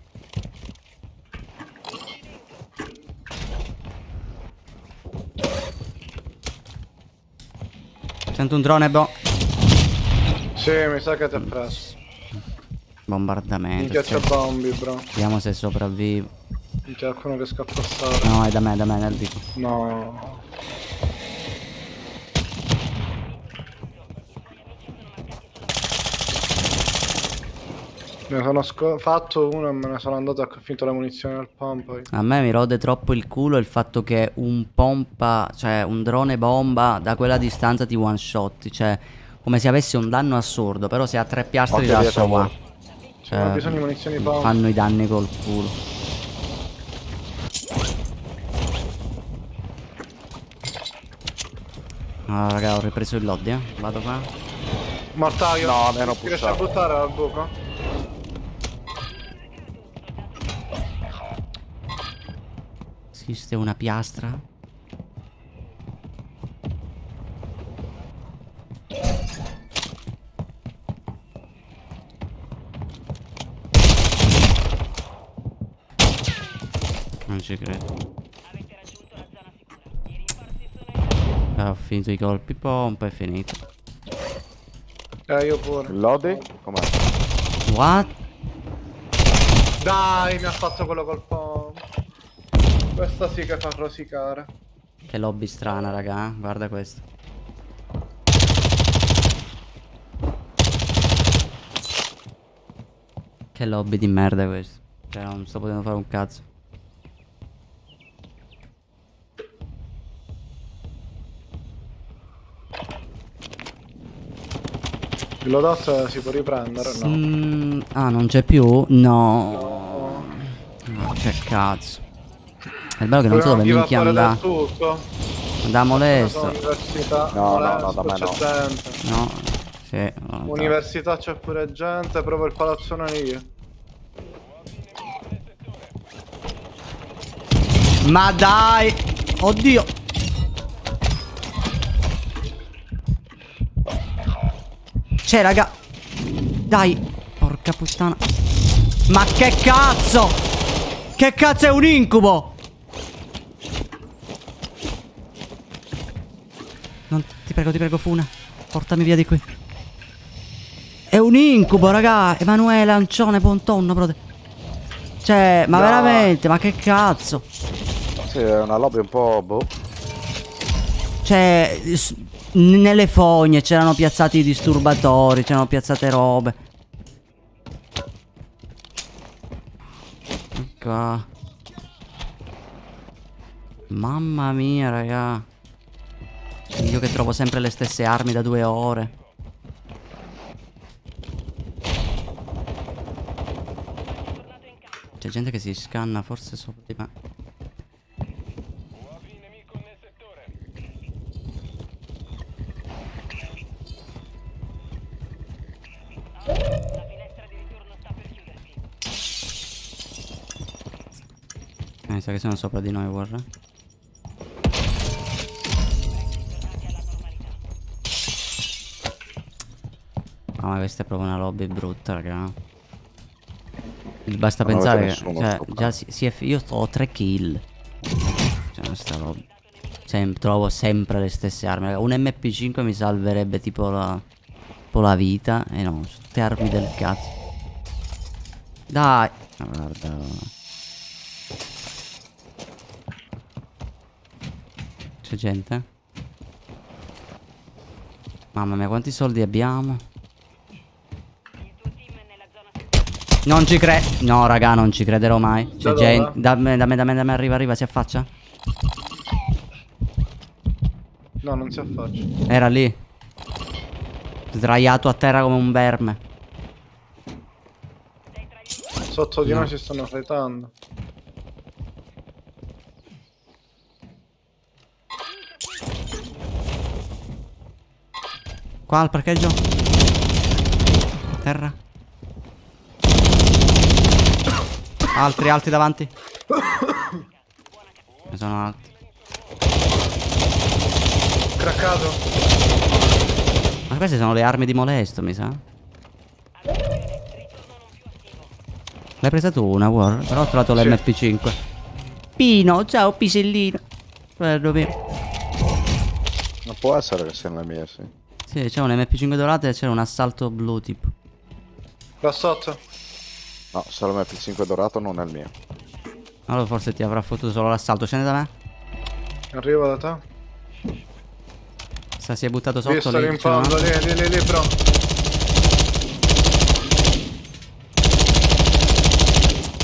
Sento un drone, boh. Sì, mi sa che ti ha preso. Bombardamento. Minchia c'è bombi, bro. Vediamo se sopravvivo. C'è qualcuno che scappa a stare. No, è da me, nel vico. No. Ne sono fatto uno e me ne sono andato a finito le munizioni al pump. A me mi rode troppo il culo il fatto che un pompa, cioè un drone bomba da quella distanza ti one shot. Cioè, come se avesse un danno assurdo. Però se ha 3 piastre Occhio da dietro, so qua. amore. Cioè, ho bisogno di munizioni pump. fanno i danni col culo. No, raga, ho ripreso il lobby, Vado qua. Mortaio. No, mi hanno Ti riesci a pushato. buttare al buco? Esiste una piastra? Non ci credo. Avete raggiunto la zona sicura. I rinforzi sono in... Ho finito i colpi pompa, è finito. Io pure. Lodi? Com'è? What? Dai, mi ha fatto quello col pump. Questa sì che fa rosicare. Che lobby strana, raga, guarda questo. Che lobby di merda questo. Cioè, non sto potendo fare un cazzo. Il loadout si può riprendere? No. Ah, non c'è più? No. No, che cazzo. È bello che non so dove Proviamo a minchia fare del andare. tutto. Da molesto. Università. No, Molesto, da me c'è no. gente. No. Sì. no, dai. Università c'è pure gente, proprio il palazzone lì. Ma dai. Oddio. C'è, raga. Dai. Porca puttana. Ma che cazzo? Che cazzo è un incubo? Non, ti prego, Funa. Portami via di qui. È un incubo, raga. Emanuele Lancione Pontonno, brother. Cioè, ma No. veramente, ma che cazzo? Sì, è una lobby un po' boh. Cioè, nelle fogne c'erano piazzati i disturbatori, c'erano piazzate robe. Qua. Mamma mia, raga. Io che trovo sempre le stesse armi da 2 ore. C'è gente che si scanna forse sopra di me. La finestra di ritorno sta per chiudersi. Mi sa che sono sopra di noi, guarda. Tornati alla normalità. Ma questa è proprio una lobby brutta, raga. Basta Ma non pensare avete che nessuno cioè, sopra. già io ho 3 kill. Cioè, sta roba. Trovo sempre le stesse armi, raga. Un MP5 mi salverebbe tipo la vita. E no, tutte armi del cazzo. Dai. Ma guarda. C'è gente? Mamma mia, quanti soldi abbiamo? Il tuo team è nella zona sicura. Non ci credo. No, raga, non ci crederò mai. C'è Da gente. dove? Da me, arriva, si affaccia. No, non si affaccia. Era lì. Sdraiato a terra come un verme. Sotto di noi si stanno fightando. Qua al parcheggio. Terra. Altri davanti. Ne sono altri. Craccato. Ma queste sono le armi di molesto, mi sa. L'hai presa tu una, War? Però ho trovato Sì. l'MP5. Pino, ciao pisellino. Bello mio. Ma può essere che siano le mie, sì. Sì, c'è un MP5 dorato e c'è un assalto blu tipo. Da sotto. No, se lo metti il 5 dorato non è il mio. Allora forse ti avrà fottuto solo l'assalto. Scendi da me. Arrivo da te. Si è buttato sotto Visto lì. in c'è una- fondo, lì, bro.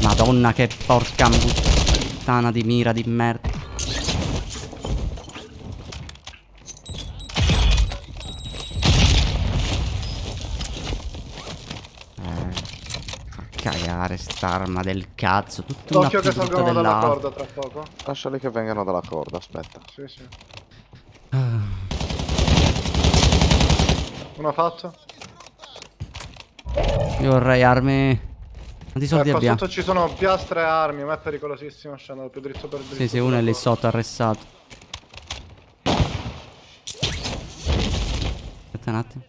Madonna che porca puttana di mira di merda. Fa cagare st'arma del cazzo. Tutta una Occhio più che brutta salgono dalla dell'altra. corda tra poco. Lasciali che vengano dalla corda, aspetta. Sì, sì. Uno fatto. Io vorrei armi. Quanti soldi Qua abbiamo? sotto ci sono piastre e armi, ma è pericolosissimo scendere più dritto per dritto. Sì, sì, uno è lì sotto arrestato. Aspetta un attimo.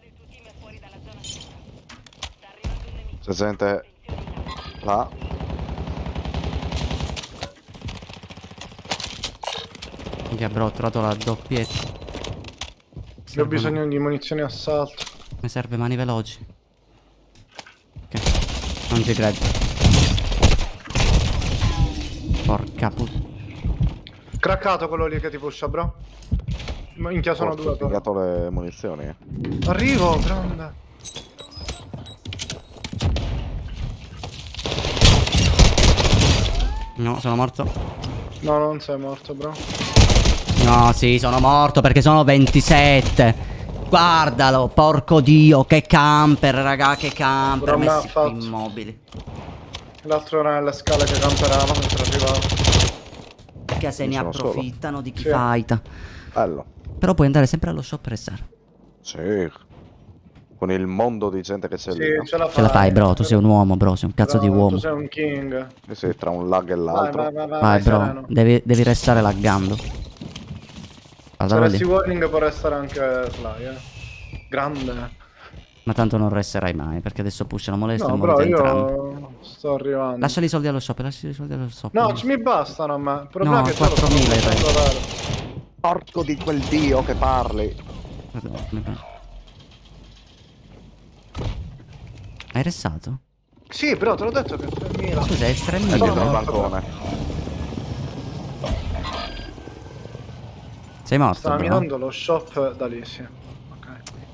C'è gente là. Minchia bro, ho trovato la doppietta. Io ho bisogno di munizioni assalto. Mi serve mani veloci. Ok. Non ci credo. Porca puttana. Craccato quello lì che ti pusha, bro. Minchia, sono Ho due però. piegato le munizioni. Arrivo, grande. No, sono morto. No, non sei morto, bro. No, sì, sono morto perché sono 27. Guardalo, porco dio, che camper, raga, che camper. Però mi ha Messi qui fatto. immobili. L'altro era nelle scale che camperava mentre arrivavo. Che se Io ne sono solo. approfittano di chi Sì. fighta. Bello. Però puoi andare sempre allo shop e restare. Sì. Con il mondo di gente che c'è Sì, lì. No? ce la fai. Ce la fai, bro, tu sei un uomo, bro, sei un cazzo di Bro, uomo. Tu sei un king. Sì, sì, tra un lag e Vai, l'altro. Vai, bro, sereno. devi restare laggando. Se Guardalo resti lì. warning può restare anche Sly, Grande. Ma tanto non resterai mai, perché adesso pushano molesto No, e bro, morite entrambi. io sto arrivando. Lasciali i soldi allo shop, lasciali i soldi allo shop. No, mi bastano a me. Il problema No, è che loro 4.000 stanno in facendo realtà. vero. Porco di quel dio che parli. Hai restato? Sì, però te l'ho detto che è 3000. Scusa, è È 3.000. dietro il no, bancone. Sei morto, Stava bro? mirando lo shop da lì, sì. Ok.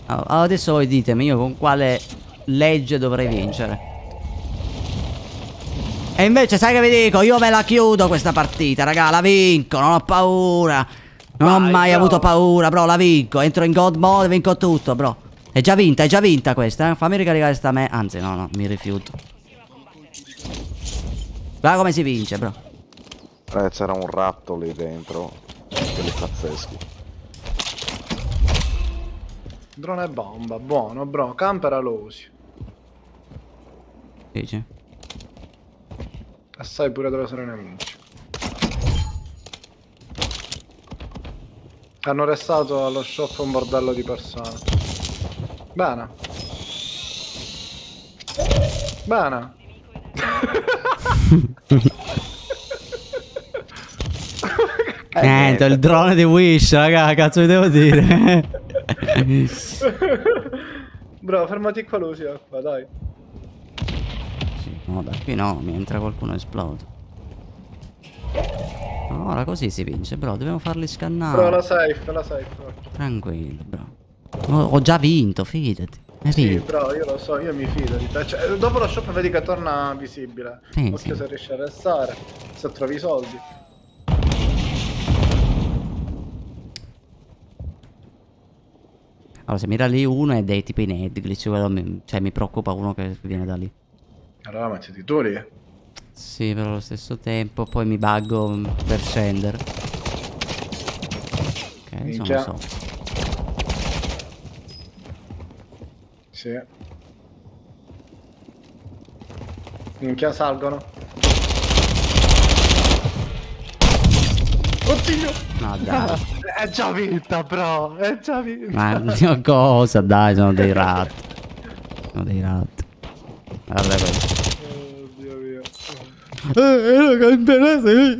Adesso voi ditemi io con quale legge dovrei vincere. E invece sai che vi dico? Io me la chiudo questa partita, raga, la vinco, non ho paura. Non ho Vai, mai bro. avuto paura, bro, la vinco. Entro in God mode, vinco tutto, bro. È già vinta questa, eh. Fammi ricaricare sta me. Anzi, no, mi rifiuto. Guarda come si vince, bro. C'era un ratto lì dentro. Quelli pazzeschi. Drone e bomba, buono, bro. Camper lo usi. Dici? E sai pure dove sono i nemici. Hanno restato allo shop un bordello di persone. Bene. Bene. Niente, il drone di Wish, raga, cazzo vi devo dire. Bro, fermati qua, lo usi acqua, dai. Sì, no, da qui no, mentre qualcuno esplode. Ora così si vince, bro, dobbiamo farli scannare. Bro, la safe. Tranquillo, bro. Ho già vinto, fidati. Hai Sì, vinto. però io lo so, io mi fido di te. Cioè, dopo lo shop vedi che torna visibile. Sì, Occhio sì. se riesci a restare, se trovi i soldi. Allora, se mira lì uno è dei tipo in head glitch, cioè mi preoccupa uno che viene da lì. Allora mettiti tu lì. Sì, però allo stesso tempo poi mi buggo per scendere. Ok, sono Minchia. sopra. Sì. Minchia, salgono. Oddio! No, dai. È già vinta, bro. È già vinta. Ma Dio, cosa? Dai, sono dei ratti. Sono dei ratti. Guarda questo. Oddio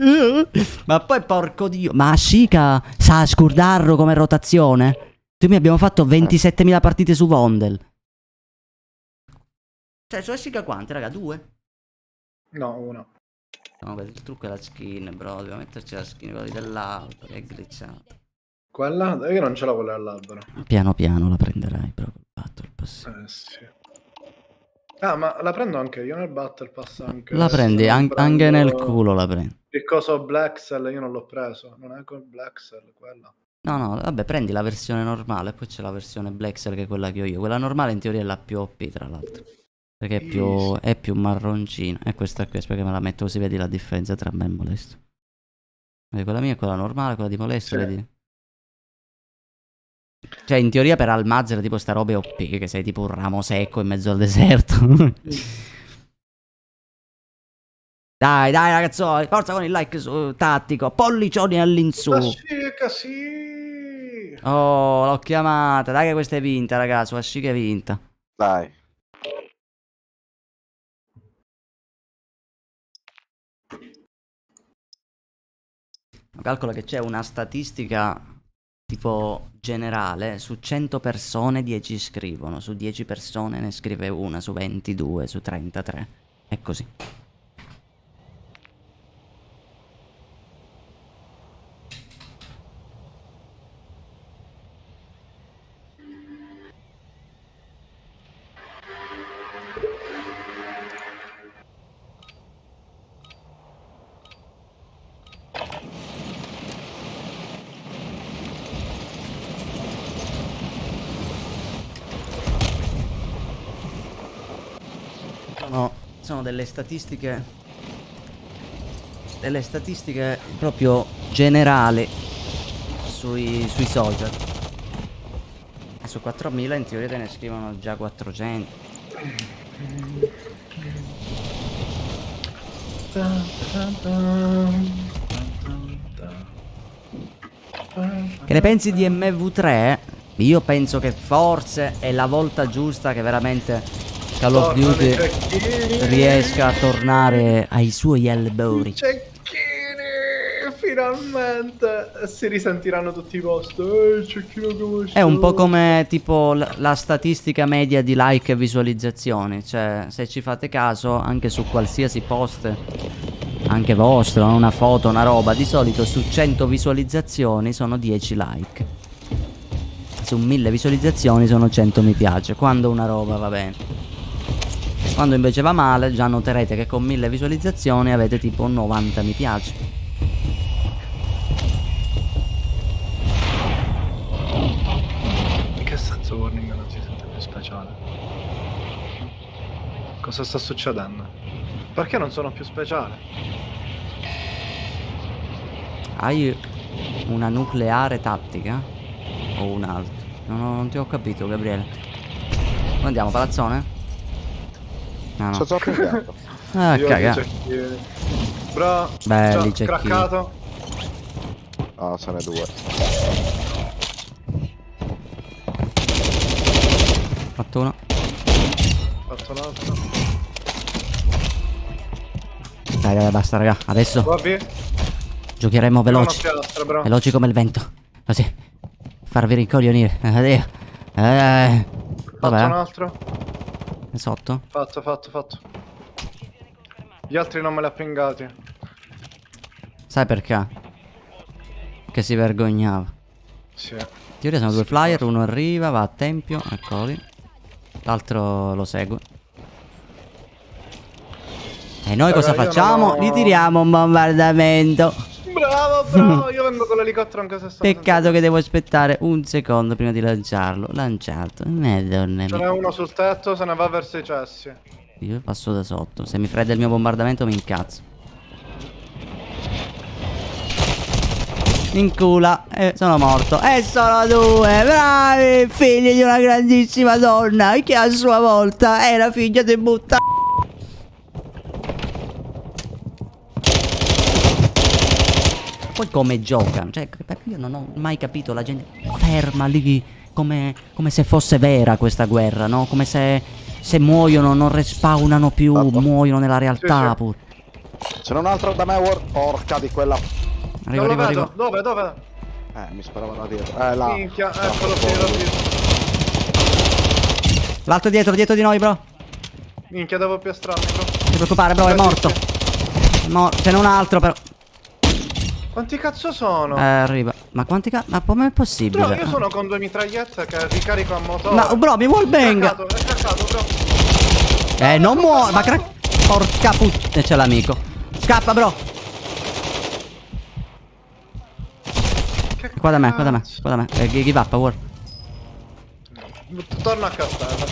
mio. Ma poi porco dio. Ma Ashika sa scurdarlo come rotazione? Tu mi abbiamo fatto 27.000 partite su Vondel. Cioè, su Ashika quante, raga? 2? No, uno. No, il trucco è la skin, bro. Dobbiamo metterci la skin, quelli dell'altro. Che è glitchata. Quella? Io non ce l'ho quella all'albero. Piano piano la prenderai, però. Col Battle Pass. Sì. Ah, ma la prendo anche io nel Battle Pass anche. La prendi, Non anche nel prendo culo la prendi. Il coso Black Cell io non l'ho preso. Non è con Black Cell quella. No, no, vabbè, prendi la versione normale, poi c'è la versione Black Cell che è quella che ho io. Quella normale in teoria è la più OP, tra l'altro. Perché è più marroncina. E questa qui, aspetta che me la metto così vedi la differenza tra me e Molesto. Vedi, quella mia è quella normale, quella di Molesto, Sì. vedi? Cioè, in teoria per Almazer tipo sta roba è OP, che sei tipo un ramo secco in mezzo al deserto. Dai, dai ragazzoli, forza con il like su tattico, pollicioni all'insù. Ashika, sì. Oh, l'ho chiamata, dai che questa è vinta, ragazzi, Ashika è vinta. Dai. Calcola che c'è una statistica tipo generale, su 100 persone 10 scrivono, su 10 persone ne scrive una, su 22, su 33, è così. Sono delle statistiche proprio generali sui social. E su 4.000 in teoria te ne scrivono già 400. Che ne pensi di MV3? Io penso che forse è la volta giusta che veramente Call of Duty riesca a tornare ai suoi albori. Cecchini, finalmente si risentiranno tutti i post. Cecchino come È un po' sto? come tipo la statistica media di like e visualizzazioni. Cioè, se ci fate caso, anche su qualsiasi post, anche vostro, una foto, una roba, di solito su 100 visualizzazioni sono 10 like. Su 1000 visualizzazioni sono 100 mi piace. Quando una roba va bene. Quando invece va male, già noterete che con 1000 visualizzazioni avete tipo 90 mi piace. In che senso Warning non si sente più speciale? Cosa sta succedendo? Perché non sono più speciale? Hai una nucleare tattica? O un altro? Non ti ho capito, Gabriele. Dove andiamo, palazzone? No, no. Sto già pregando. Ah, Io caga. di cecchini. Bro, Belli già, cecchini. craccato. Ah, ce n'è due. Fatto uno. Fatto l'altro. Dai, dai, basta, raga. Adesso Vabbè. giocheremo veloci. Una piastra, bro. Veloci come il vento. Così. Farvi rincoglionire. Addio. Fatto un Vabbè. altro. È sotto? Fatto. Gli altri non me li ha pingati. Sai perché? Che si vergognava. Sì. In teoria sono due flyer, uno arriva, va a tempio, eccoli. L'altro lo segue. E noi Raga, cosa io facciamo? non ho- Gli tiriamo un bombardamento. Bravo, bravo. Io vengo con l'elicottero anche se sta. Peccato che devo aspettare un secondo prima di lanciarlo. Lanciato. Madonna Ce mia. n'è uno sul tetto, se ne va verso i cessi. Io passo da sotto. Se mi fredda il mio bombardamento mi incazzo. Incula. Sono morto. E sono due. Bravi. Figli di una grandissima donna. Che a sua volta è la figlia di butta. Poi come giocano. Cioè, io non ho mai capito. La gente ferma lì. Come se fosse vera questa guerra, no? Come se muoiono non respawnano più. Muoiono nella realtà Sì, sì. pur. Ce n'è un altro da me, porca di quella. Arrivo, Non lo arrivo, vedo. arrivo. Dove? Mi sparavano da dietro. Là. Minchia, eccolo qui, l'ho visto. L'altro dietro di noi, bro. Minchia, devo piastrarmi, bro. Non ti preoccupare, bro, è morto. Ce n'è un altro, però. Quanti cazzo sono? Arriva. Ma quanti ma come è possibile? Bro, io sono con 2 mitragliette che ricarico a motore. Ma, bro, mi vuol bang. È craccato, bro. Non muore. Ma porca puttana, c'è l'amico. Scappa, bro. Che Qua da me. cazzo? Give up, war. Torna a castello.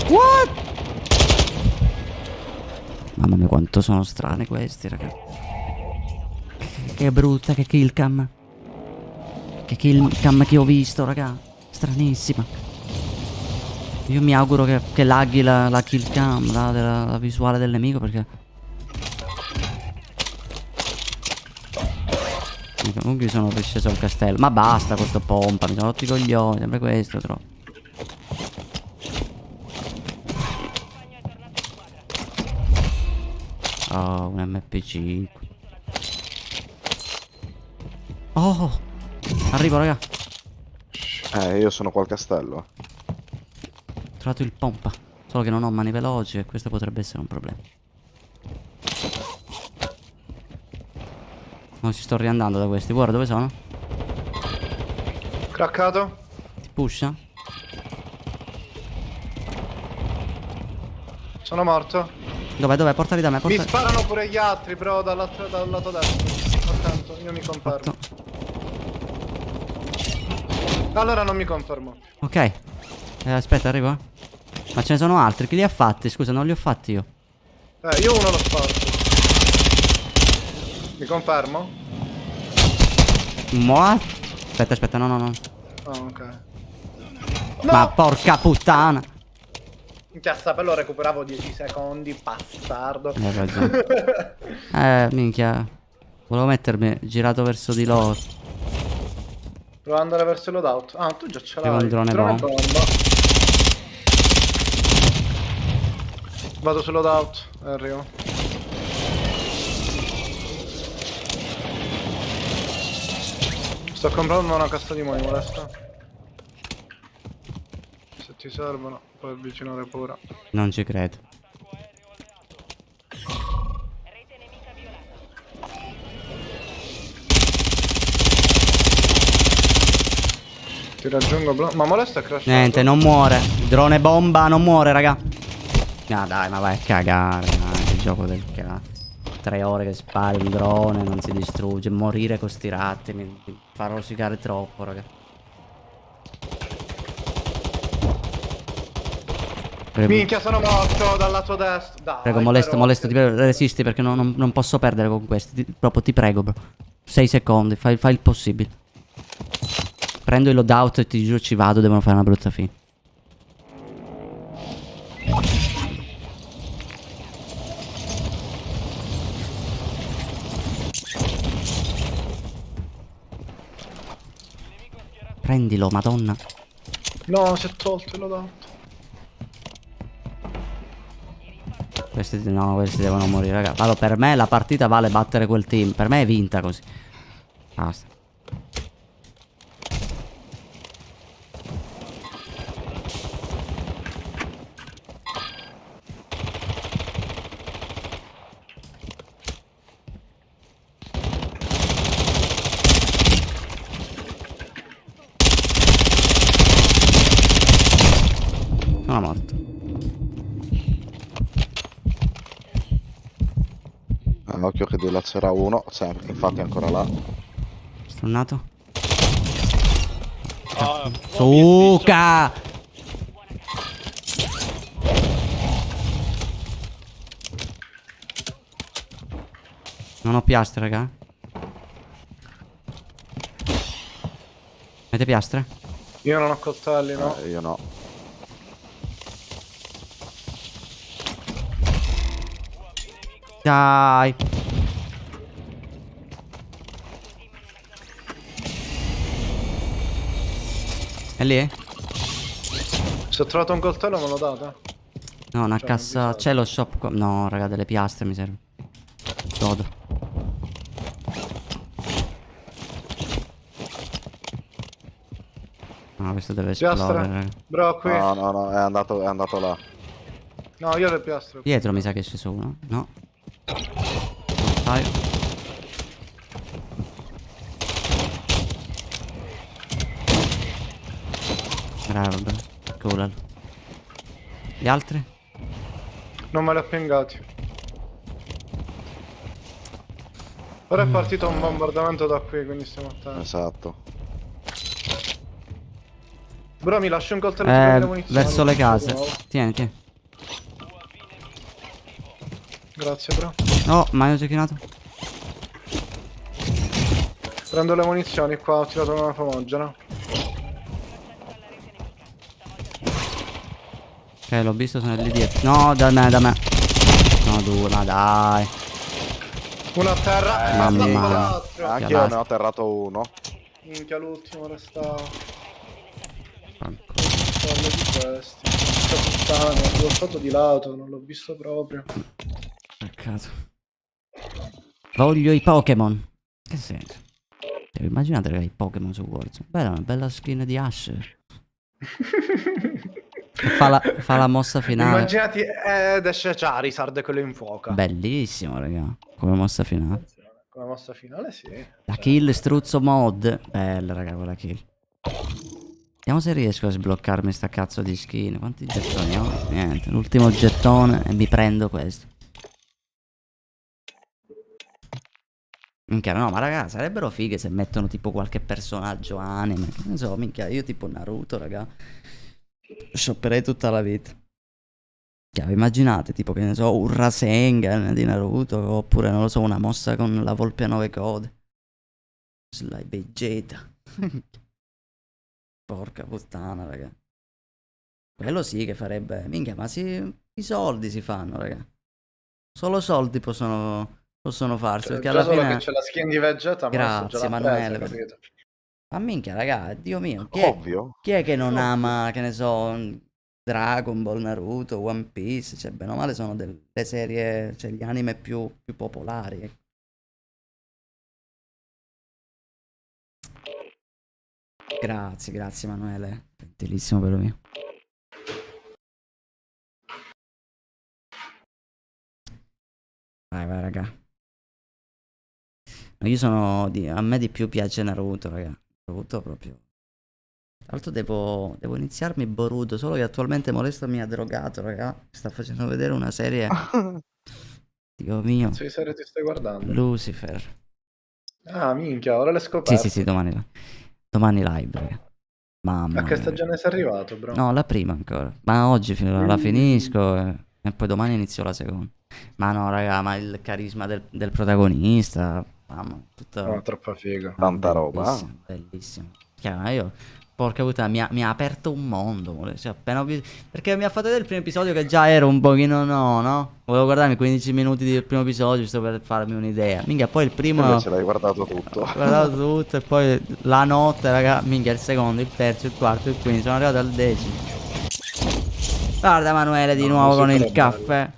What? Mamma mia, quanto sono strani questi, raga. Che brutta, che kill cam. Che kill cam che ho visto, raga. Stranissima. Io mi auguro che laghi la kill cam, la visuale del nemico, perché... Comunque sono risceso al castello. Ma basta questo pompa, mi sono rotti i coglioni, sempre questo, troppo. Oh, un MP5. Oh, arrivo, raga. Io sono qua al castello. Ho trovato il pompa. Solo che non ho mani veloci e questo potrebbe essere un problema. Non ci sto riandando da questi. Guarda dove sono. Craccato. Ti pusha? Sono morto. Dov'è? Portali da me. Mi sparano pure gli altri, bro, dal lato destro. Attento, io mi confermo. Allora non mi confermo. Ok. Aspetta, arrivo. Ma ce ne sono altri. Chi li ha fatti? Scusa, non li ho fatti io. Io uno l'ho sparso. Mi confermo? What? Aspetta, no. Ah, ok. Ma No! porca puttana. Minchia, sta lo recuperavo 10 secondi, bastardo. Hai ragione. Minchia. Volevo mettermi girato verso di loro. Provo ad andare verso il loadout. Ah, tu già ce Devo l'hai. un drone bomba. Vado sul loadout e arrivo. Sto comprando una cassa di moni, molesta. Se ti servono, puoi avvicinare pure. Non ci credo. Rete nemica violata. Ti raggiungo, ma molesta è crashato. Niente, non muore. Drone bomba non muore, raga. Ah dai, ma vai a cagare. Che gioco del cazzo. 3 ore che spari un drone, non si distrugge. Morire con sti ratti mi fa rosicare troppo, raga. Minchia, sono morto dal lato destro. Dai, Prego, però. molesto, ti prego, resisti perché non posso perdere con questi. Proprio ti prego, bro. 6 secondi, fai il possibile. Prendo il loadout e ti giuro ci vado, devono fare una brutta fine. Prendilo, madonna. No, si è tolto il loadout. Questi devono morire, raga. Allora, per me la partita vale battere quel team. Per me è vinta così. Basta. Ah, morto. Occhio che dilazierà uno. Infatti è ancora là. Stunnato. Oh, Suca! Non ho piastre, raga. Avete piastre? Io non ho coltelli, no. Io no. Dai. È lì? Se ho trovato un coltello me lo date? No, una Cioè, cassa. non C'è lo shop qua. No, raga, delle piastre mi serve. Godo. No, questo deve esplodere, raga. Piastre? Bro, qui. No, è andato là. No, io ho le piastre. Dietro mi sa che c'è sceso uno. No. Dai. Bravo, bro. Cool. Gli altri? Non me li ho pingati. Ora è partito un bombardamento da qui, quindi stiamo attenti. Esatto. Bro, mi lasci un coltello di munizioni? Verso le Di case. nuovo. Tieni, tieni. Grazie, bro. Oh, ma io ho giochinato. Prendo le munizioni qua, ho tirato una famogena. Ok, l'ho visto, sono lì dietro. No, da me, da me. No, due, ma dai. Uno a terra. Mamma mia. Quattro. Anche io basta. ne ho atterrato uno. Minchia, l'ultimo restava. Franco. Parlo di questi. Che puttana, l'ho fatto di lato, non l'ho visto proprio. Peccato. Voglio i Pokémon. Che senso? Immaginate, raga, i Pokémon su Warzone. Bella, una bella skin di Ash. Fa la mossa finale. Immaginati ed esce Charizard quello in fuoca. Bellissimo, raga. Come mossa finale. Con la mossa finale, sì. La kill struzzo mod. Bella, raga, quella kill. Vediamo se riesco a sbloccarmi sta cazzo di skin. Quanti gettoni ho? Niente, l'ultimo gettone e mi prendo questo. Minchia, no, ma raga, sarebbero fighe se mettono tipo qualche personaggio anime. Che ne so, minchia, io tipo Naruto, raga. Shopperei tutta la vita. Cioè, immaginate, tipo, che ne so, un Rasengan di Naruto. Oppure, non lo so, una mossa con la volpe a 9 code. Sly Vegeta. Porca puttana, raga. Quello sì che farebbe. Minchia, ma i soldi si fanno, raga. Solo soldi possono farsi. Cioè, Perché già alla solo fine. che c'è la skin di Vegeta, ma adesso Grazie, già l'ha Emanuele. presa, capito? Ma minchia, raga, Dio mio. Ovvio. Chi è che non ama, che ne so, Dragon Ball, Naruto, One Piece? Cioè, bene o male sono delle serie, cioè gli anime più popolari. Ecco. Grazie Emanuele. Gentilissimo per me. Vai, raga. No, io sono a me di più piace Naruto, raga. Naruto proprio. Tra l'altro devo iniziarmi Boruto, solo che attualmente Molesto mi ha drogato, raga. Mi sta facendo vedere una serie. Dio mio. Che serie ti stai guardando? Lucifer. Ah, minchia, ora l'hai scoperto. Sì, domani live, raga. Mamma A che mia. stagione sei arrivato, bro? No, la prima ancora. Ma oggi la finisco e poi domani inizio la seconda. Ma no, raga, ma il carisma del protagonista, mamma, tutto No, troppa figa. Tanta roba. bellissimo, bellissimo. Chiaro, io, porca puttana, mi ha aperto un mondo. Cioè, perché mi ha fatto vedere il primo episodio che già ero un pochino no? Volevo guardarmi 15 minuti del primo episodio giusto per farmi un'idea. Minchia, poi il primo... Invece l'hai guardato tutto. Ho guardato tutto e poi la notte, raga, minchia, il secondo, il terzo, il quarto, il quinto, sono arrivato al 10. Guarda Emanuele di nuovo con il caffè.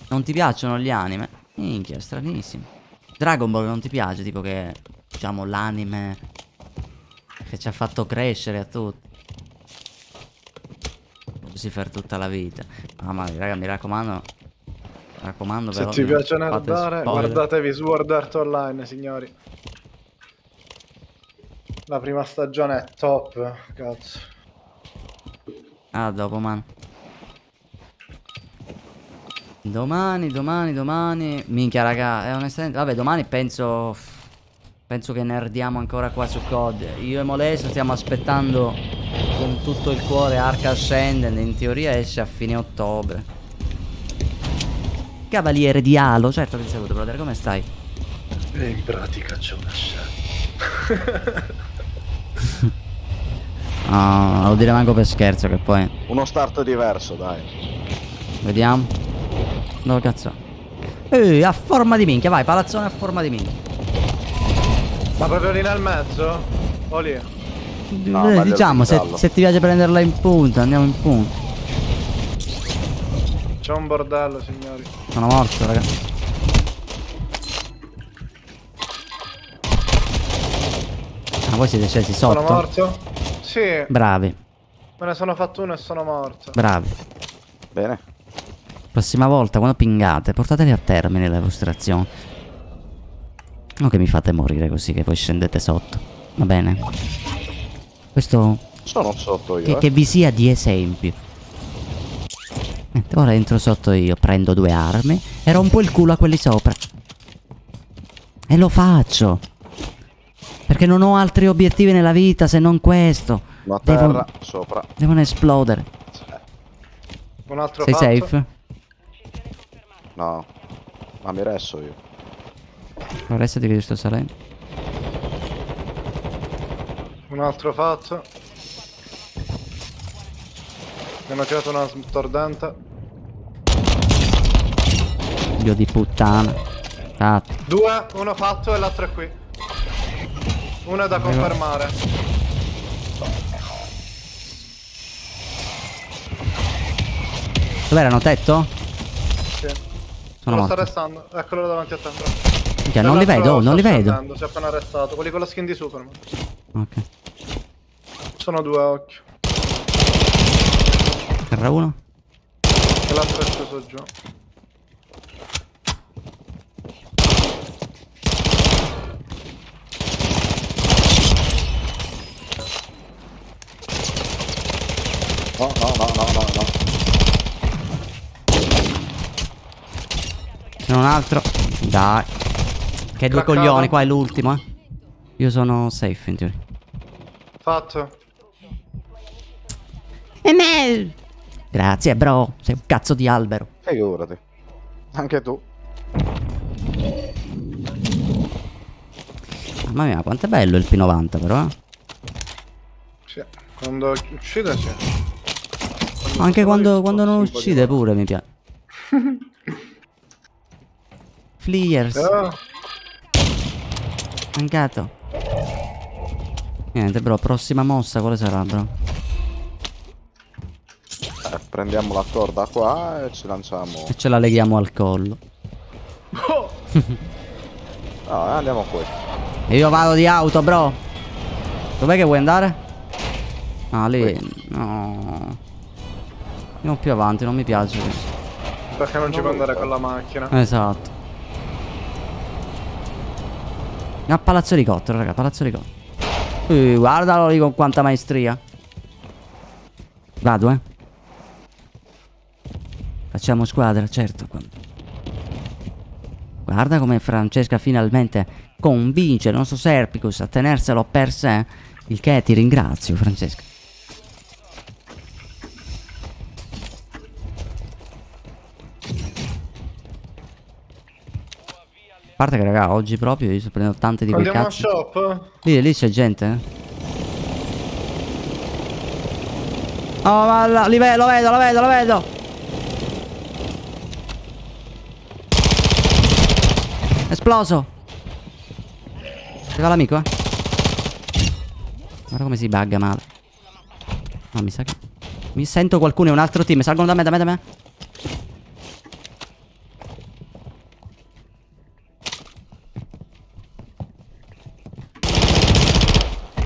Non ti piacciono gli anime? Minchia, stranissimo. Dragon Ball non ti piace, tipo che, diciamo, l'anime che ci ha fatto crescere a tutti. Lucifer tutta la vita. Mamma mia, raga, mi raccomando. Se però, ti piace fate nerdare, spoiler. guardatevi Sword Art Online, signori. La prima stagione è top, cazzo. A dopo, man. Domani. Minchia, raga, onestamente, vabbè, domani penso che nerdiamo ancora qua su COD. Io e Molesto stiamo aspettando con tutto il cuore Ark Ascendant. In teoria esce a fine ottobre. Cavaliere di Halo, certo che ti saluto, brother, come stai? E in pratica c'è una scena. No, lo dire manco per scherzo che poi... Uno start diverso, dai. Vediamo. Dove cazzo? A forma di minchia, vai, palazzone a forma di minchia. Ma proprio lì nel mezzo? O lì? ma Diciamo, del giallo. se ti piace prenderla in punta, andiamo in punta. C'è un bordello, signori. Sono morto, raga. Ah, voi siete scesi Sono sotto? morto? Sì, me Bravi, ne sono fatto uno e sono morto. bravi. Bene. Prossima volta, quando pingate, portateli a termine le vostre azioni. Non che mi fate morire così, che voi scendete sotto. Va bene? Questo... Sono sotto io, Che vi sia di esempio. Ora entro sotto io, prendo 2 armi e rompo il culo a quelli sopra. E lo faccio. Perché non ho altri obiettivi nella vita se non questo. Ma terra, sopra. Devono esplodere. Un altro Sei fatto. safe? No. Ma mi resto io. Restati che io sto salendo. Un altro fatto. Mi hanno tirato una stordente. Dio di puttana. Fatto. 2, uno fatto e l'altro è qui. Uno è da confermare. Dov'erano, tetto? Sì. Sono Lo sta morto. arrestando. Eccolo davanti a te. Minchia, non li vedo, non li vedo. Si è appena arrestato. Quelli con la skin di Superman. Ok. Sono 2 a occhio. Terra 1. E l'altro è sceso giù. No. C'è un altro. Dai. Che 2 Craccato. coglioni, qua è l'ultimo, eh. Io sono safe in teoria. Fatto. Grazie, bro. Sei un cazzo di albero. Figurati. Anche tu. Mamma mia, quanto è bello il P90 però, eh. Sì. Quando uccide sì. Anche quando non sì, uccide pure mi piace. Fleers. Mancato. Niente, bro, prossima mossa quale sarà, bro? Prendiamo la corda qua e ci lanciamo. E ce la leghiamo al collo. Oh! No, andiamo qui. E io vado di auto, bro. Dov'è che vuoi andare? Ah, lì. No. Andiamo più avanti, non mi piace. Perché non ci può andare con la macchina? Esatto. A Palazzo Elicottero, raga, Palazzo Elicottero. Guardalo lì con quanta maestria. Vado, eh. Facciamo squadra, certo. Guarda come Francesca finalmente convince il nostro Serpicus a tenerselo per sé. Il che ti ringrazio, Francesca. A parte che, raga, oggi proprio io sto prendendo tante di quei Andiamo a cazzi. shop? Lì c'è gente, eh. Oh, ma lo vedo. Esploso. Arriva l'amico, eh. Guarda come si bugga male. No, mi sa che... Mi sento qualcuno, è un altro team. Salgono da me.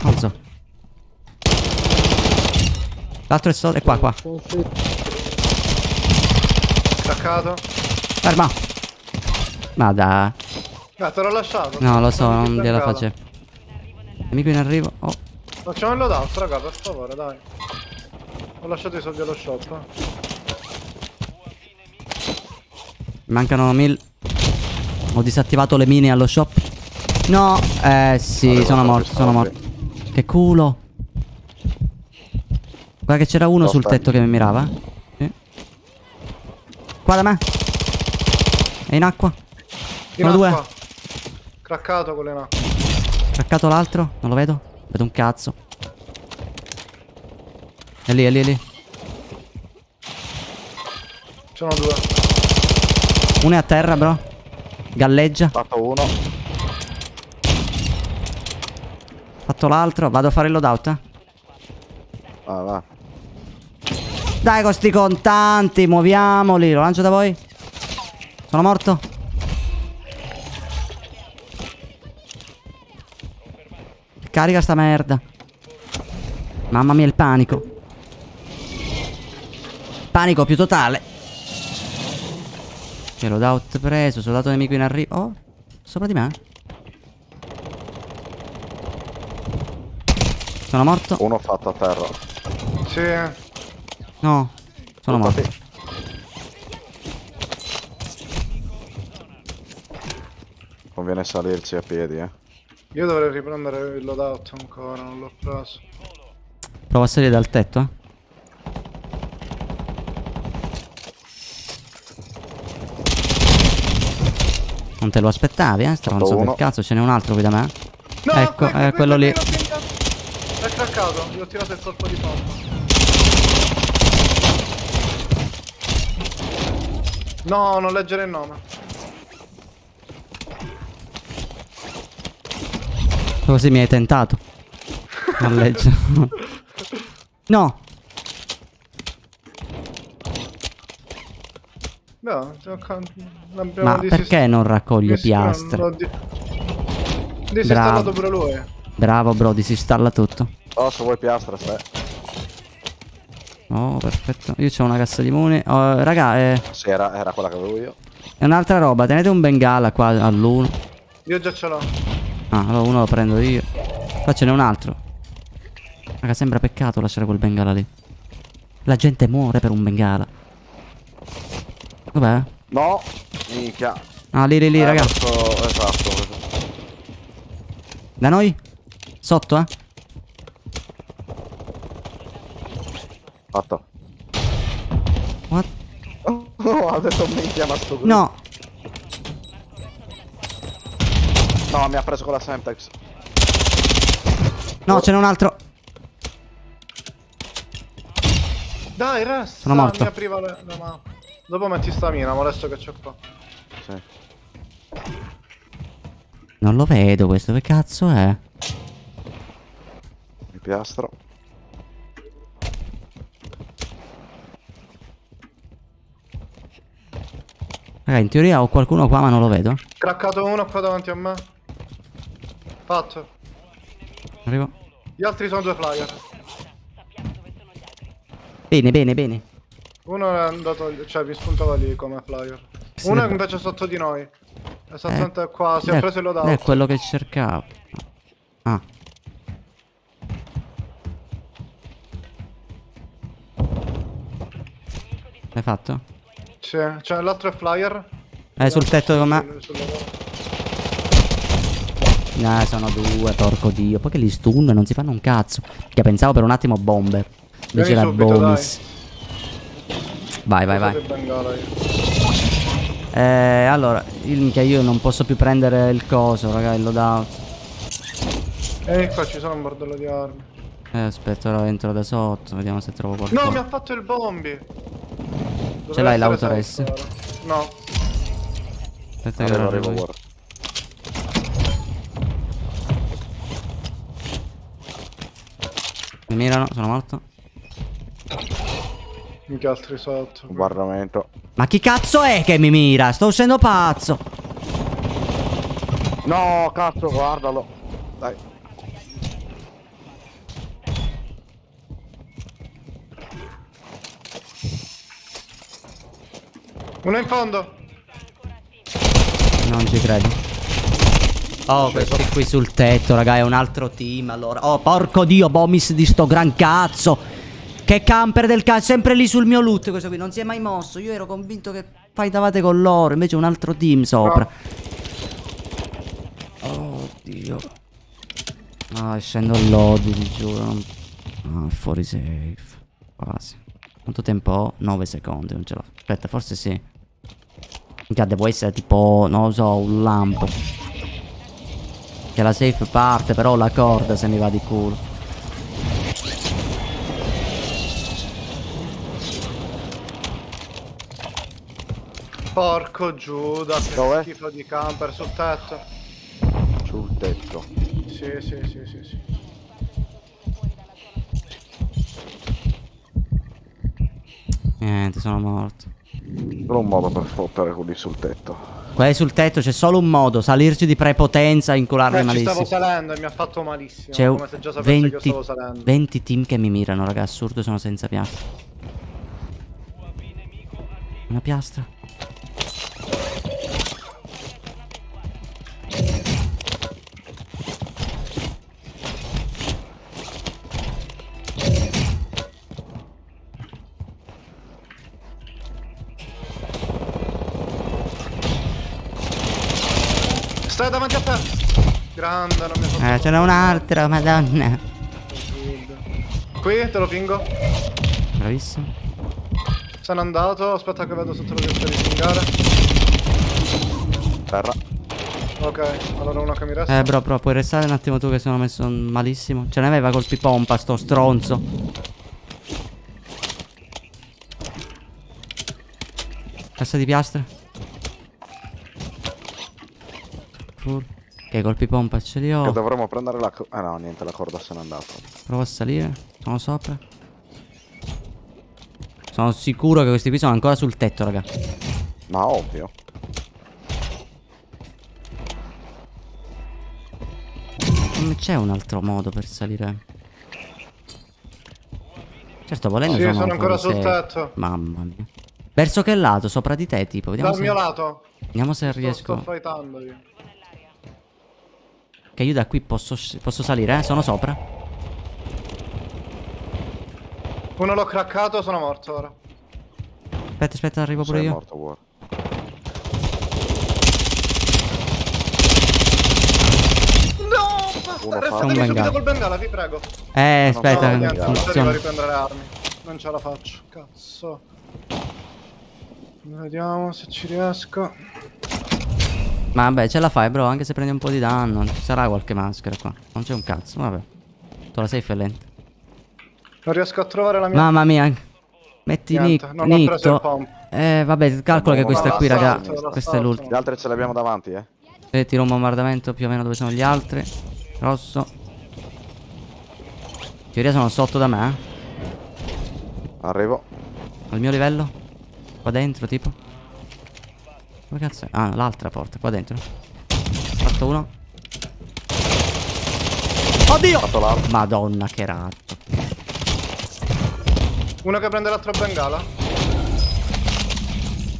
Alzo. L'altro è solo... è qua. Staccato. Ferma. Ma dai. Te l'ho lasciato. No, lo so, non mi gliela staccava. facevo. Amico in arrivo. Oh. Facciamo il loadout, raga, per favore, dai. Ho lasciato i soldi allo shop. Mancano 1000. Ho disattivato le mine allo shop. No, sì, Avevo sono fatto morto, i sono soldi. morto. Che culo. Guarda che c'era uno No, sul aspetta. tetto che mi mirava. Sì. Qua da me. È in acqua. In Sono due. acqua. Craccato con le nappe. Craccato l'altro. Non lo vedo. Vedo un cazzo. È lì, è lì, è lì. Sono due. Uno è a terra, bro. Galleggia. Fatto uno. Fatto l'altro. Vado a fare il loadout, eh. Ah, va. Dai con sti contanti, muoviamoli. Lo lancio da voi. Sono morto. Carica sta merda. Mamma mia il panico. Panico più totale. Che loadout preso. Soldato nemico in arrivo. Oh, sopra di me. Sono morto. Uno fatto a terra. Sì. No. Sono morto. Buttati. Conviene salirci a piedi, eh. Io dovrei riprendere il loadout ancora, non l'ho preso. Provo a salire dal tetto, eh. Non te lo aspettavi, stronzo Fatto del uno. cazzo, ce n'è un altro qui da me. No, Ecco, qui, quello lì. È craccato, gli ho tirato il colpo di pompa. No, non leggere il nome. Così mi hai tentato. Non legge. No. No, Ma perché non raccoglie piastre? Disinstallato pure lui. Bravo bro, disinstalla tutto. Oh, se vuoi piastre, stai. Oh, perfetto. Io c'ho una cassa di muni. Oh, raga, Sì, era quella che avevo io. è un'altra roba. Tenete un bengala qua all'uno. Io già ce l'ho. Ah, allora uno lo prendo io. Qua ce n'è un altro. Raga, sembra peccato lasciare quel bengala lì. La gente muore per un bengala. Dov'è? No! Minchia. Ah, lì, raga. Esatto. Da noi? Sotto, eh? Fatto. What? Oh, ha detto minchia, ma sto No. No, mi ha preso con la Semtex. No, ce n'è un altro. Dai, resta. Sono morto. Mi apriva la mappa. Dopo metti stamina, molesto che c'ho qua. Sì. Non lo vedo questo, che cazzo è? Il piastro. Raga, in teoria ho qualcuno qua ma non lo vedo. Craccato uno qua davanti a me. Fatto. Arrivo. Gli altri sono due flyer. Sappiamo dove sono gli altri. Bene. Uno è andato, cioè mi spuntava lì come flyer. Sì, Uno è beh. invece sotto di noi. Esattamente qua, si È è preso il loadout. È quello che cercavo. Ah. L'hai fatto? Sì, cioè l'altro è flyer. Sul tetto con me. Sul loadout. Sono due, porco dio. Poi che li stun non si fanno un cazzo. Che pensavo per un attimo bomber. Invece Vieni era subito, bonus. Vai. Usate il bengala io. Allora, minchia, io non posso più prendere il coso, raga, il loadout. Qua ci sono un bordello di armi. Aspetta, ora entro da sotto, vediamo se trovo qualcosa. No, mi ha fatto il bombi. Ce l'hai l'autoress? No. Aspetta che ora Arrivo, arrivo io. guarda. Mi mirano, sono morto. Mica altri sotto. Bombardamento. Ma chi cazzo è che mi mira? Sto uscendo pazzo. No, cazzo, guardalo. Dai. Uno in fondo. Non ci credo. Oh, questi qui sul tetto, raga, è un altro team allora. Oh, porco dio, Bomis di sto gran cazzo. Che camper del cazzo, sempre lì sul mio loot questo qui, non si è mai mosso. Io ero convinto che fightavate con loro, invece un altro team sopra. Oddio. Ah, scendo il load, ti giuro. Ah, fuori safe. Quasi. Quanto tempo ho? 9 secondi, non ce l'ho. Aspetta, forse sì. Minchia, devo essere tipo, non lo so, un lampo. Che la safe parte, però la corda se mi va di culo. Porco Giuda, che Dove? schifo di camper sul tetto. Sul tetto. Sì. Niente, sono morto. Solo un modo per fottere quelli sul tetto. Quelli sul tetto c'è solo un modo, salirci di prepotenza e incularli Ci malissimo. stavo salendo e mi ha fatto malissimo. C'è Come se già sapesse che io 20, stavo salendo. 20 team che mi mirano, raga, assurdo, sono senza piastra. Una piastra. Stai davanti a te. Grande, non mi ha fatto Ce n'è un'altra, madonna. Qui, te lo pingo. Bravissimo. Sono andato, aspetta che vedo sotto la destra di pingare. Terra. Ok, allora uno che mi resta. Bro, puoi restare un attimo tu che sono messo malissimo. Ce ne aveva colpi pompa, sto stronzo. Cassa di piastre. Full. Ok, colpi pompa ce li Che ho. dovremmo prendere la... Ah no, niente, la corda se n'è andata. Provo a salire. Sono sopra. Sono sicuro che questi qui sono ancora sul tetto, raga. Ma ovvio. Non c'è un altro modo per salire. Certo, volendo Sì, sono ancora fuori sul safe. tetto. Mamma mia. Verso che lato? Sopra di te, tipo. Vediamo Dal mio lato. vediamo se Sto riesco. fightando io. Che io da qui posso salire, eh? Sono sopra. Uno l'ho craccato, sono morto ora. Aspetta, arrivo pure Sei io. morto, War. Uno fa... Un Restatemi subito bengala. col bengala, vi prego. Aspetta, No, che niente, non non riesco a funziona. riprendere le armi. Non ce la faccio, cazzo. Vediamo se ci riesco. Ma vabbè, ce la fai, bro, anche se prendi un po' di danno. Ci sarà qualche maschera qua. Non c'è un cazzo, vabbè. Tu la safe è lenta. Non riesco a trovare la mia... Mamma mia. Metti Niente, non ho preso il Nicto. pomp. Vabbè, calcola che questa qui, raga. l'assalto, Questa è l'ultima. Gli altri ce li abbiamo davanti, eh? Tiro un bombardamento più o meno dove sono gli altri. Rosso. In teoria sono sotto da me, Arrivo. Al mio livello. Qua dentro, tipo. Dove cazzo è? Ah, l'altra porta, qua dentro. Fatto uno. Oddio! Fatto l'altro. Madonna, che ratto. Uno che prende l'altro bengala.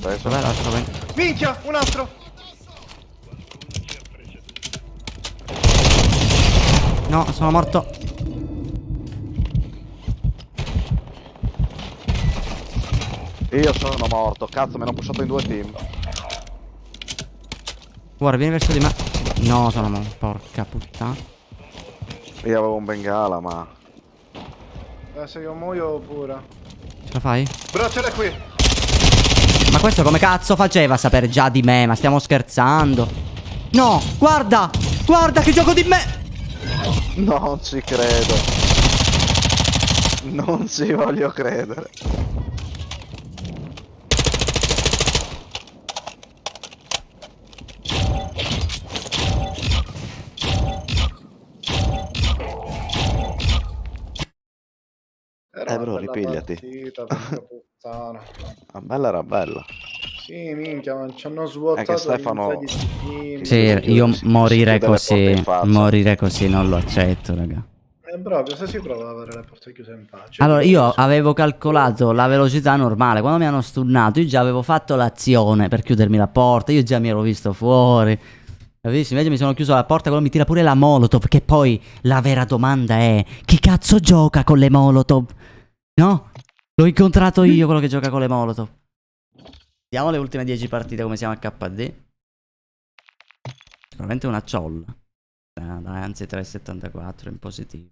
Preso. Dov'è l'altro? Minchia, un altro. No, sono morto. Io sono morto. Cazzo, mi hanno pushato in 2 team. Guarda, vieni verso di me. No, sono morto. Porca puttana. Io avevo un bengala, ma... Se io muoio pure. Ce la fai? Bracciale qui. Ma questo come cazzo faceva a sapere già di me? Ma stiamo scherzando? No, guarda! Guarda che gioco di me! Non ci credo. Non ci voglio credere. Era una bro, bella ripigliati. partita, porca puttana. La bella era bella. Sì, minchia, ma ci hanno svuotato. È che Stefano- gli team. Sì, io si morire chiude le porte in così. faccia. Morire così non lo accetto, raga. Proprio, se si prova ad avere le porte chiuse in faccia. Allora, io avevo calcolato la velocità normale. Quando mi hanno stunnato, io già avevo fatto l'azione per chiudermi la porta. Io già mi ero visto fuori. Capisci? Invece mi sono chiuso la porta, quello mi tira pure la Molotov. Che poi la vera domanda è: chi cazzo gioca con le Molotov? No, l'ho incontrato io, quello che gioca con le molotov. Vediamo le ultime 10 partite come siamo a KD. Sicuramente una ciolla. Dai, anzi 3,74 in positivo.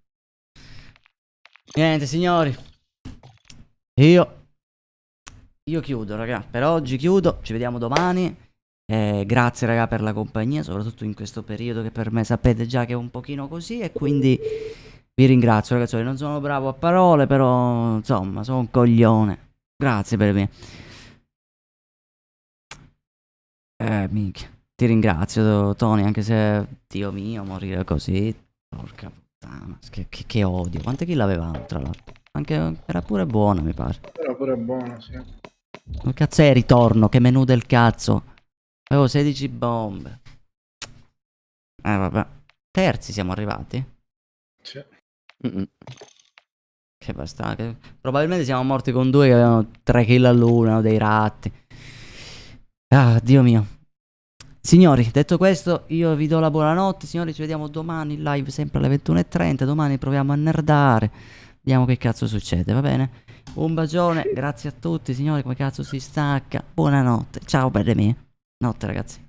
Niente signori, io chiudo raga, per oggi chiudo, ci vediamo domani. Grazie raga per la compagnia, soprattutto in questo periodo che per me sapete già che è un pochino così, e quindi vi ringrazio ragazzi. Non sono bravo a parole, però insomma sono un coglione. Grazie per me. Minchia, ti ringrazio Tony, anche se Dio mio morire così, porca puttana, che odio. Quante kill avevamo tra l'altro? Anche era pure buona mi pare. Era pure buono, sì. Che cazzo è ritorno? Che menù del cazzo? Avevo 16 bombe. Vabbè. Terzi siamo arrivati? Sì. Che basta. Probabilmente siamo morti con due che avevano 3 kill all'una, dei ratti. Ah, Dio mio. Signori, detto questo, io vi do la buonanotte. Signori, ci vediamo domani in live sempre alle 21:30. Domani proviamo a nerdare. Vediamo che cazzo succede, va bene? Un bacione, grazie a tutti, signori. Come cazzo si stacca? Buonanotte. Ciao, belle mie. Notte, ragazzi.